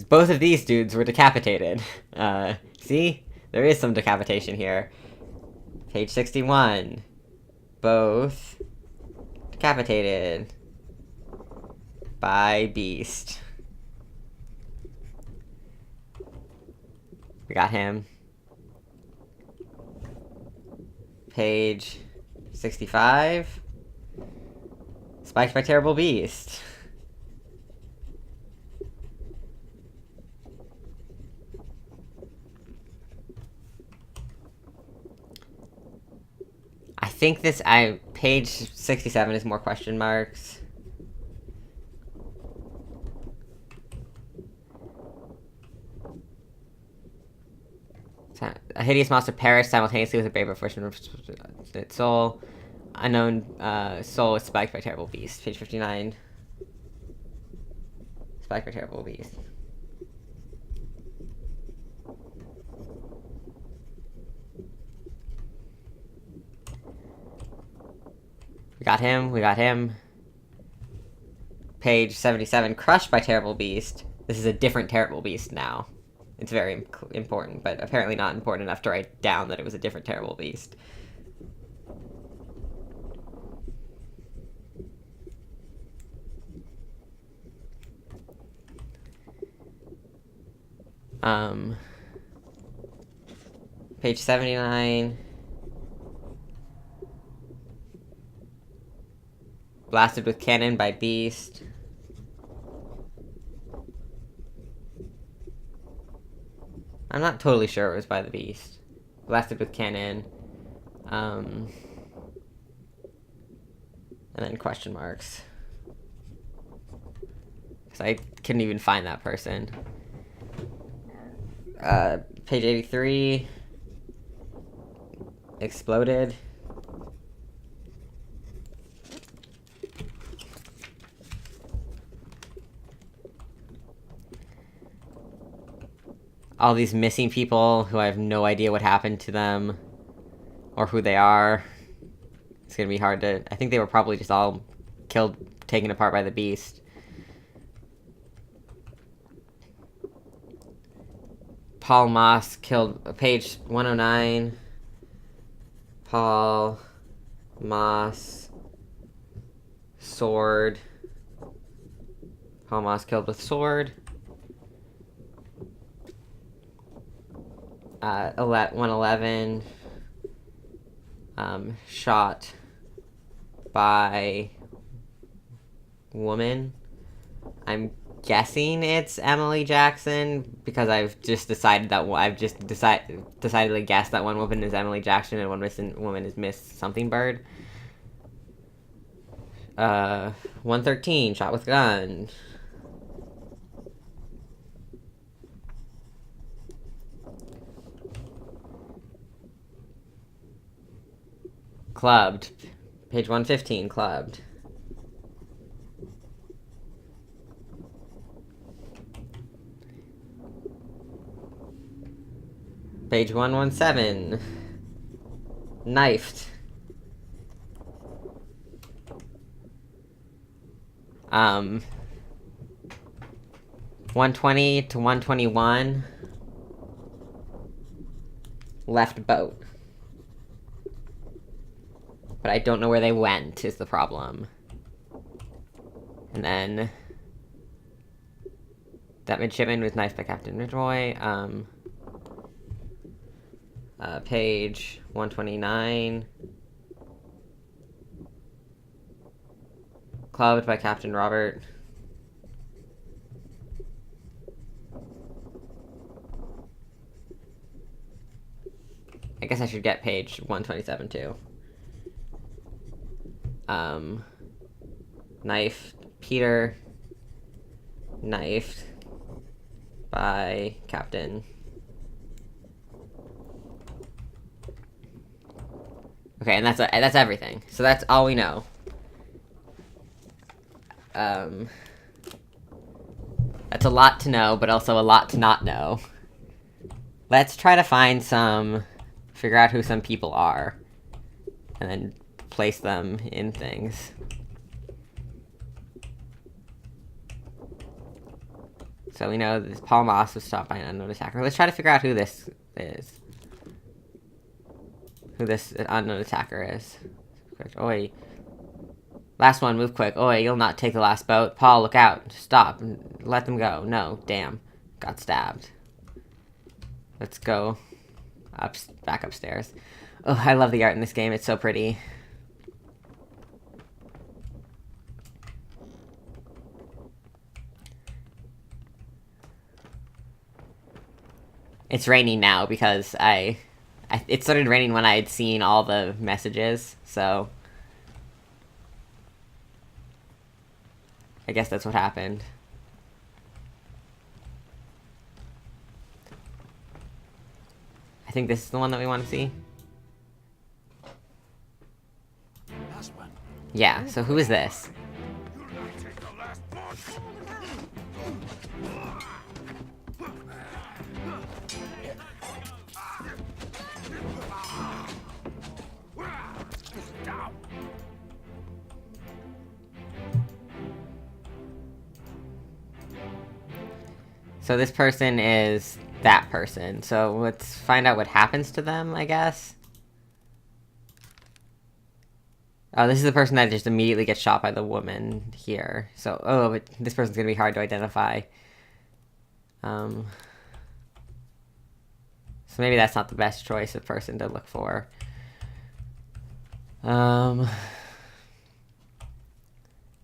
Both of these dudes were decapitated. See? There is some decapitation here. Page 61. Both decapitated by Beast. We got him. Page 65. Spiked by Terrible Beast. I think this, page 67 is more question marks. A hideous monster perished simultaneously with a brave reflection of its soul. Unknown soul is spiked by Terrible Beast. Page 59. Spiked by Terrible Beast. We got him, we got him. Page 77, crushed by Terrible Beast. This is a different Terrible Beast now. It's very important, but apparently not important enough to write down that it was a different Terrible Beast. Page 79. Blasted with cannon by Beast. I'm not totally sure it was by the Beast. Blasted with cannon. And then question marks. Because I couldn't even find that person. Page 83. Exploded. All these missing people who I have no idea what happened to them or who they are. It's gonna be hard to... I think they were probably just all killed, taken apart by the Beast. Paul Moss killed page 109. Paul Moss sword. Paul Moss killed with sword. 111. Shot by woman. I'm guessing it's Emily Jackson because I've just decided that decidedly guessed that one woman is Emily Jackson and one woman is Miss Something Bird. 113 shot with gun. Clubbed. Page 115 clubbed. Page 117. Knifed. 120 to 121. Left boat. But I don't know where they went, is the problem. And then that midshipman was knifed by Captain Ridgway. Page 129. Clubbed by Captain Robert. I guess I should get page 127 too. Knifed Peter. Knifed by Captain. Okay, and that's everything. So that's all we know. That's a lot to know, but also a lot to not know. Let's try to figure out who some people are, and then place them in things. So we know this Paul Moss was stopped by an unknown attacker. Let's try to figure out who this is. Who this unknown attacker is. Oi. Last one, move quick. Oi, you'll not take the last boat. Paul, look out. Stop. Let them go. No, damn. Got stabbed. Let's go back upstairs. Oh, I love the art in this game. It's so pretty. It's raining now because it started raining when I had seen all the messages, so I guess that's what happened. I think this is the one that we want to see. Yeah, so who is this? So this person is that person. So let's find out what happens to them, I guess. Oh, this is the person that just immediately gets shot by the woman here. So, oh, but this person's gonna be hard to identify. So maybe that's not the best choice of person to look for. I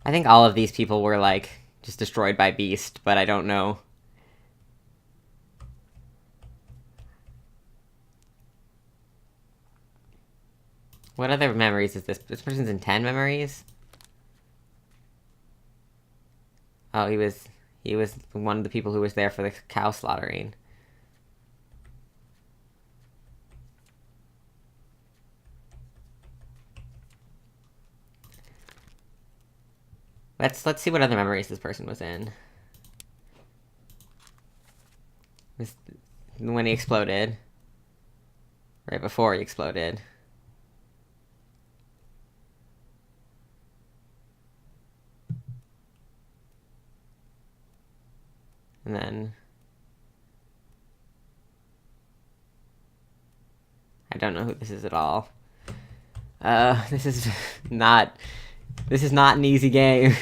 think all of these people were, like, just destroyed by Beast, but I don't know. What other memories is this? This person's in 10 memories? Oh, he was one of the people who was there for the cow slaughtering. Let's see what other memories this person was in. When he exploded. Right before he exploded. And then I don't know who this is at all. This is not an easy game.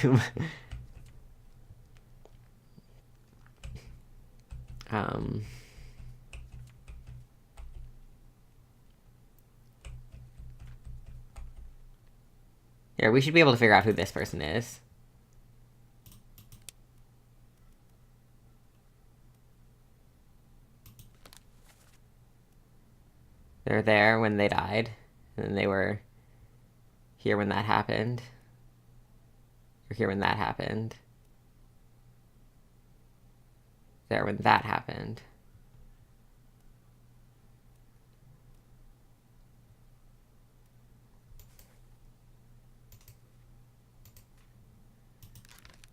Here, we should be able to figure out who this person is. They're there when they died, and then they were here when that happened. Or here when that happened. There when that happened.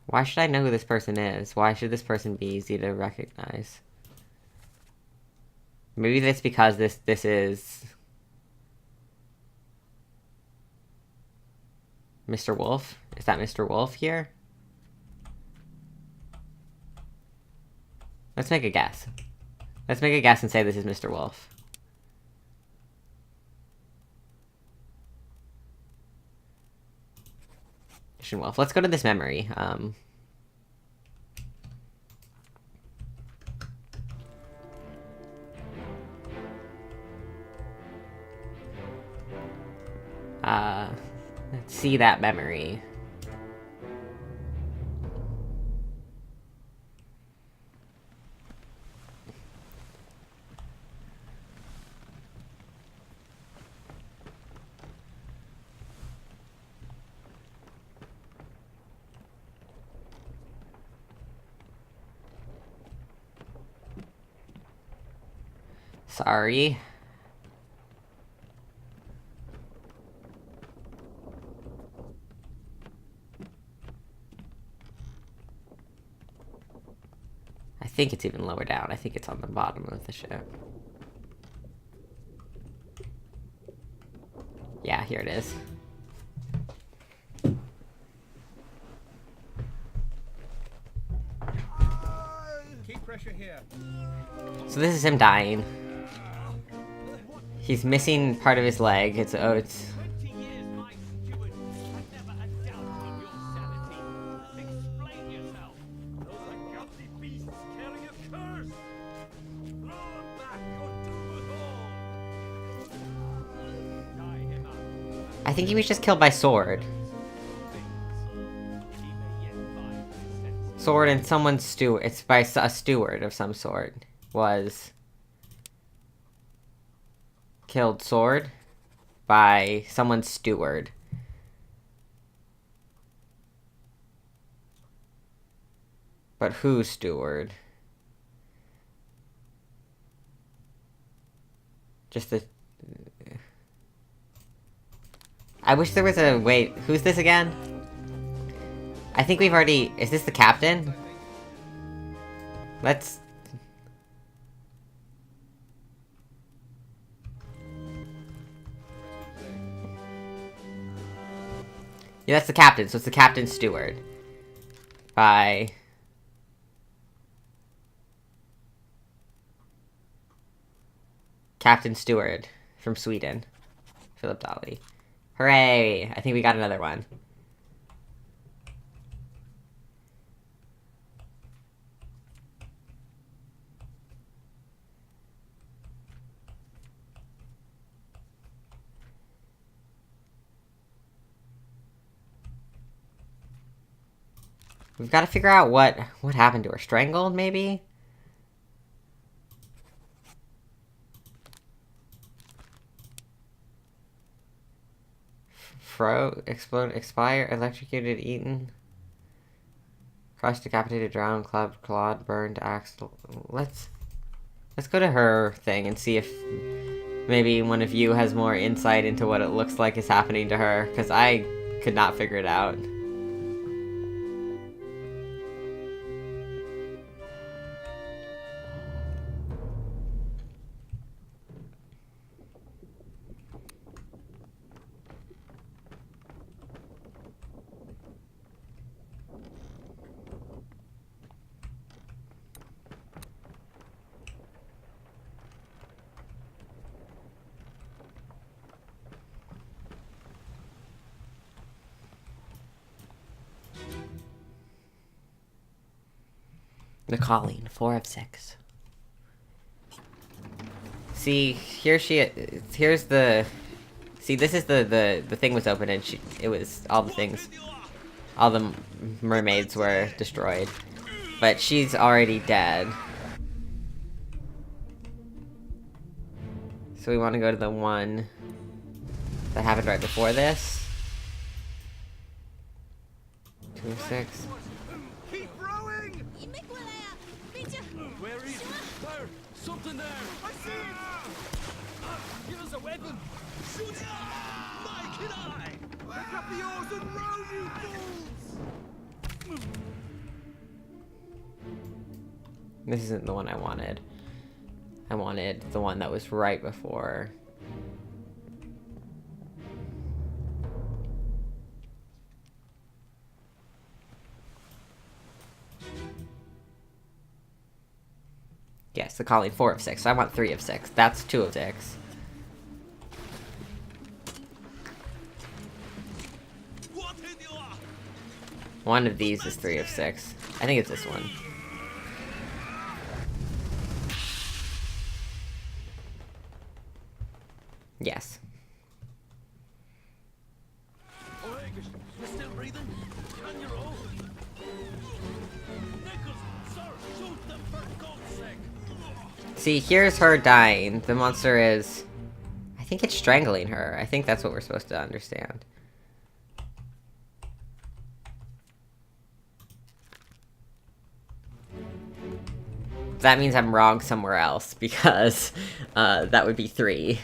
Why should I know who this person is? Why should this person be easy to recognize? Maybe that's because this is Mr. Wolf? Is that Mr. Wolf here? Let's make a guess. Let's make a guess and say this is Mr. Wolf. Mission Wolf. Let's go to this memory. Let's see that memory. Sorry. I think it's even lower down. I think it's on the bottom of the ship. Yeah, here it is. Keep pressure here. So this is him dying. He's missing part of his leg. It's 20 years my steward. I never a doubt of your sanity. Explain yourself. Those are guilty beasts carrying a curse. Throw them back or do it all. Tie him up. I think he was just killed by sword. He may yet find his senses. Sword and someone's steward. It's by a steward of some sort. Was killed sword by someone's steward. But whose steward? Just the... I wish there was a... Wait, who's this again? I think we've already... Is this the captain? Let's... Yeah, that's the captain, so it's the captain's steward. By... Captain Steward from Sweden. Philip Dolly. Hooray! I think we got another one. We've got to figure out what happened to her. Strangled, maybe? Explode, expire, electrocuted, eaten. Crushed, decapitated, drowned, clubbed, clawed, burned, axed. Let's go to her thing and see if maybe one of you has more insight into what it looks like is happening to her, because I could not figure it out. The Colleen, 4 of 6. See, here she, here's the, see, this is the thing was open and it was, all the things, all the mermaids were destroyed. But she's already dead. So we want to go to the one that happened right before this. 2 of 6. Keep rowing! Where is it? There! Something there! I see it! Give us a weapon! Shoot it! Mike and I! Pick up the oars and row, you fools! This isn't the one I wanted. I wanted the one that was right before. Yes, the Colleen, 4 of 6. So I want 3 of 6. That's 2 of 6. One of these is 3 of 6. I think it's this one. Yes. You still breathing? On your own? Nichols, sir, shoot them for God's sake! See, here's her dying. The monster is... I think it's strangling her. I think that's what we're supposed to understand. That means I'm wrong somewhere else, because that would be 3.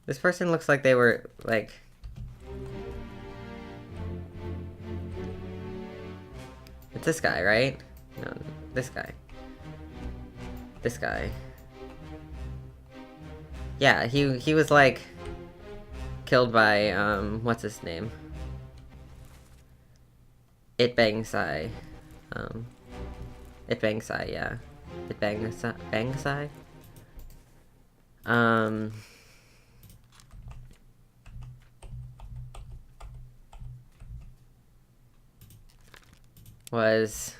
This person looks like they were, like... It's this guy, right? No, this guy. This guy. Yeah, he was, like... killed by, what's his name? It Bang Sai. It Bang Sai, yeah. It Bang Sai? Was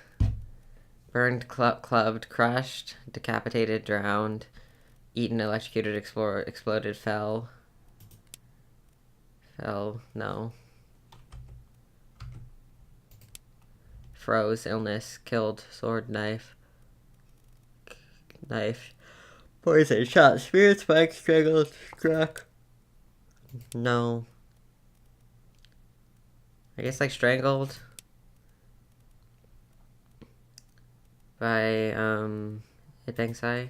burned, clubbed, crushed, decapitated, drowned, eaten, electrocuted, exploded, fell, no. Froze, illness, killed, sword, knife, poison, shot, spirit, spike, strangled, struck. No. I guess like strangled. By, Hitman Sai.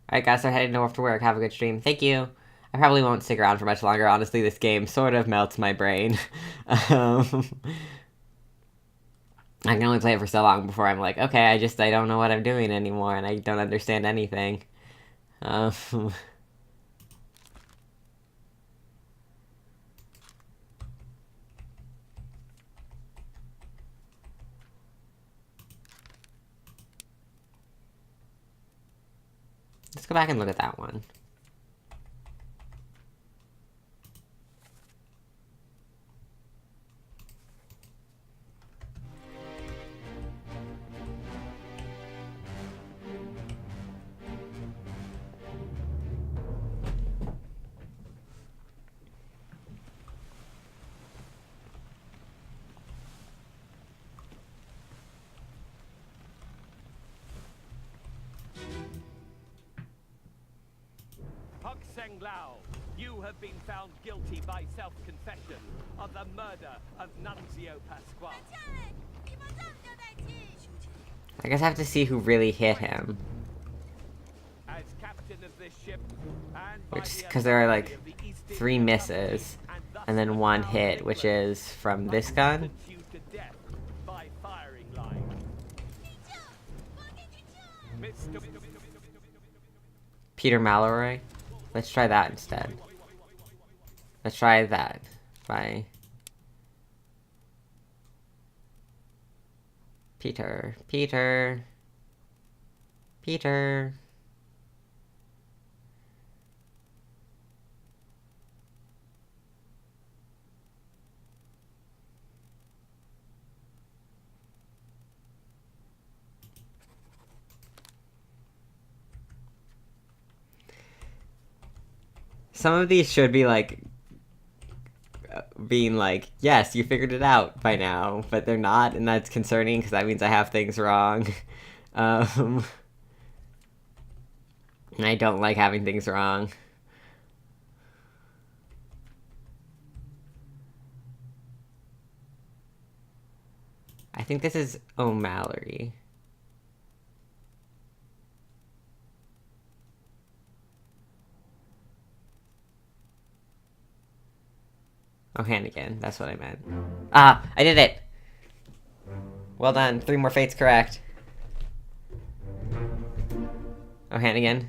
Alright guys, I'm heading off to work. Have a good stream. Thank you. I probably won't stick around for much longer. Honestly, this game sort of melts my brain. I can only play it for so long before I'm like, okay, I don't know what I'm doing anymore, and I don't understand anything. Let's go back and look at that one. Lao, you have been found guilty by self-confession of the murder of Nunzio Pasquale. I guess I have to see who really hit him. As captain of this ship, and Which, because there are like 3 misses, and then 1 hit, which is from this gun. Peter Mallory. Let's try that instead. Let's try that. By Peter. Peter. Peter. Some of these should be like being like, yes, you figured it out by now, but they're not, and that's concerning because that means I have things wrong. And I don't like having things wrong. I think this is O'Mallory. Oh, Hannigan. That's what I meant. Ah, I did it! Well done. 3 more fates correct. Oh, Hannigan.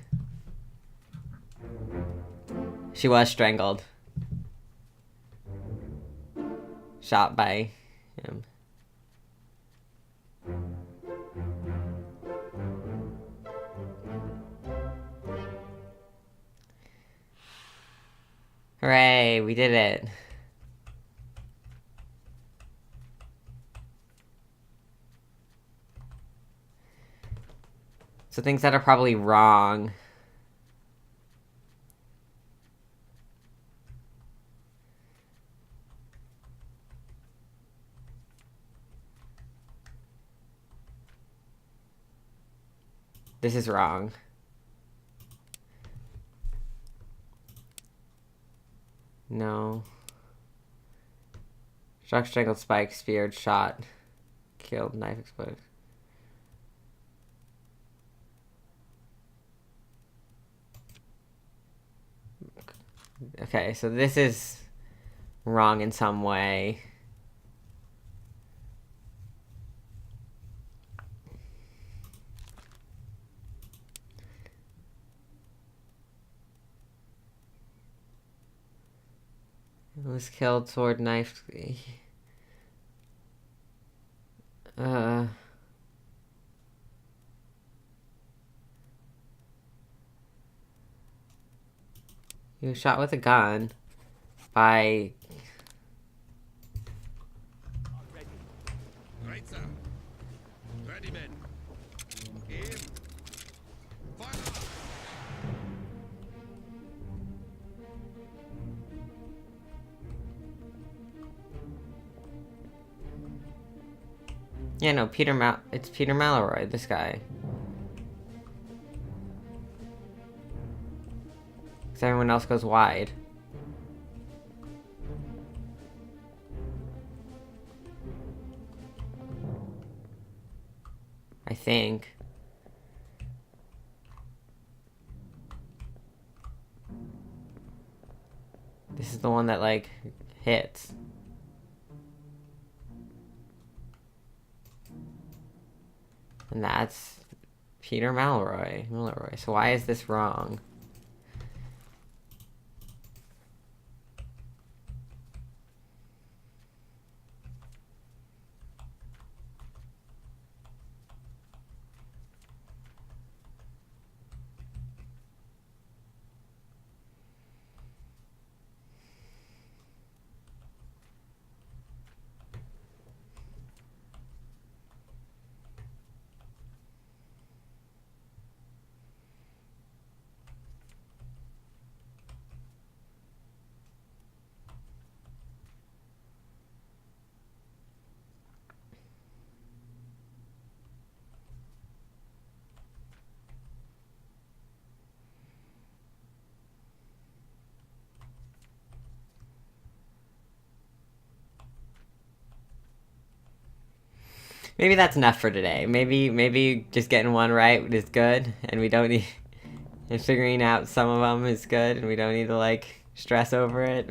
She was strangled. Shot by him. Hooray, we did it. So things that are probably wrong. This is wrong. No. Struck, strangled, spiked, speared, shot, killed, knife exploded. Okay, so this is wrong in some way. It was killed, sword, knife. He was shot with a gun by... Right, sir. Ready, men. Aim. Fire! Yeah, no, it's Peter Mallory, this guy. Because everyone else goes wide. I think. This is the one that, like, hits. And that's Peter Mallory. So why is this wrong? Maybe that's enough for today. Maybe just getting one right is good, and we don't need... And figuring out some of them is good, and we don't need to, like, stress over it.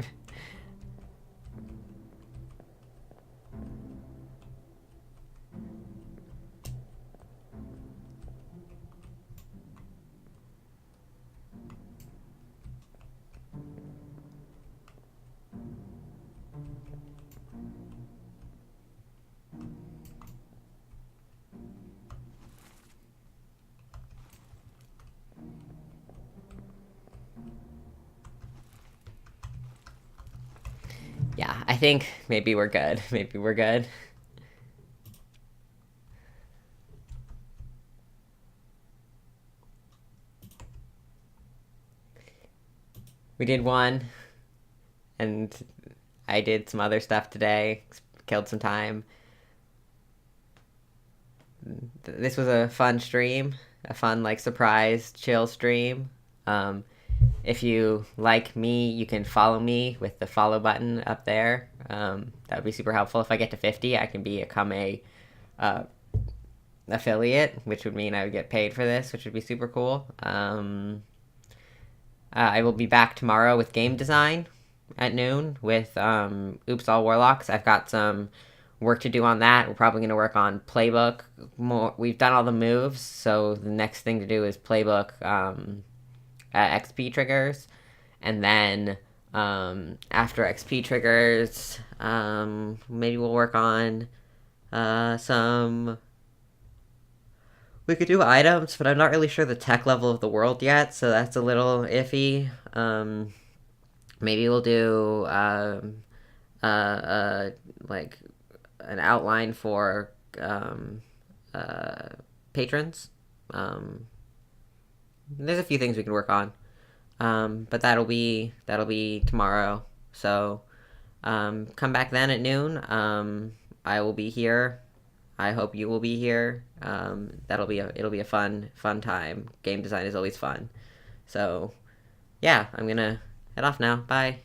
Yeah, I think maybe we're good. Maybe we're good. We did one, and I did some other stuff today. Killed some time. This was a fun stream. A fun, like, surprise, chill stream. If you like me, you can follow me with the follow button up there. That would be super helpful. If I get to 50, I can become a affiliate, which would mean I would get paid for this, which would be super cool. I will be back tomorrow with game design at noon with Oops All Warlocks. I've got some work to do on that. We're probably going to work on playbook more. We've done all the moves, so the next thing to do is playbook XP triggers, and then after XP triggers, maybe we'll work on some. We could do items, but I'm not really sure the tech level of the world yet, so that's a little iffy. Maybe we'll do like an outline for patrons. There's a few things we can work on, but that'll be tomorrow. So come back then at noon. I will be here. I hope you will be here. It'll be a fun time. Game design is always fun. So yeah, I'm gonna head off now. Bye.